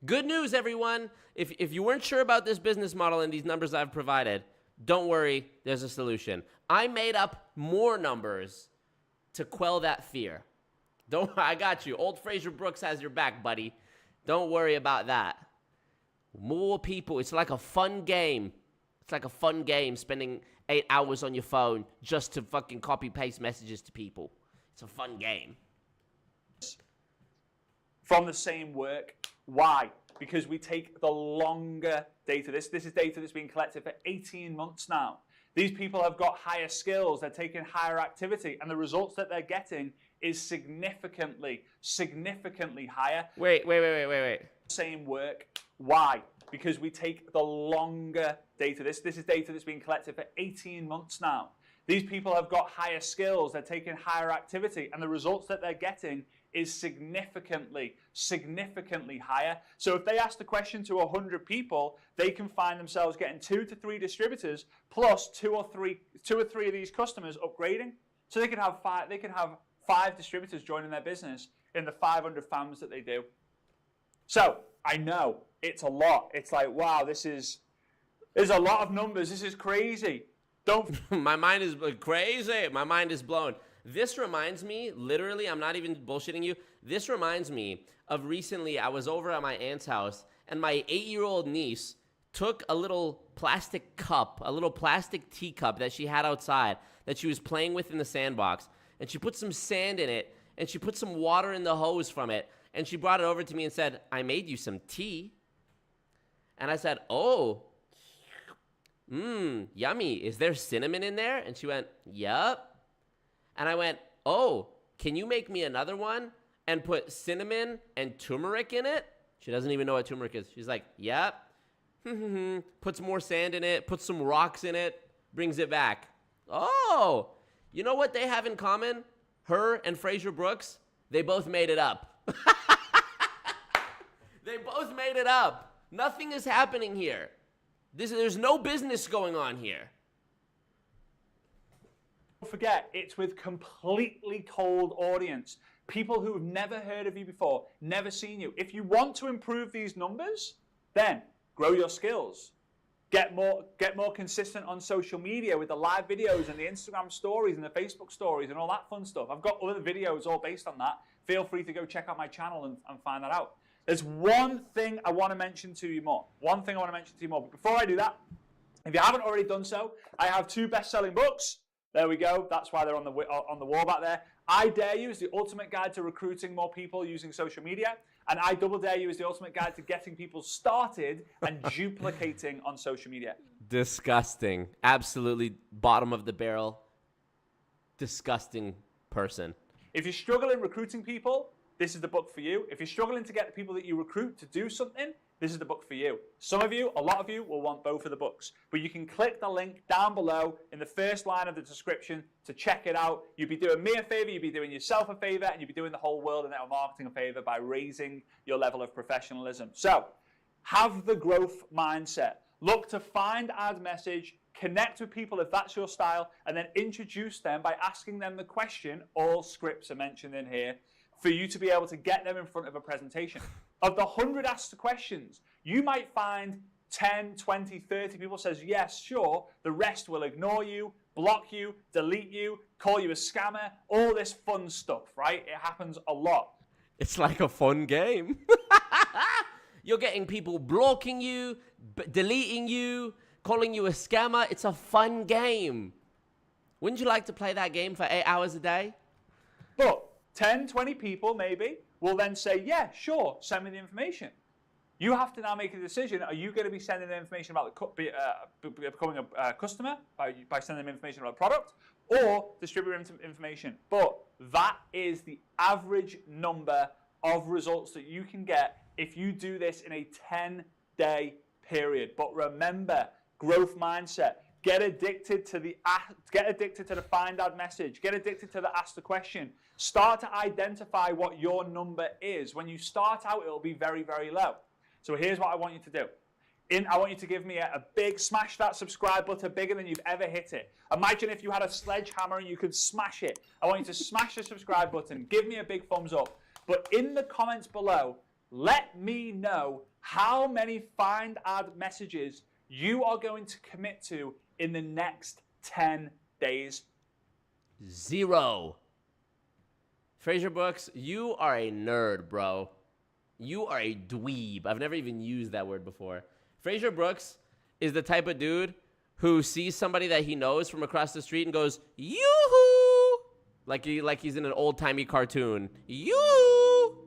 Good news, everyone. If you weren't sure about this business model and these numbers I've provided, don't worry, there's a solution. I made up more numbers to quell that fear. I got you. Old Frazer Brookes has your back, buddy. Don't worry about that. More people. It's like a fun game. It's like a fun game spending 8 hours on your phone just to fucking copy-paste messages to people. It's a fun game. From the same work. Why? Because we take the longer data. This is data that's been collected for 18 months now. These people have got higher skills. They're taking higher activity. And the results that they're getting is significantly higher. Wait. Same work. Why? Because we take the longer data. This is data that's been collected for 18 months now. These people have got higher skills. They're taking higher activity. And the results that they're getting is significantly higher. So if they ask the question to 100 people, they can find themselves getting 2 to 3 distributors plus 2 or 3 of these customers upgrading. So they can have 5 distributors joining their business in the 500 fams that they do. So I know it's a lot. It's like, wow, there's a lot of numbers. This is crazy. My mind is crazy. My mind is blown. This reminds me, literally, I'm not even bullshitting you. This reminds me of recently, I was over at my aunt's house, and my 8-year-old niece took a little plastic cup, a little plastic teacup that she had outside that she was playing with in the sandbox, and she put some sand in it, and she put some water in the hose from it, and she brought it over to me and said, I made you some tea. And I said, oh, yummy. Is there cinnamon in there? And she went, yup. And I went, oh, can you make me another one and put cinnamon and turmeric in it? She doesn't even know what turmeric is. She's like, yep. Puts more sand in it, puts some rocks in it, brings it back. Oh, you know what they have in common? Her and Frazer Brookes, they both made it up. They both made it up. Nothing is happening here. There's no business going on here. Don't forget, it's with completely cold audience. People who have never heard of you before, never seen you. If you want to improve these numbers, then grow your skills. Get more consistent on social media with the live videos and the Instagram stories and the Facebook stories and all that fun stuff. I've got other videos all based on that. Feel free to go check out my channel and find that out. There's one thing I want to mention to you more. But before I do that, if you haven't already done so, I have 2 best-selling books. There we go. That's why they're on the wall back there. I Dare You is the ultimate guide to recruiting more people using social media. And I Double Dare You is the ultimate guide to getting people started and duplicating on social media. Disgusting. Absolutely bottom of the barrel. Disgusting person. If you're struggling recruiting people, this is the book for you. If you're struggling to get the people that you recruit to do something, this is the book for you. Some of you, a lot of you, will want both of the books. But you can click the link down below in the first line of the description to check it out. You'd be doing me a favor, you'd be doing yourself a favor, and you'd be doing the whole world of network marketing a favor by raising your level of professionalism. So, have the growth mindset. Look to find, add message, connect with people if that's your style, and then introduce them by asking them the question. All scripts are mentioned in here for you to be able to get them in front of a presentation. Of the 100 asked questions, you might find 10, 20, 30 people says, yes, sure. The rest will ignore you, block you, delete you, call you a scammer, all this fun stuff, right? It happens a lot. It's like a fun game. You're getting people blocking you, deleting you, calling you a scammer. It's a fun game. Wouldn't you like to play that game for 8 hours a day? But 10, 20 people maybe will then say, yeah, sure, send me the information. You have to now make a decision. Are you going to be sending them information about becoming a customer by sending them information about a product, or distribute information? But that is the average number of results that you can get if you do this in a 10-day period. But remember, growth mindset. Get addicted to the find ad message. Get addicted to the ask the question. Start to identify what your number is. When you start out, it'll be very, very low. So here's what I want you to do. I want you to give me a big smash that subscribe button bigger than you've ever hit it. Imagine if you had a sledgehammer and you could smash it. I want you to smash the subscribe button. Give me a big thumbs up. But in the comments below, let me know how many find ad messages you are going to commit to in the next 10 days. 0. Frazer Brookes, you are a nerd, bro. You are a dweeb. I've never even used that word before. Frazer Brookes is the type of dude who sees somebody that he knows from across the street and goes, yoo-hoo! Like he's in an old-timey cartoon. Yoo-hoo!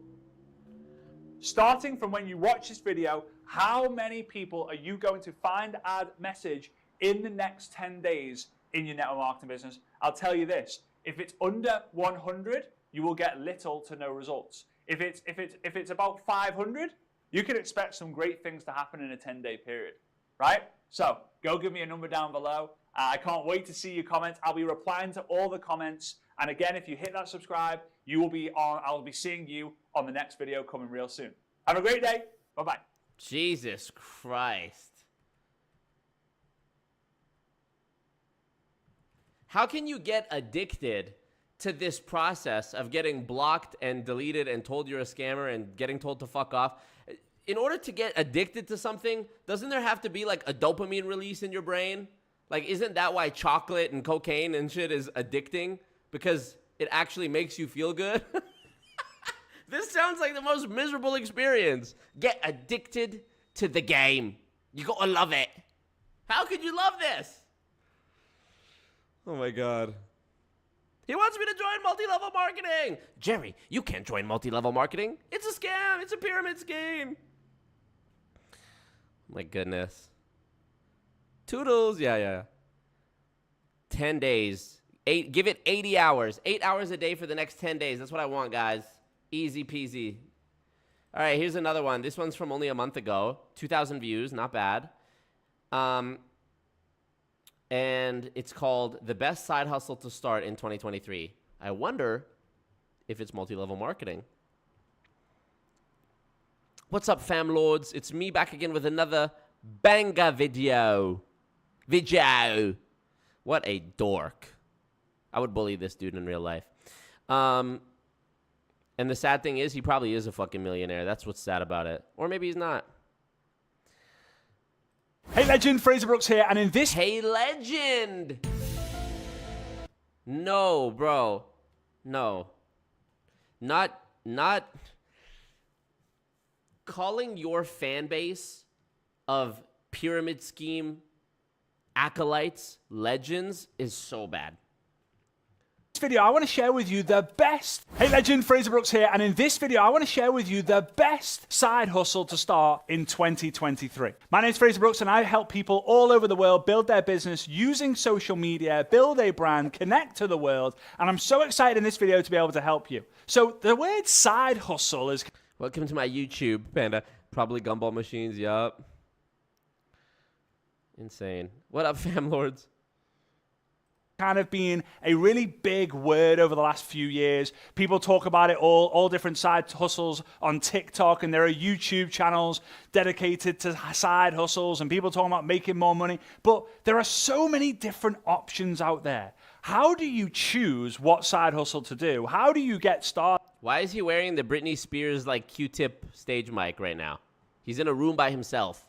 Starting from when you watch this video, how many people are you going to find ad message in the next 10 days in your network marketing business? I'll tell you this. If it's under 100, you will get little to no results. If it's about 500, you can expect some great things to happen in a 10-day period, right? So go give me a number down below. I can't wait to see your comments. I'll be replying to all the comments. And again, if you hit that subscribe, I'll be seeing you on the next video coming real soon. Have a great day. Bye-bye. Jesus Christ. How can you get addicted to this process of getting blocked and deleted and told you're a scammer and getting told to fuck off, in order to get addicted to something, doesn't there have to be like a dopamine release in your brain? Like, isn't that why chocolate and cocaine and shit is addicting? Because it actually makes you feel good? This sounds like the most miserable experience. Get addicted to the game. You gotta love it. How could you love this? Oh my God. He wants me to join multi-level marketing. Jerry, you can't join multi-level marketing. It's a scam. It's a pyramid scheme. My goodness. Toodles. Yeah. 10 days. Give it 80 hours. 8 hours a day for the next 10 days. That's what I want, guys. Easy peasy. All right, here's another one. This one's from only a month ago. 2,000 views. Not bad. And it's called The Best Side Hustle to Start in 2023. I wonder if it's multi-level marketing. What's up, fam lords? It's me back again with another banger video. What a dork. I would bully this dude in real life. And the sad thing is, he probably is a fucking millionaire. That's what's sad about it. Or maybe he's not. Hey legend, Frazer Brookes here, and in this... Hey legend! No, bro. No. Not calling your fan base of pyramid scheme acolytes legends is so bad. Video, I want to share with you the best. Hey legend, Frazer Brookes here, and in this video I want to share with you the best side hustle to start in 2023. My name is Frazer Brookes and I help people all over the world build their business using social media, build a brand, connect to the world, and I'm so excited in this video to be able to help you. So the word side hustle is... Welcome to my YouTube, Panda. Probably gumball machines, yup. Insane. What up, fam lords? Kind of being a really big word over the last few years. People talk about it all different side hustles on TikTok, and there are YouTube channels dedicated to side hustles and people talking about making more money. But there are so many different options out there. How do you choose what side hustle to do? How do you get started? Why is he wearing the Britney Spears like Q-tip stage mic right now? He's in a room by himself.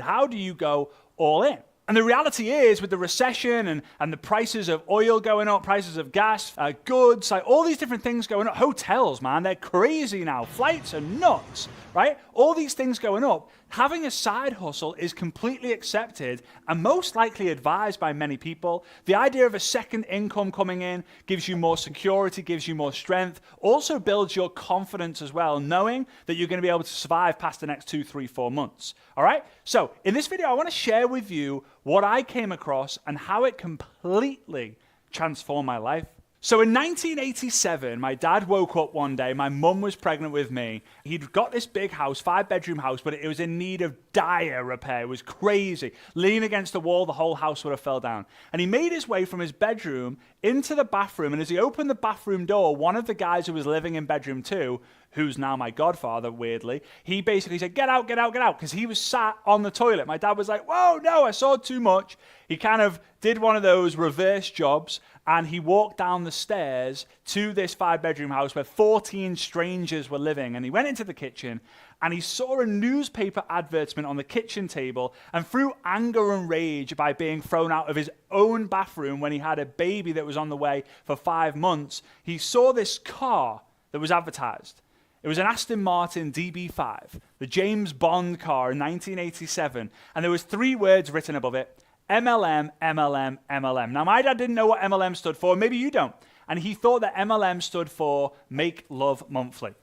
How do you go all in? And the reality is, with the recession and the prices of oil going up, prices of gas, goods, like all these different things going up, hotels, man, they're crazy now. Flights are nuts, right? All these things going up. Having a side hustle is completely accepted and most likely advised by many people. The idea of a second income coming in gives you more security, gives you more strength, also builds your confidence as well, knowing that you're going to be able to survive past the next 2, 3, 4 months. All right? So in this video, I want to share with you what I came across and how it completely transformed my life. So in 1987, my dad woke up one day, my mum was pregnant with me. He'd got this big house, 5-bedroom house, but it was in need of dire repair. It was crazy. Lean against the wall, the whole house would have fell down. And he made his way from his bedroom into the bathroom, and as he opened the bathroom door, one of the guys who was living in bedroom 2, who's now my godfather, weirdly, he basically said, get out, get out, get out, because he was sat on the toilet. My dad was like, whoa, no, I saw too much. He kind of did one of those reverse jobs, and he walked down the stairs to this 5-bedroom house where 14 strangers were living, and he went into the kitchen, and he saw a newspaper advertisement on the kitchen table, and through anger and rage by being thrown out of his own bathroom when he had a baby that was on the way for 5 months, he saw this car that was advertised. It was an Aston Martin DB5, the James Bond car in 1987, and there was 3 words written above it, MLM, MLM, MLM. Now, my dad didn't know what MLM stood for, maybe you don't, and he thought that MLM stood for Make Love Monthly.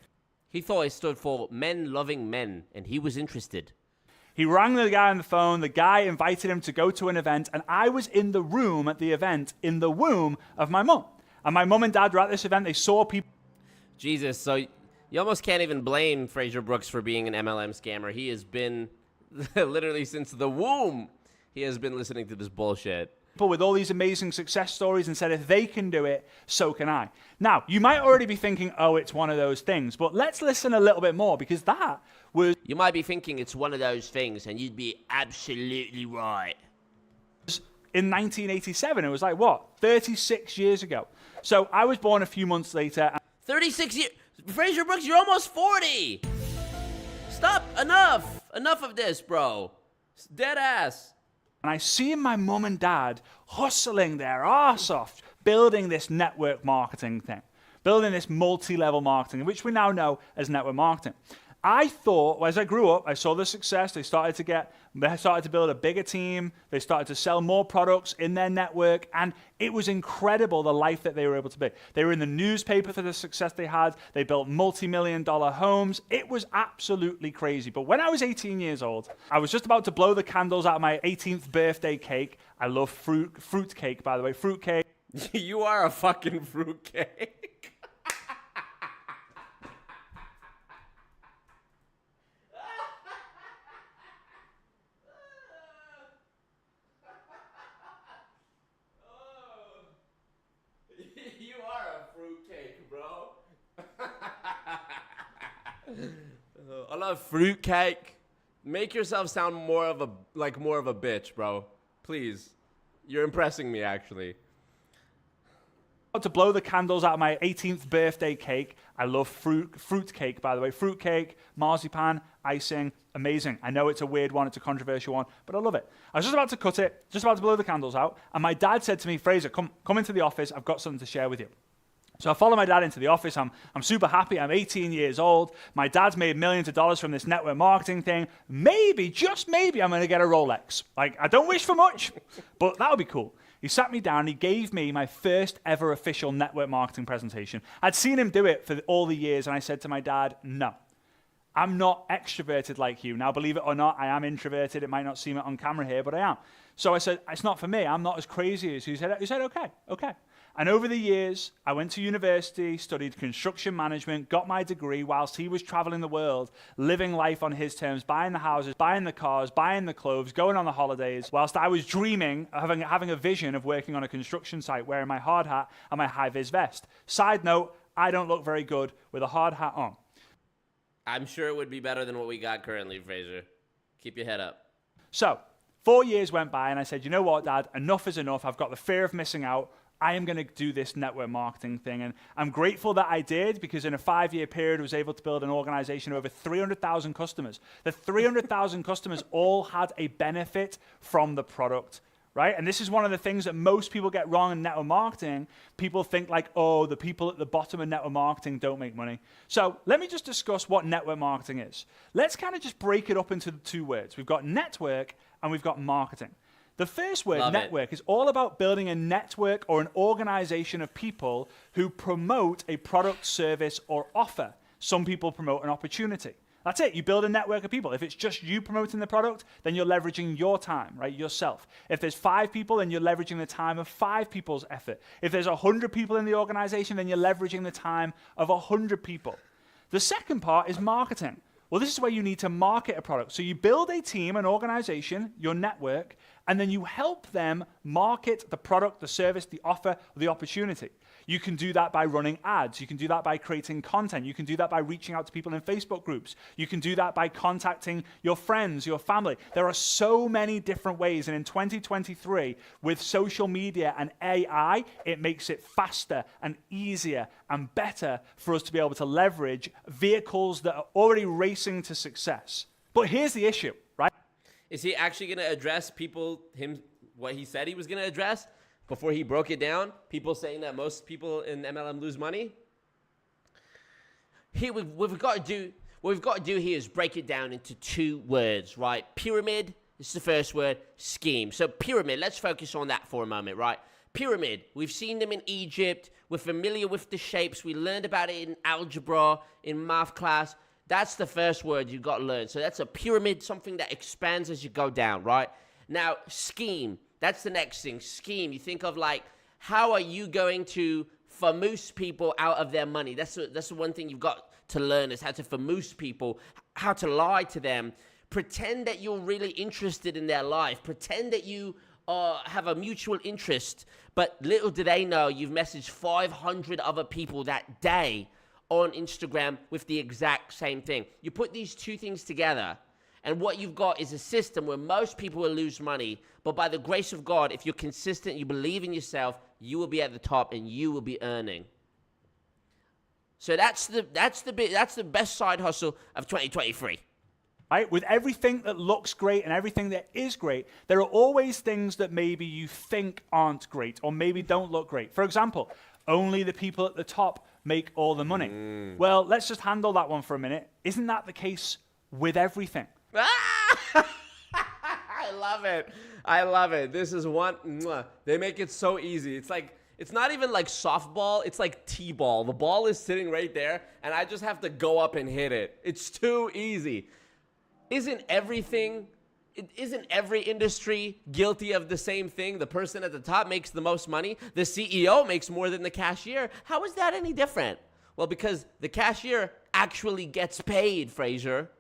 He thought it stood for Men Loving Men, and he was interested. He rang the guy on the phone, the guy invited him to go to an event, and I was in the room at the event in the womb of my mum. And my mum and dad were at this event, they saw people... Jesus, so you almost can't even blame Frazer Brookes for being an MLM scammer. He has been, literally since the womb, he has been listening to this bullshit. People with all these amazing success stories and said, if they can do it, so can I. Now, you might already be thinking, oh, it's one of those things, but let's listen a little bit more, because that was... You might be thinking it's one of those things, and you'd be absolutely right. in 1987. It was like, what, 36 years ago. So I was born a few months later. 36 years. Frazer Brookes, you're almost 40. Stop. Enough. Enough of this, bro. Dead ass. And I see my mum and dad hustling their arse off, building this network marketing thing, building this multi-level marketing, which we now know as network marketing. I thought, as I grew up, I saw the success. They started to build a bigger team. They started to sell more products in their network, and it was incredible the life that they were able to be. They were in the newspaper for the success they had. They built multi-million-dollar homes. It was absolutely crazy. But when I was 18 years old, I was just about to blow the candles out of my 18th birthday cake. I love fruit cake, by the way, fruit cake. You are a fucking fruit cake. You are a fruitcake, bro. I love fruitcake. Make yourself sound more of a bitch, bro. Please. You're impressing me, actually. To blow the candles out of my 18th birthday cake. I love fruit cake, by the way. Fruit cake, marzipan, icing, amazing. I know it's a weird one, it's a controversial one, but I love it. I was just about to cut it, just about to blow the candles out, and my dad said to me, Frazer, come into the office, I've got something to share with you. So I follow my dad into the office. I'm super happy. I'm 18 years old. My dad's made millions of dollars from this network marketing thing. Maybe, just maybe, I'm going to get a Rolex. Like, I don't wish for much, but that would be cool. He sat me down. He gave me my first ever official network marketing presentation. I'd seen him do it for all the years, and I said to my dad, no, I'm not extroverted like you. Now, believe it or not, I am introverted. It might not seem it on camera here, but I am. So I said, it's not for me. I'm not as crazy as you. He said, okay. And over the years, I went to university, studied construction management, got my degree whilst he was traveling the world, living life on his terms, buying the houses, buying the cars, buying the clothes, going on the holidays, whilst I was dreaming of having a vision of working on a construction site, wearing my hard hat and my high-vis vest. Side note, I don't look very good with a hard hat on. I'm sure it would be better than what we got currently, Frazer. Keep your head up. So, 4 years went by, and I said, you know what, Dad? Enough is enough. I've got the fear of missing out. I am going to do this network marketing thing. And I'm grateful that I did, because in a 5-year period, I was able to build an organization of over 300,000 customers. The 300,000 customers all had a benefit from the product, right? And this is one of the things that most people get wrong in network marketing. People think like, oh, the people at the bottom of network marketing don't make money. So let me just discuss what network marketing is. Let's kind of just break it up into the two words. We've got network and we've got marketing. The first word, network, is all about building a network or an organization of people who promote a product, service, or offer. Some people promote an opportunity. That's it. You build a network of people. If it's just you promoting the product, then you're leveraging your time, right? Yourself. If there's 5 people, then you're leveraging the time of 5 people's effort. If there's 100 people in the organization, then you're leveraging the time of 100 people. The second part is marketing. Well, this is where you need to market a product. So you build a team, an organization, your network, and then you help them market the product, the service, the offer, the opportunity. You can do that by running ads. You can do that by creating content. You can do that by reaching out to people in Facebook groups. You can do that by contacting your friends, your family. There are so many different ways. And in 2023, with social media and AI, it makes it faster and easier and better for us to be able to leverage vehicles that are already racing to success. But here's the issue, right? Is he actually going to address what he said he was going to address before he broke it down? People saying that most people in MLM lose money? What we've got to do here is break it down into 2 words, right? Pyramid, this is the first word, scheme. So pyramid, let's focus on that for a moment, right? Pyramid, we've seen them in Egypt. We're familiar with the shapes. We learned about it in algebra, in math class. That's the first word you've got to learn. So that's a pyramid, something that expands as you go down, right? Now, scheme, that's the next thing. Scheme, you think of like, how are you going to famoose people out of their money? That's the one thing you've got to learn, is how to famoose people, how to lie to them. Pretend that you're really interested in their life. Pretend that you have a mutual interest. But little do they know, you've messaged 500 other people that day on Instagram with the exact same thing. You put these 2 things together, And what you've got is a system where most people will lose money, but by the grace of God, if you're consistent, you believe in yourself, you will be at the top and you will be earning. So that's the best side hustle of 2023. Right? With everything that looks great and everything that is great, there are always things that maybe you think aren't great or maybe don't look great. For example, only the people at the top make all the money. Well, let's just handle that one for a minute. Isn't that the case with everything? I love it. I love it. This is one. They make it so easy. It's not even like softball. It's like t-ball. The ball is sitting right there, and I just have to go up and hit it. It's too easy. Isn't every industry guilty of the same thing? The person at the top makes the most money. The CEO makes more than the cashier. How is that any different? Well, because the cashier actually gets paid, Frazer.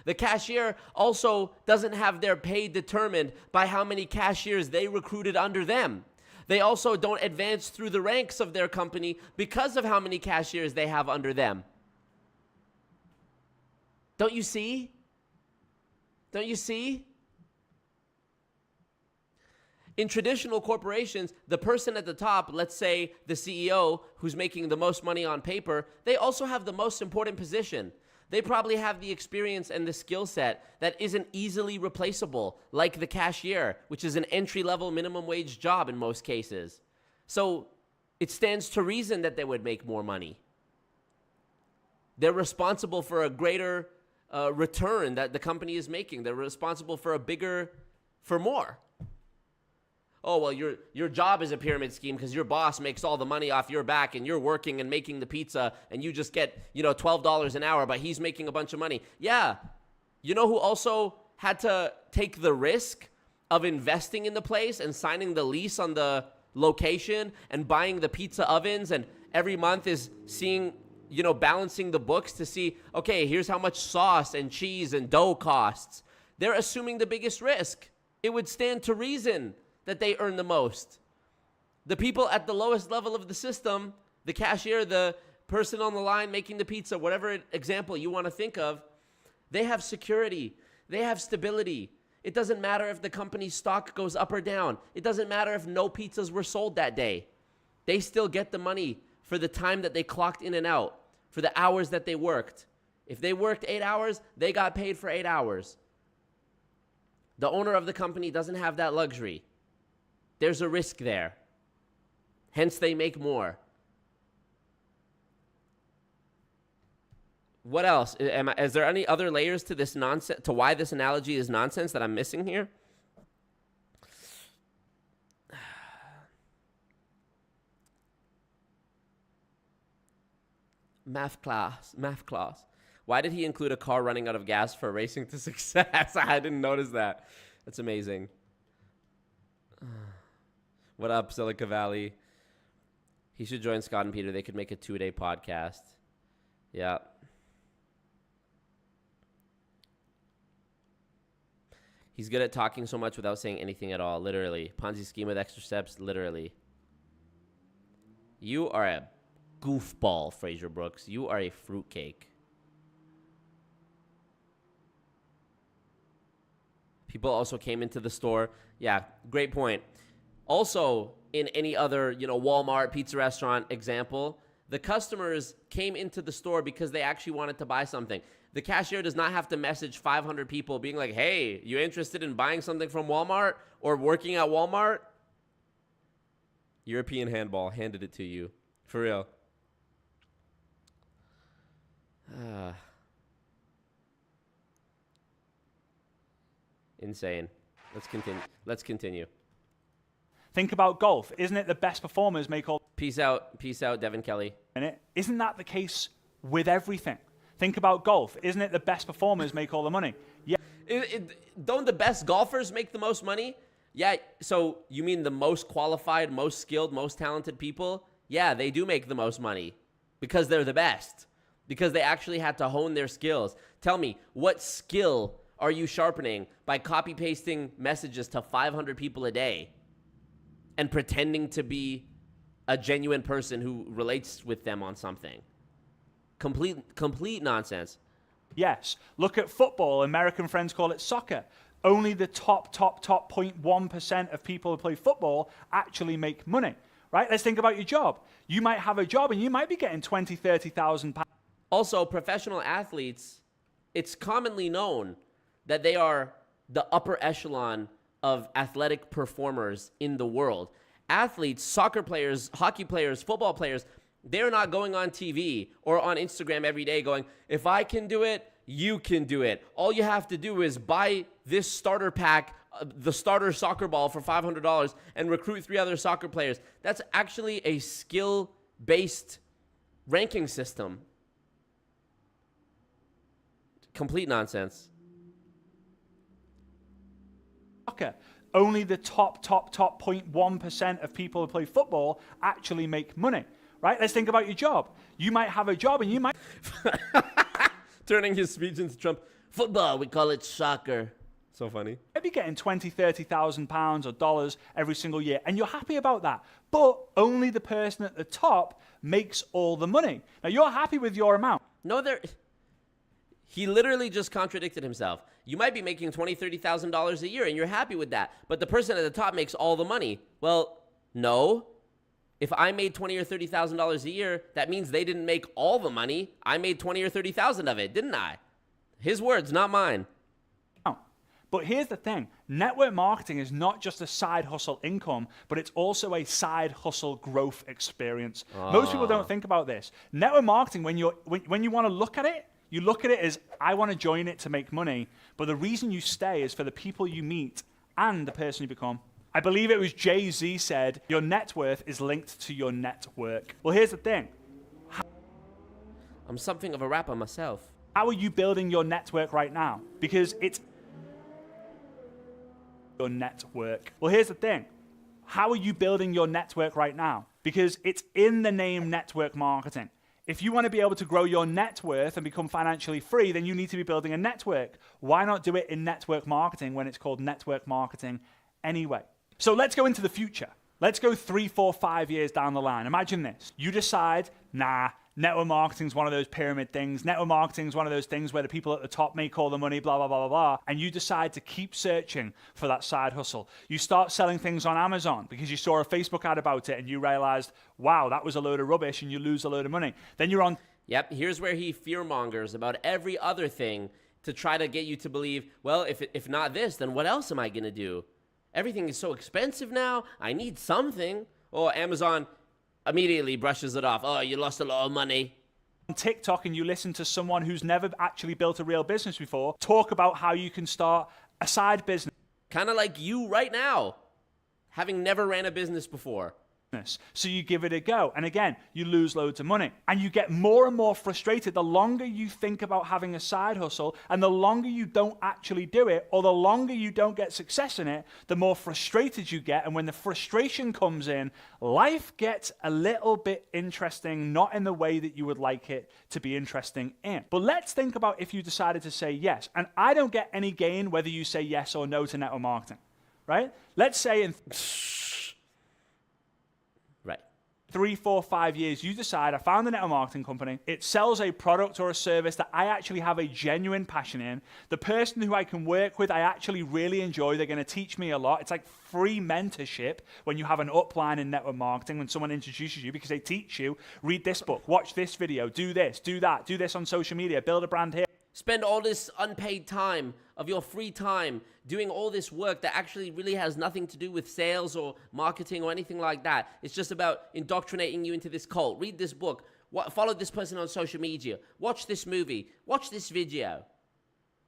The cashier also doesn't have their pay determined by how many cashiers they recruited under them. They also don't advance through the ranks of their company because of how many cashiers they have under them. Don't you see? Don't you see? In traditional corporations, the person at the top, let's say the CEO who's making the most money on paper, they also have the most important position. They probably have the experience and the skill set that isn't easily replaceable, like the cashier, which is an entry-level minimum wage job in most cases. So it stands to reason that they would make more money. They're responsible for a greater return that the company is making. They're responsible for for more. Oh, well, your job is a pyramid scheme because your boss makes all the money off your back and you're working and making the pizza and you just get, $12 an hour, but he's making a bunch of money. Yeah. You know who also had to take the risk of investing in the place and signing the lease on the location and buying the pizza ovens and every month is seeing, balancing the books to see, okay, here's how much sauce and cheese and dough costs. They're assuming the biggest risk. It would stand to reason that they earn the most. The people at the lowest level of the system, the cashier, the person on the line making the pizza, whatever example you want to think of, they have security. They have stability. It doesn't matter if the company's stock goes up or down. It doesn't matter if no pizzas were sold that day. They still get the money for the time that they clocked in and out, for the hours that they worked. If they worked 8 hours, they got paid for 8 hours. The owner of the company doesn't have that luxury. There's a risk there. Hence, they make more. What else? Is there any other layers to this nonsense, to why this analogy is nonsense that I'm missing here? Math class. Why did he include a car running out of gas for racing to success? I didn't notice that. That's amazing. What up, Silicon Valley? He should join Scott and Peter. They could make a 2-day podcast. Yeah. He's good at talking so much without saying anything at all. Literally. Ponzi scheme with extra steps. Literally. You are a goofball, Frazer Brookes. You are a fruitcake. People also came into the store. Yeah, great point. Also, in any other, Walmart, pizza restaurant example, the customers came into the store because they actually wanted to buy something. The cashier does not have to message 500 people being like, hey, you interested in buying something from Walmart or working at Walmart? European handball handed it to you. For real. Insane. Let's continue. Think about golf. Isn't it the best performers make all... Peace out, Devin Kelly. Isn't that the case with everything? Think about golf. Isn't it the best performers make all the money? Yeah. Don't the best golfers make the most money? Yeah, so you mean the most qualified, most skilled, most talented people? Yeah, they do make the most money because they're the best. Because they actually had to hone their skills. Tell me, what skill are you sharpening by copy-pasting messages to 500 people a day and pretending to be a genuine person who relates with them on something? Complete nonsense. Yes. Look at football. American friends call it soccer. Only the top 0.1% of people who play football actually make money, right? Let's think about your job. You might have a job and you might be getting 20, 30,000 pounds. Also, professional athletes, it's commonly known that they are the upper echelon of athletic performers in the world. Athletes, soccer players, hockey players, football players, they're not going on TV or on Instagram every day going, if I can do it, you can do it. All you have to do is buy this starter pack, the starter soccer ball for $500 and recruit 3 other soccer players. That's actually a skill-based ranking system. Complete nonsense. Soccer. Only the top 0.1% of people who play football actually make money, right? Let's think about your job. You might have a job and you might... Turning his speech into Trump. Football, we call it soccer. So funny. Maybe getting 20, 30,000 pounds or dollars every single year, and you're happy about that. But only the person at the top makes all the money. Now, you're happy with your amount. No, he literally just contradicted himself. You might be making $20,000, $30,000 a year, and you're happy with that. But the person at the top makes all the money. Well, no. If I made $20,000 or $30,000 a year, that means they didn't make all the money. I made $20,000 or $30,000 of it, didn't I? His words, not mine. But here's the thing. Network marketing is not just a side hustle income, but it's also a side hustle growth experience. Most people don't think about this. Network marketing, when you want to look at it, you look at it as, I want to join it to make money. But the reason you stay is for the people you meet and the person you become. I believe it was Jay-Z said, your net worth is linked to your network. Well, here's the thing. I'm something of a rapper myself. How are you building your network right now? Because it's your network. Well, here's the thing. How are you building your network right now? Because it's in the name network marketing. If you want to be able to grow your net worth and become financially free, then you need to be building a network. Why not do it in network marketing when it's called network marketing anyway? So let's go into the future. Let's go 3, 4, 5 years down the line. Imagine this. You decide, nah, network marketing is one of those pyramid things. Network marketing is one of those things where the people at the top make all the money, blah, blah, blah, blah, blah. And you decide to keep searching for that side hustle. You start selling things on Amazon because you saw a Facebook ad about it and you realized, wow, that was a load of rubbish, and you lose a load of money. Then you're on... Yep, here's where he fearmongers about every other thing to try to get you to believe, well, if not this, then what else am I going to do? Everything is so expensive now. I need something. Or Amazon immediately brushes it off. Oh, you lost a lot of money. On TikTok, and you listen to someone who's never actually built a real business before talk about how you can start a side business. Kind of like you right now, having never ran a business before. So you give it a go, and again, you lose loads of money, and you get more and more frustrated the longer you think about having a side hustle, and the longer you don't actually do it, or the longer you don't get success in it, the more frustrated you get. And when the frustration comes in, life gets a little bit interesting, not in the way that you would like it to be interesting in. But let's think about if you decided to say yes, and I don't get any gain whether you say yes or no to network marketing, right? Let's say in 3, 4, 5 years, you decide, I found a network marketing company. It sells a product or a service that I actually have a genuine passion in. The person who I can work with, I actually really enjoy. They're going to teach me a lot. It's like free mentorship when you have an upline in network marketing, when someone introduces you, because they teach you, read this book, watch this video, do this, do that, do this on social media, build a brand here. Spend all this unpaid time of your free time doing all this work that actually really has nothing to do with sales or marketing or anything like that. It's just about indoctrinating you into this cult. Read this book. Follow this person on social media. Watch this movie. Watch this video.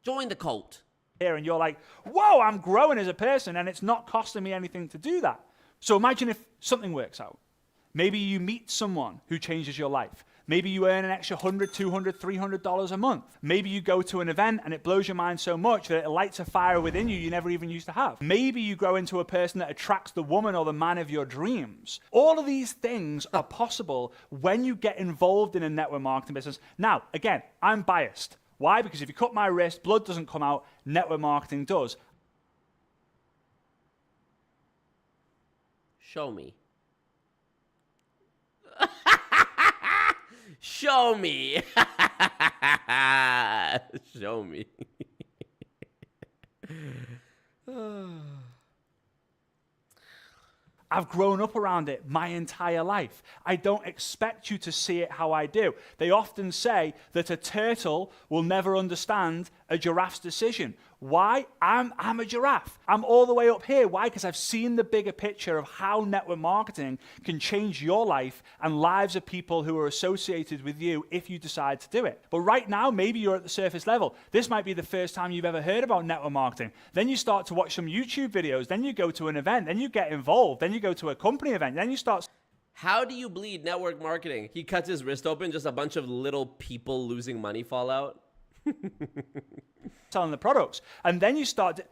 Join the cult. Here, and you're like, whoa, I'm growing as a person, and it's not costing me anything to do that. So imagine if something works out. Maybe you meet someone who changes your life. Maybe you earn an extra $100, $200, $300 a month. Maybe you go to an event and it blows your mind so much that it lights a fire within you never even used to have. Maybe you grow into a person that attracts the woman or the man of your dreams. All of these things are possible when you get involved in a network marketing business. Now, again, I'm biased. Why? Because if you cut my wrist, blood doesn't come out, network marketing does. Show me. Show me. Show me. I've grown up around it my entire life. I don't expect you to see it how I do. They often say that a turtle will never understand a giraffe's decision. Why? I'm a giraffe. I'm all the way up here. Why? Because I've seen the bigger picture of how network marketing can change your life and lives of people who are associated with you if you decide to do it. But right now, maybe you're at the surface level. This might be the first time you've ever heard about network marketing. Then you start to watch some YouTube videos. Then you go to an event. Then you get involved. Then you go to a company event. Then you start... How do you bleed network marketing? He cuts his wrist open, just a bunch of little people losing money fall out. selling the products. And then you start to,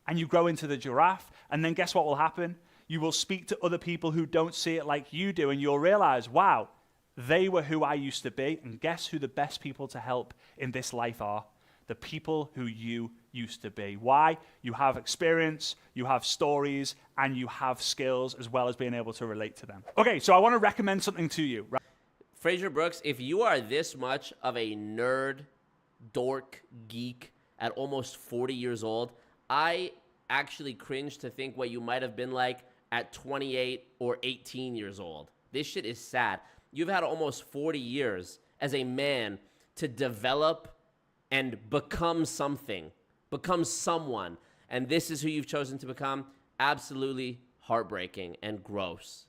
and you grow into the giraffe. And then guess what will happen? You will speak to other people who don't see it like you do. And you'll realize, wow, they were who I used to be. And guess who the best people to help in this life are? The people who you used to be. Why? You have experience, you have stories, and you have skills as well as being able to relate to them. Okay, so I want to recommend something to you. Frazer Brookes, if you are this much of a nerd, dork, geek at almost 40 years old, I actually cringe to think what you might have been like at 28 or 18 years old. This shit is sad. You've had almost 40 years as a man to develop and become something, become someone. And this is who you've chosen to become. Absolutely heartbreaking and gross.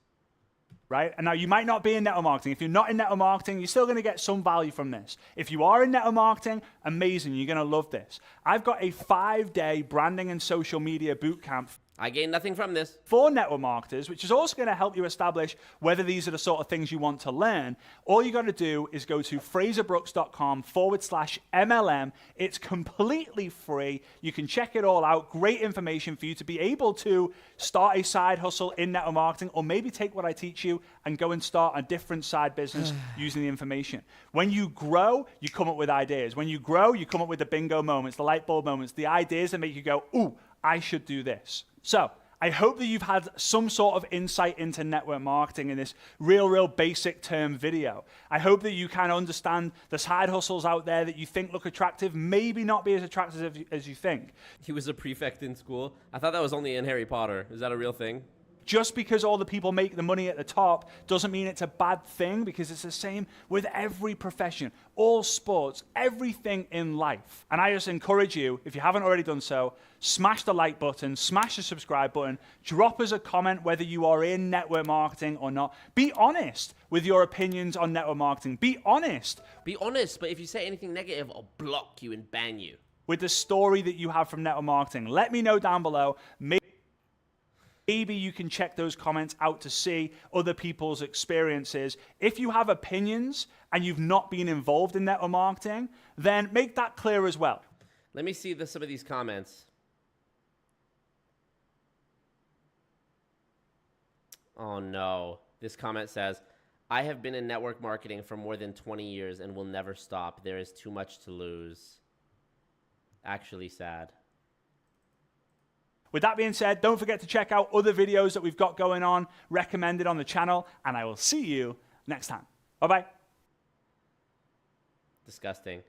Right? And now you might not be in network marketing. If you're not in network marketing, you're still going to get some value from this. If you are in network marketing, amazing. You're going to love this. I've got a 5-day branding and social media bootcamp. I gain nothing from this. For network marketers, which is also going to help you establish whether these are the sort of things you want to learn. All you got to do is go to frazerbrookes.com/MLM. It's completely free. You can check it all out. Great information for you to be able to start a side hustle in network marketing, or maybe take what I teach you and go and start a different side business using the information. When you grow, you come up with ideas. When you grow, you come up with the bingo moments, the light bulb moments, the ideas that make you go, ooh, I should do this. So I hope that you've had some sort of insight into network marketing in this real basic term video. I hope that you kind of understand the side hustles out there that you think look attractive, maybe not be as attractive as you think. He was a prefect in school. I thought that was only in Harry Potter. Is that a real thing? Just because all the people make the money at the top doesn't mean it's a bad thing, because it's the same with every profession, all sports, everything in life. And I just encourage you, if you haven't already done so, smash the like button, smash the subscribe button, drop us a comment whether you are in network marketing or not. Be honest with your opinions on network marketing. Be honest. Be honest, but if you say anything negative, I'll block you and ban you. With the story that you have from network marketing. Let me know down below. Maybe you can check those comments out to see other people's experiences. If you have opinions and you've not been involved in network marketing, then make that clear as well. Let me see some of these comments. Oh no. This comment says, I have been in network marketing for more than 20 years and will never stop. There is too much to lose. Actually sad. With that being said, don't forget to check out other videos that we've got going on, recommended on the channel, and I will see you next time. Bye-bye. Disgusting.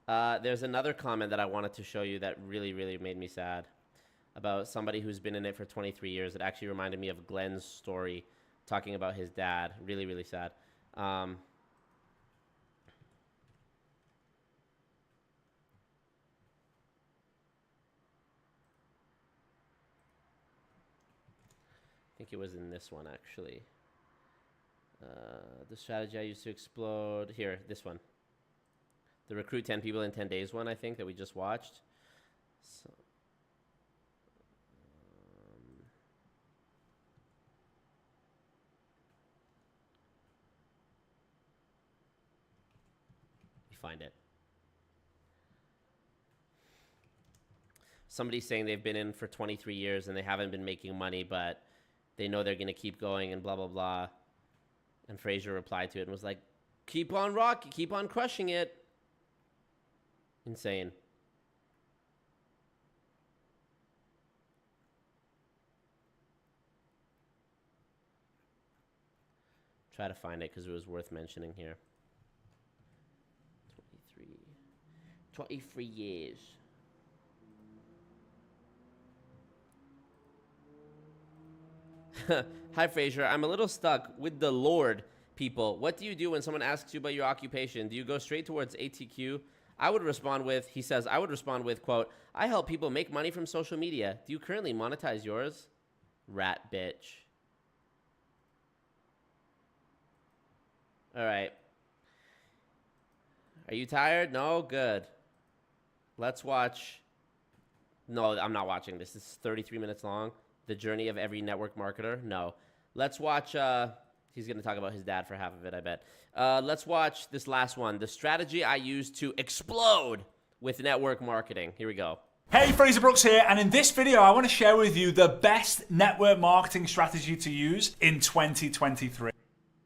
There's another comment that I wanted to show you that really made me sad, about somebody who's been in it for 23 years. It actually reminded me of Glenn's story, talking about his dad. Really sad. I think it was in this one, actually. The strategy I used to explode. Here, this one. The recruit 10 people in 10 days one, I think, that we just watched. So, you find it. Somebody's saying they've been in for 23 years and they haven't been making money, but they know they're going to keep going and blah, blah, blah. And Frazer replied to it and was like, keep on rocking, keep on crushing it. Insane. Try to find it because it was worth mentioning here. 23 years. Hi, Frazer. I'm a little stuck with the Lord people. What do you do when someone asks you about your occupation? Do you go straight towards ATQ? I would respond with, he says, I would respond with, quote, I help people make money from social media. Do you currently monetize yours? Rat bitch. All right. Are you tired? No? Good. Let's watch. No, I'm not watching this. This is 33 minutes long. The Journey of Every Network Marketer. No. Let's watch. He's going to talk about his dad for half of it, I bet. Let's watch this last one. The strategy I use to explode with network marketing. Here we go. Hey, Frazer Brookes here, and in this video, I want to share with you the best network marketing strategy to use in 2023.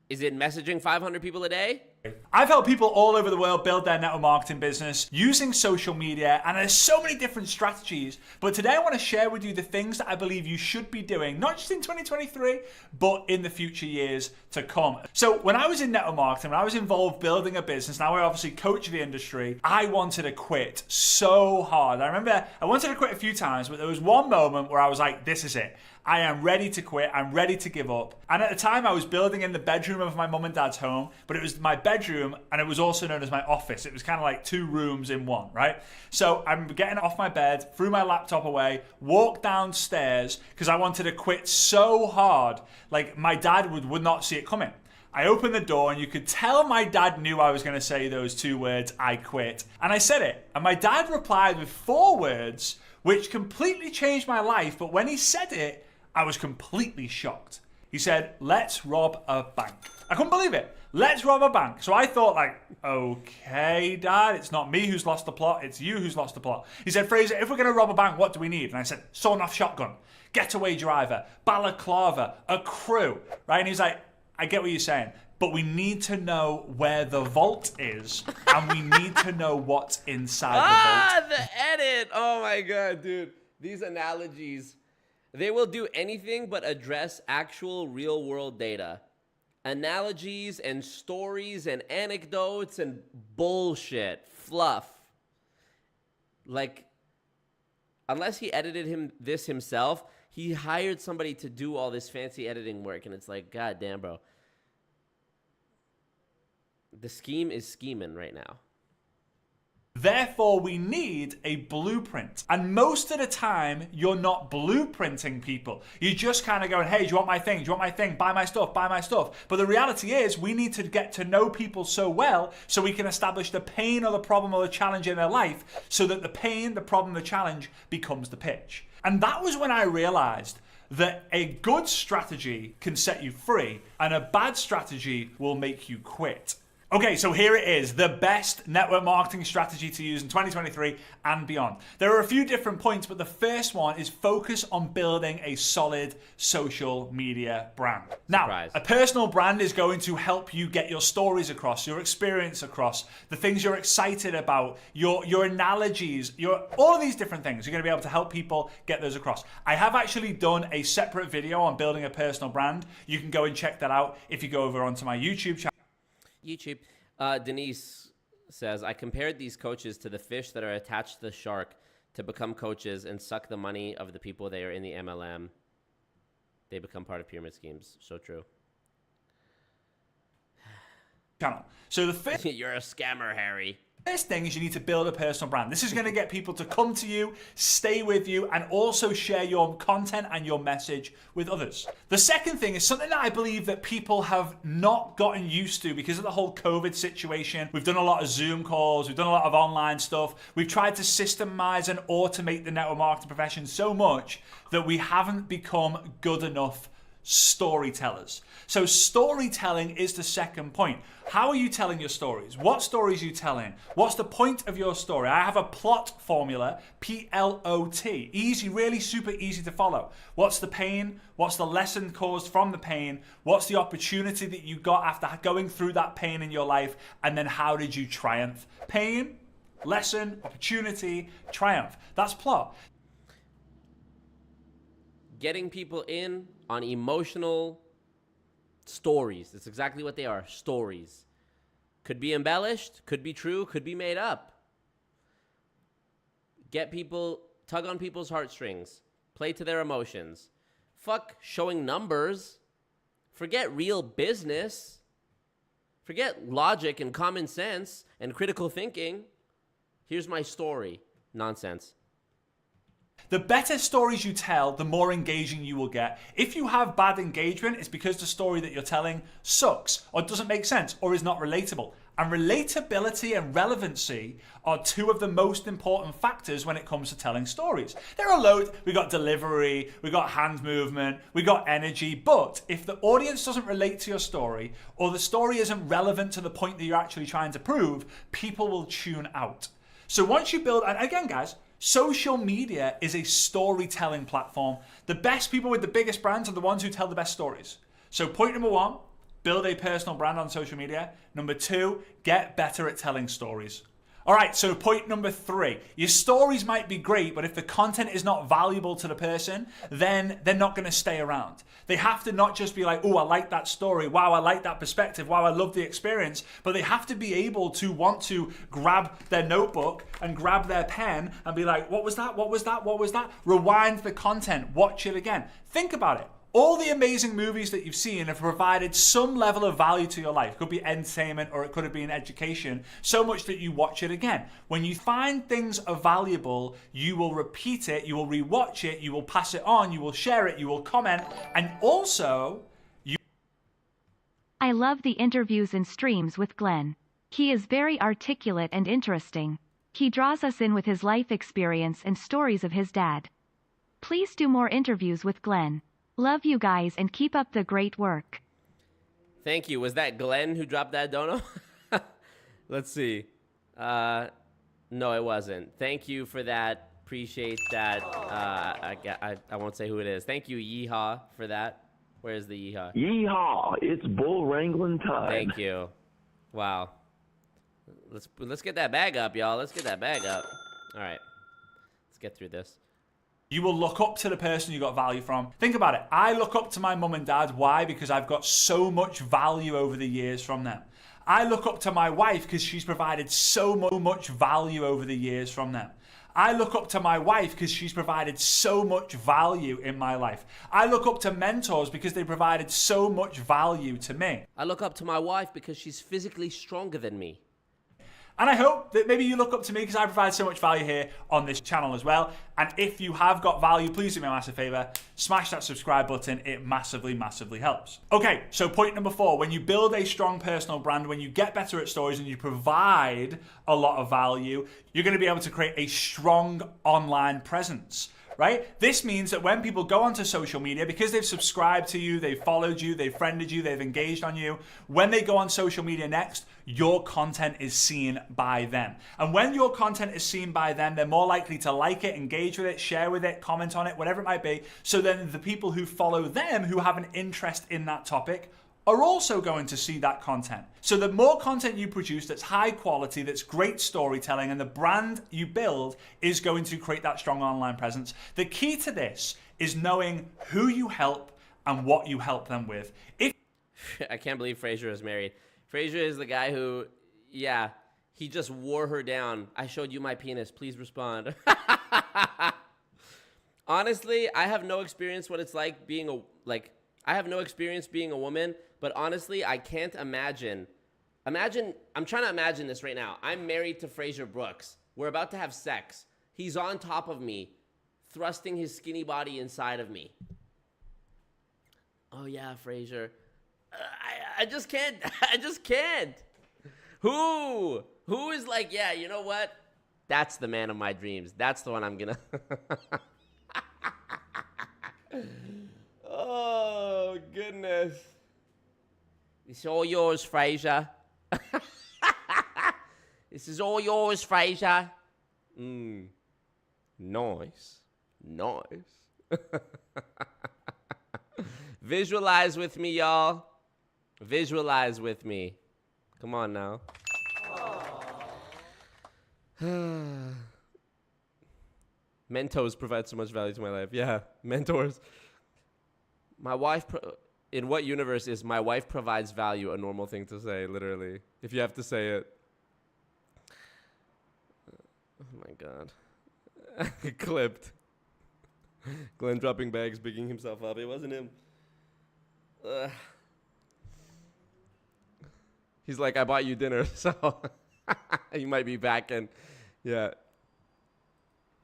Is it messaging 500 people a day? I've helped people all over the world build their network marketing business using social media, and there's so many different strategies. But today I want to share with you the things that I believe you should be doing, not just in 2023, but in the future years to come. So when I was in network marketing, when I was involved building a business, now I obviously coach the industry, I wanted to quit so hard. I remember I wanted to quit a few times, but there was one moment where I was like, this is it. I am ready to quit. I'm ready to give up. And at the time I was building in the bedroom of my mum and dad's home, but it was my bedroom and it was also known as my office. It was kind of like 2 rooms in one, right? So I'm getting off my bed, threw my laptop away, walked downstairs because I wanted to quit so hard. Like my dad would not see it coming. I opened the door and you could tell my dad knew I was going to say those 2 words, I quit. And I said it. And my dad replied with 4 words, which completely changed my life. But when he said it, I was completely shocked. He said, let's rob a bank. I couldn't believe it. Let's rob a bank. So I thought like, okay, Dad, it's not me who's lost the plot. It's you who's lost the plot. He said, Frazer, if we're going to rob a bank, what do we need? And I said, sawn-off shotgun, getaway driver, balaclava, a crew, right? And he's like, I get what you're saying, but we need to know where the vault is and we need to know what's inside the vault. The edit. Oh my God, dude. These analogies. They will do anything but address actual real-world data. Analogies and stories and anecdotes and bullshit. Fluff. Like, unless he edited this himself, he hired somebody to do all this fancy editing work, and it's like, God damn, bro. The scheme is scheming right now. Therefore, we need a blueprint. And most of the time, you're not blueprinting people. You're just kind of going, hey, do you want my thing? Do you want my thing? Buy my stuff, buy my stuff. But the reality is, we need to get to know people so well so we can establish the pain or the problem or the challenge in their life so that the pain, the problem, the challenge becomes the pitch. And that was when I realized that a good strategy can set you free and a bad strategy will make you quit. Okay, so here it is, the best network marketing strategy to use in 2023 and beyond. There are a few different points, but the first one is focus on building a solid social media brand. Now, a personal brand is going to help you get your stories across, your experience across, the things you're excited about, your analogies, all of these different things. You're going to be able to help people get those across. I have actually done a separate video on building a personal brand. You can go and check that out if you go over onto my YouTube channel. YouTube. Denise says, I compared these coaches to the fish that are attached to the shark to become coaches and suck the money of the people they are in the MLM. They become part of pyramid schemes. So true. So the first You're a scammer, Harry. First thing is you need to build a personal brand. This is going to get people to come to you, stay with you, and also share your content and your message with others. The second thing is something that I believe that people have not gotten used to because of the whole COVID situation. We've done a lot of Zoom calls. We've done a lot of online stuff. We've tried to systemize and automate the network marketing profession so much that we haven't become good enough storytellers. So storytelling is the second point. How are you telling your stories? What stories are you telling? What's the point of your story? I have a plot formula, P-L-O-T. Easy, really super easy to follow. What's the pain? What's the lesson caused from the pain? What's the opportunity that you got after going through that pain in your life? And then how did you triumph? Pain, lesson, opportunity, triumph. That's plot. Getting people in on emotional stories. That's exactly what they are, stories. Could be embellished, could be true, could be made up. get people, tug on people's heartstrings, play to their emotions. Fuck showing numbers. Forget real business. Forget logic and common sense and critical thinking. Here's my story. Nonsense. The better stories you tell, the more engaging you will get. If you have bad engagement, it's because the story that you're telling sucks or doesn't make sense or is not relatable. And relatability and relevancy are two of the most important factors when it comes to telling stories. There are loads. We got delivery, we got hand movement, we got energy. But if the audience doesn't relate to your story or the story isn't relevant to the point that you're actually trying to prove, people will tune out. So once you build, and again, guys, social media is a storytelling platform. The best people with the biggest brands are the ones who tell the best stories. So point number one, build a personal brand on social media. Number two, get better at telling stories. All right, so point number three, your stories might be great, but if the content is not valuable to the person, then they're not going to stay around. They have to not just be like, oh, I like that story. Wow, I like that perspective. Wow, I love the experience. But they have to be able to want to grab their notebook and grab their pen and be like, what was that? What was that? What was that? Rewind the content. Watch it again. Think about it. All the amazing movies that you've seen have provided some level of value to your life. It could be entertainment or it could have been education, so much that you watch it again. When you find things are valuable, you will repeat it, you will rewatch it, you will pass it on, you will share it, you will comment, and also you... I love the interviews and streams with Glenn. He is very articulate and interesting. He draws us in with his life experience and stories of his dad. Please do more interviews with Glenn. Love you guys and keep up the great work. Thank you. Was that Glenn who dropped that dono? Let's see. No, it wasn't. Thank you for that. Appreciate that. I won't say who it is. Thank you, Yeehaw, for that. Where's the Yeehaw? Yeehaw! It's bull wrangling time. Thank you. Wow. Let's get that bag up, y'all. Let's get that bag up. All right. Let's get through this. You will look up to the person you got value from. Think about it. I look up to my mum and dad. Why? Because I've got so much value over the years from them. I look up to my wife because she's provided so much value over the years from them. I look up to my wife because she's provided so much value in my life. I look up to mentors because they provided so much value to me. I look up to my wife because she's physically stronger than me. And I hope that maybe you look up to me because I provide so much value here on this channel as well. And if you have got value, please do me a massive favor. Smash that subscribe button. It massively, massively helps. Okay, so point number 4. When you build a strong personal brand, when you get better at stories and you provide a lot of value, you're going to be able to create a strong online presence. Right? This means that when people go onto social media, because they've subscribed to you, they've followed you, they've friended you, they've engaged on you, when they go on social media next, your content is seen by them. And when your content is seen by them, they're more likely to like it, engage with it, share with it, comment on it, whatever it might be. So then the people who follow them, who have an interest in that topic, are also going to see that content. So the more content you produce that's high quality, that's great storytelling, and the brand you build is going to create that strong online presence. The key to this is knowing who you help and what you help them with. I can't believe Frazer is married. Frazer is the guy who, yeah, he just wore her down. I showed you my penis. Please respond. Honestly, I have no experience what it's like being I have no experience being a woman, but honestly, I can't imagine. I'm trying to imagine this right now. I'm married to Frazer Brookes. We're about to have sex. He's on top of me, thrusting his skinny body inside of me. Oh yeah, Frazer. I just can't. I just can't. Who is like, yeah, you know what? That's the man of my dreams. That's the one I'm gonna... Oh, goodness. It's all yours, Frazer. This is all yours, Frazer. Nice. Nice. Visualize with me, y'all. Visualize with me. Come on now. Mentors provide so much value to my life. Yeah, mentors. My wife, in what universe is my wife provides value a normal thing to say, literally? If you have to say it. Oh my God. Clipped. Glenn dropping bags, picking himself up. It wasn't him. He's like, I bought you dinner, so you might be back. And yeah.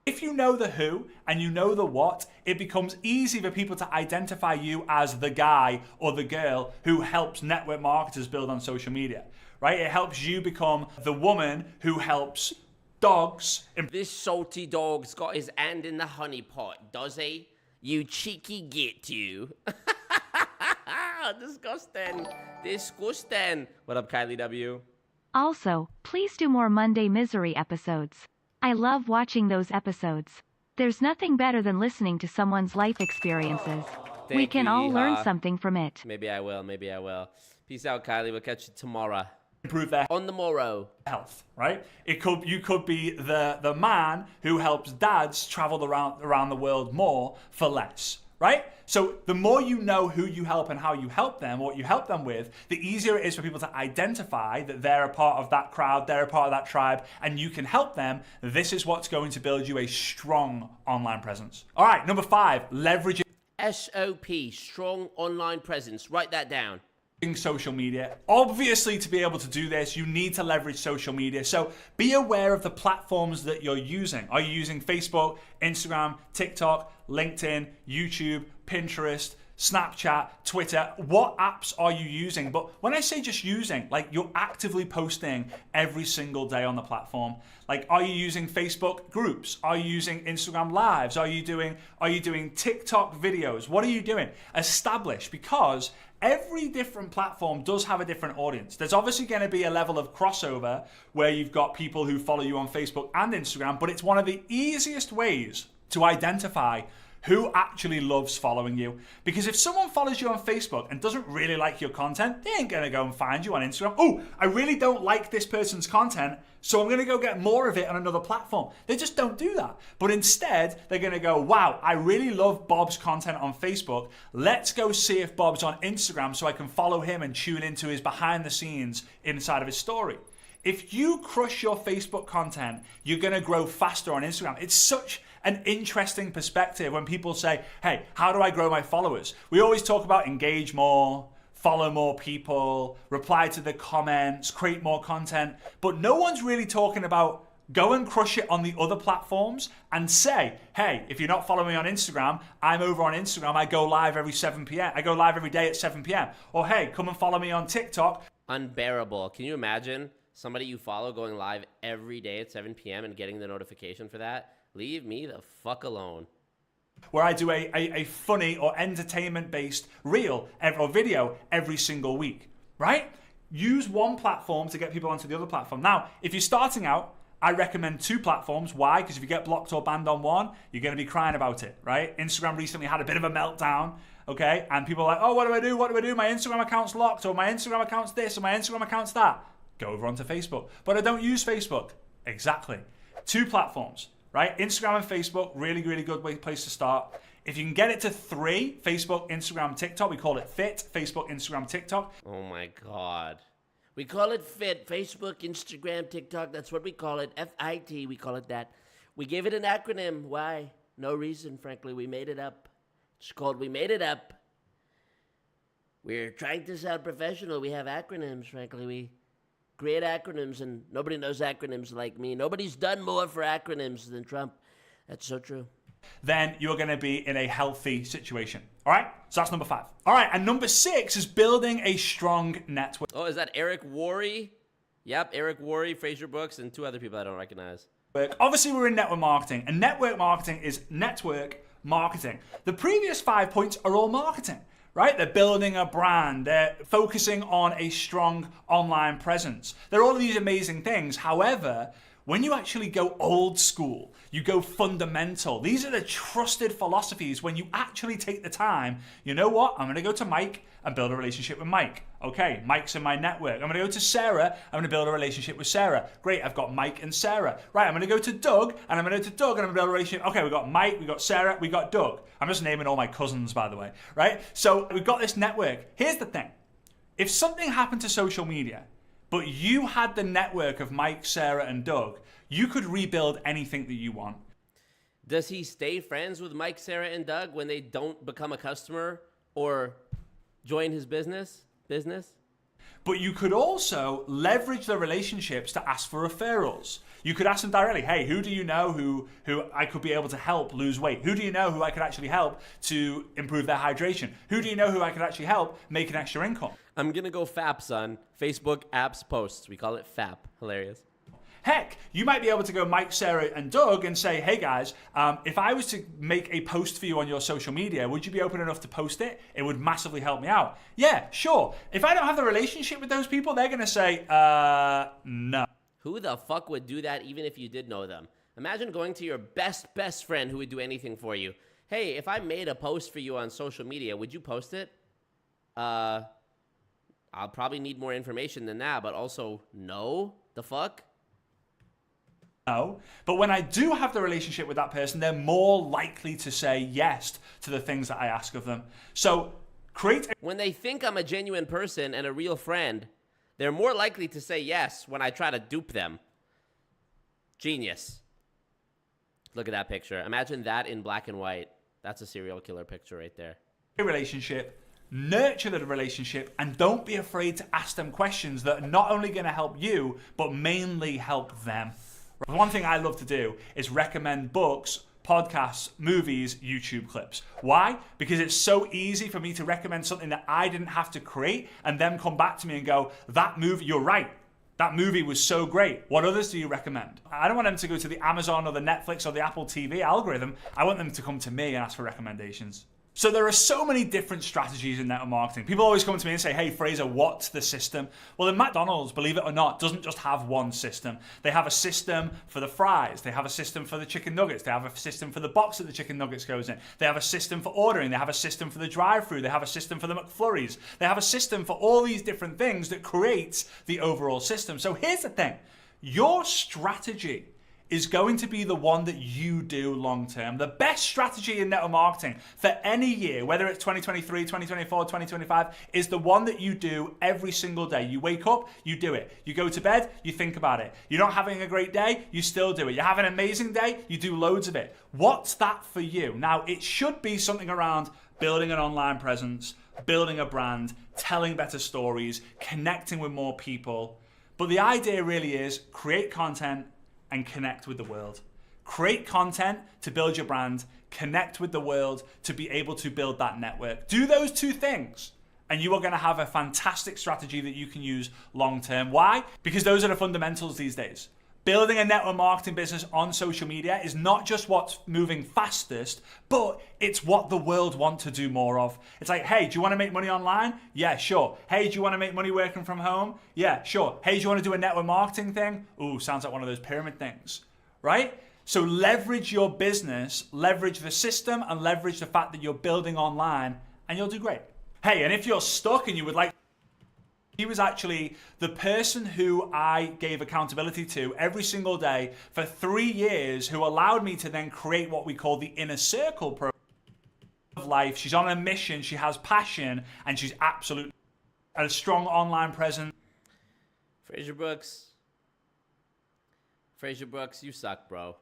If you know the who and you know the what, it becomes easy for people to identify you as the guy or the girl who helps network marketers build on social media, right? It helps you become the woman who helps dogs. This salty dog's got his hand in the honey pot, does he? You cheeky git, you. Disgusting. Disgusting. What up, Kylie W? Also, please do more Monday Misery episodes. I love watching those episodes. There's nothing better than listening to someone's life experiences. We can all learn something from it. Maybe I will. Maybe I will. Peace out, Kylie. We'll catch you tomorrow. Improve their on the morrow health, right? You could be the man who helps dads travel around the world more for less, right? So the more you know who you help and how you help them, what you help them with, the easier it is for people to identify that they're a part of that crowd, they're a part of that tribe, and you can help them. This is what's going to build you a strong online presence. All right, number 5, leveraging SOP, strong online presence. Write that down. Social media. Obviously, to be able to do this, you need to leverage social media. So be aware of the platforms that you're using. Are you using Facebook, Instagram, TikTok, LinkedIn, YouTube, Pinterest, Snapchat, Twitter? What apps are you using? But when I say just using, like you're actively posting every single day on the platform. Like, are you using Facebook groups? Are you using Instagram lives? Are you doing TikTok videos? What are you doing? Establish, because every different platform does have a different audience. There's obviously going to be a level of crossover where you've got people who follow you on Facebook and Instagram, but it's one of the easiest ways to identify who actually loves following you. Because if someone follows you on Facebook and doesn't really like your content, they ain't gonna go and find you on Instagram. Oh, I really don't like this person's content, so I'm gonna go get more of it on another platform. They just don't do that. But instead, they're gonna go, wow, I really love Bob's content on Facebook. Let's go see if Bob's on Instagram so I can follow him and tune into his behind the scenes inside of his story. If you crush your Facebook content, you're gonna grow faster on Instagram. It's such an interesting perspective when people say, hey, how do I grow my followers? We always talk about engage more, follow more people, reply to the comments, create more content, but no one's really talking about go and crush it on the other platforms and say, hey, if you're not following me on Instagram, I'm over on Instagram. I go live every 7 p.m. I go live every day at 7 p.m. Or hey, come and follow me on TikTok. Unbearable. Can you imagine somebody you follow going live every day at 7 p.m. and getting the notification for that? Leave me the fuck alone. Where I do a funny or entertainment-based reel or video every single week, right? Use one platform to get people onto the other platform. Now, if you're starting out, I recommend 2 platforms. Why? Because if you get blocked or banned on one, you're going to be crying about it, right? Instagram recently had a bit of a meltdown, okay? And people are like, oh, what do I do? What do I do? My Instagram account's locked, or my Instagram account's this, or my Instagram account's that. Go over onto Facebook. But I don't use Facebook. Exactly. 2 platforms. Right? Instagram and Facebook, really, really good place to start. If you can get it to 3, Facebook, Instagram, TikTok, we call it FIT, Facebook, Instagram, TikTok. Oh my God. We call it FIT, Facebook, Instagram, TikTok. That's what we call it. FIT, we call it that. We gave it an acronym. Why? No reason, frankly. We made it up. It's called We Made It Up. We're trying to sound professional. We have acronyms, frankly. We create acronyms, and nobody knows acronyms like me. Nobody's done more for acronyms than Trump. That's so true. Then you're going to be in a healthy situation. All right? So that's number 5. All right, and number 6 is building a strong network. Oh, is that Eric Worre? Yep, Eric Worre, Frazer Brookes, and 2 other people I don't recognize. Obviously, we're in network marketing, and network marketing is network marketing. The previous 5 points are all marketing. Right? They're building a brand. They're focusing on a strong online presence. They're all of these amazing things. However, when you actually go old school, you go fundamental. These are the trusted philosophies when you actually take the time. You know what? I'm going to go to Mike and build a relationship with Mike. Okay, Mike's in my network. I'm going to go to Sarah. I'm going to build a relationship with Sarah. Great, I've got Mike and Sarah. Right, I'm going to go to Doug, and I'm going to go to Doug, and I'm going to build a relationship. Okay, we've got Mike, we've got Sarah, we've got Doug. I'm just naming all my cousins, by the way, right? So we've got this network. Here's the thing. If something happened to social media, but you had the network of Mike, Sarah, and Doug, you could rebuild anything that you want. Does he stay friends with Mike, Sarah, and Doug when they don't become a customer or join his business? But you could also leverage the relationships to ask for referrals. You could ask them directly, hey, who do you know who I could be able to help lose weight? Who do you know who I could actually help to improve their hydration? Who do you know who I could actually help make an extra income? I'm going to go FAP, son. Facebook apps posts. We call it FAP. Hilarious. Heck, you might be able to go Mike, Sarah, and Doug and say, hey guys, if I was to make a post for you on your social media, would you be open enough to post it? It would massively help me out. Yeah, sure. If I don't have the relationship with those people, they're going to say, no. Who the fuck would do that even if you did know them? Imagine going to your best friend who would do anything for you. Hey, if I made a post for you on social media, would you post it? I'll probably need more information than that, but also, no? The fuck? No, but when I do have the relationship with that person, they're more likely to say yes to the things that I ask of them. So when they think I'm a genuine person and a real friend, they're more likely to say yes when I try to dupe them. Genius. Look at that picture. Imagine that in black and white. That's a serial killer picture right there. Relationship, nurture the relationship, and don't be afraid to ask them questions that are not only going to help you, but mainly help them. One thing I love to do is recommend books, podcasts, movies, YouTube clips. Why? Because it's so easy for me to recommend something that I didn't have to create and then come back to me and go, that movie, you're right. That movie was so great. What others do you recommend? I don't want them to go to the Amazon or the Netflix or the Apple TV algorithm. I want them to come to me and ask for recommendations. So there are so many different strategies in network marketing. People always come to me and say, hey, Frazer, what's the system? Well, in McDonald's, believe it or not, doesn't just have one system. They have a system for the fries. They have a system for the chicken nuggets. They have a system for the box that the chicken nuggets goes in. They have a system for ordering. They have a system for the drive-thru. They have a system for the McFlurries. They have a system for all these different things that creates the overall system. So here's the thing. Your strategy is going to be the one that you do long term. The best strategy in network marketing for any year, whether it's 2023, 2024, 2025, is the one that you do every single day. You wake up, you do it. You go to bed, you think about it. You're not having a great day, you still do it. You have an amazing day, you do loads of it. What's that for you? Now, it should be something around building an online presence, building a brand, telling better stories, connecting with more people. But the idea really is create content and connect with the world. Create content to build your brand, connect with the world to be able to build that network. Do those two things and you are gonna have a fantastic strategy that you can use long term. Why? Because those are the fundamentals these days. Building a network marketing business on social media is not just what's moving fastest, but it's what the world want to do more of. It's like, hey, do you want to make money online? Yeah, sure. Hey, do you want to make money working from home? Yeah, sure. Hey, do you want to do a network marketing thing? Ooh, sounds like one of those pyramid things, right? So leverage your business, leverage the system, and leverage the fact that you're building online, and you'll do great. Hey, and if you're stuck and you would like, he was actually the person who I gave accountability to every single day for 3 years, who allowed me to then create what we call the inner circle program of life. She's on a mission, she has passion, and she's absolutely a strong online presence. Frazer Brookes. Frazer Brookes, you suck, bro.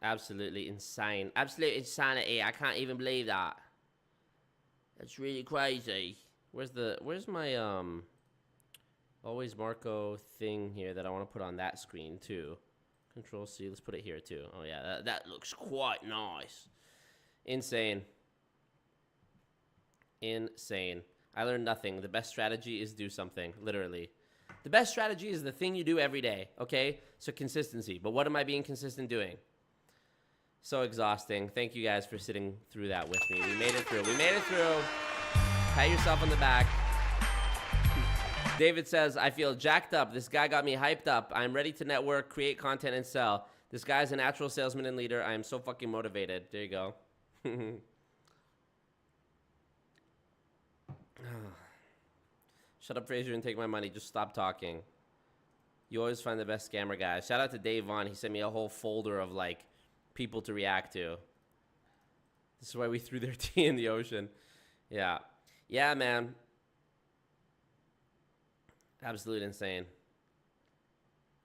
Absolutely insane. Absolute insanity. I can't even believe that. That's really crazy. Where's my always Marco thing here that I want to put on that screen too? Control C, let's put it here too. Oh yeah, that looks quite nice. Insane. Insane. I learned nothing. The best strategy is do something, literally. The best strategy is the thing you do every day, okay? So consistency. But what am I being consistent doing? So exhausting. Thank you guys for sitting through that with me. We made it through. We made it through. Pat yourself on the back. David says, I feel jacked up. This guy got me hyped up. I'm ready to network, create content, and sell. This guy's a natural salesman and leader. I am so fucking motivated. There you go. Shut up, Frazer, and take my money. Just stop talking. You always find the best scammer guys. Shout out to Dave Vaughn. He sent me a whole folder of, like, people to react to. This is why we threw their tea in the ocean. Yeah. Yeah, man. Absolute insane.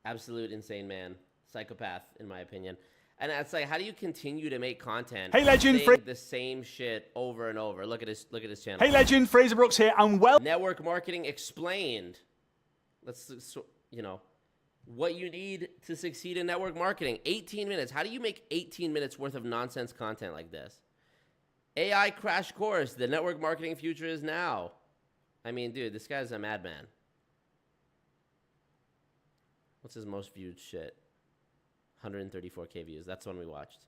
Absolute insane, man. Psychopath, in my opinion. And it's like, how do you continue to make content? Hey, legend, saying the same shit over and over. Look at his channel. Hey, legend, Frazer Brookes here, and Network Marketing Explained. What you need to succeed in network marketing. 18 minutes. How do you make 18 minutes worth of nonsense content like this? AI Crash Course. The network marketing future is now. I mean, dude, this guy's a madman. What's his most viewed shit? 134K views. That's the one we watched.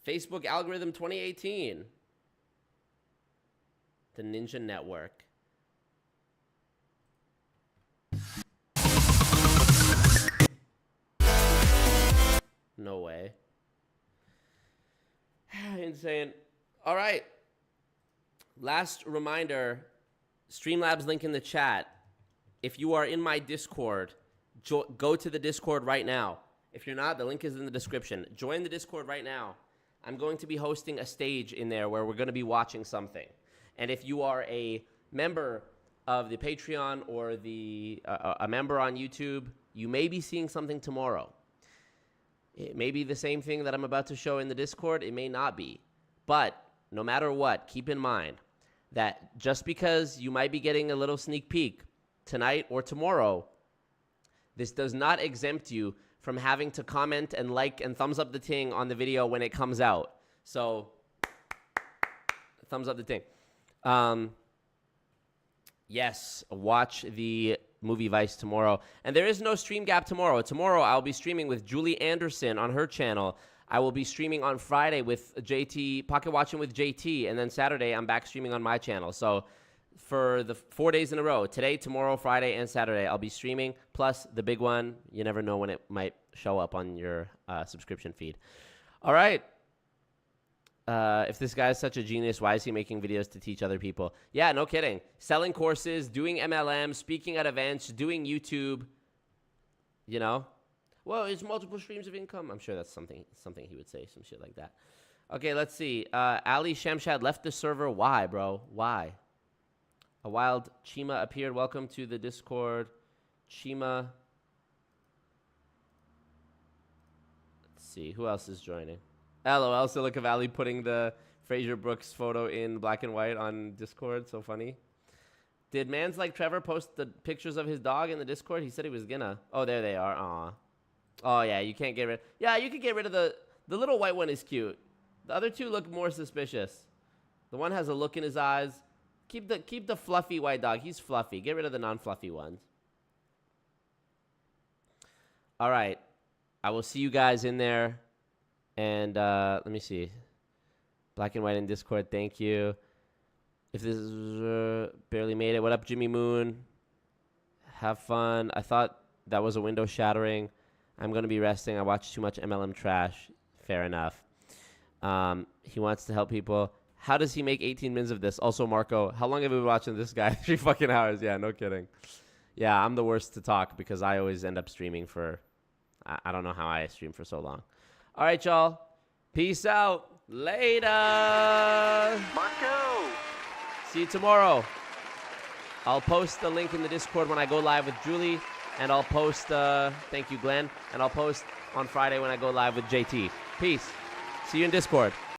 Facebook Algorithm 2018. The Ninja Network. No way. Insane. All right. Last reminder, Streamlabs link in the chat. If you are in my Discord, go to the Discord right now. If you're not, the link is in the description. Join the Discord right now. I'm going to be hosting a stage in there where we're going to be watching something. And if you are a member of the Patreon or a member on YouTube, you may be seeing something tomorrow. It may be the same thing that I'm about to show in the Discord. It may not be. But no matter what, keep in mind that just because you might be getting a little sneak peek tonight or tomorrow, this does not exempt you from having to comment and like and thumbs up the thing on the video when it comes out. So, thumbs up the thing. Yes, watch the movie Vice tomorrow. And there is no stream gap tomorrow. Tomorrow I'll be streaming with Julie Anderson on her channel. I will be streaming on Friday with JT, Pocket Watching with JT, and then Saturday I'm back streaming on my channel. So for the 4 days in a row, today, tomorrow, Friday, and Saturday, I'll be streaming. Plus the big one, you never know when it might show up on your subscription feed. All right. If this guy is such a genius, why is he making videos to teach other people? Yeah, no kidding. Selling courses, doing MLM, speaking at events, doing YouTube. You know? Well, it's multiple streams of income. I'm sure that's something he would say, some shit like that. Okay, let's see. Ali Shamshad left the server. Why, bro? Why? A wild Chima appeared. Welcome to the Discord. Chima. Let's see. Who else is joining? LOL, Silicon Valley putting the Frazer Brookes photo in black and white on Discord. So funny. Did Mans Like Trevor post the pictures of his dog in the Discord? He said he was gonna. Oh, there they are. Aw. Oh, yeah, you can't get rid. Yeah, you can get rid of the little white one is cute. The other two look more suspicious. The one has a look in his eyes. Keep the fluffy white dog. He's fluffy. Get rid of the non-fluffy ones. All right. I will see you guys in there. And let me see. Black and white in Discord. Thank you. If this is barely made it. What up, Jimmy Moon? Have fun. I thought that was a window shattering. I'm going to be resting. I watched too much MLM trash. Fair enough. He wants to help people. How does he make 18 minutes of this? Also, Marco, how long have you been watching this guy? 3 fucking hours. Yeah, no kidding. Yeah, I'm the worst to talk because I always end up streaming for... I don't know how I stream for so long. All right, y'all. Peace out. Later. Marco. See you tomorrow. I'll post the link in the Discord when I go live with Julie. And I'll post, thank you, Glenn. And I'll post on Friday when I go live with JT. Peace. See you in Discord.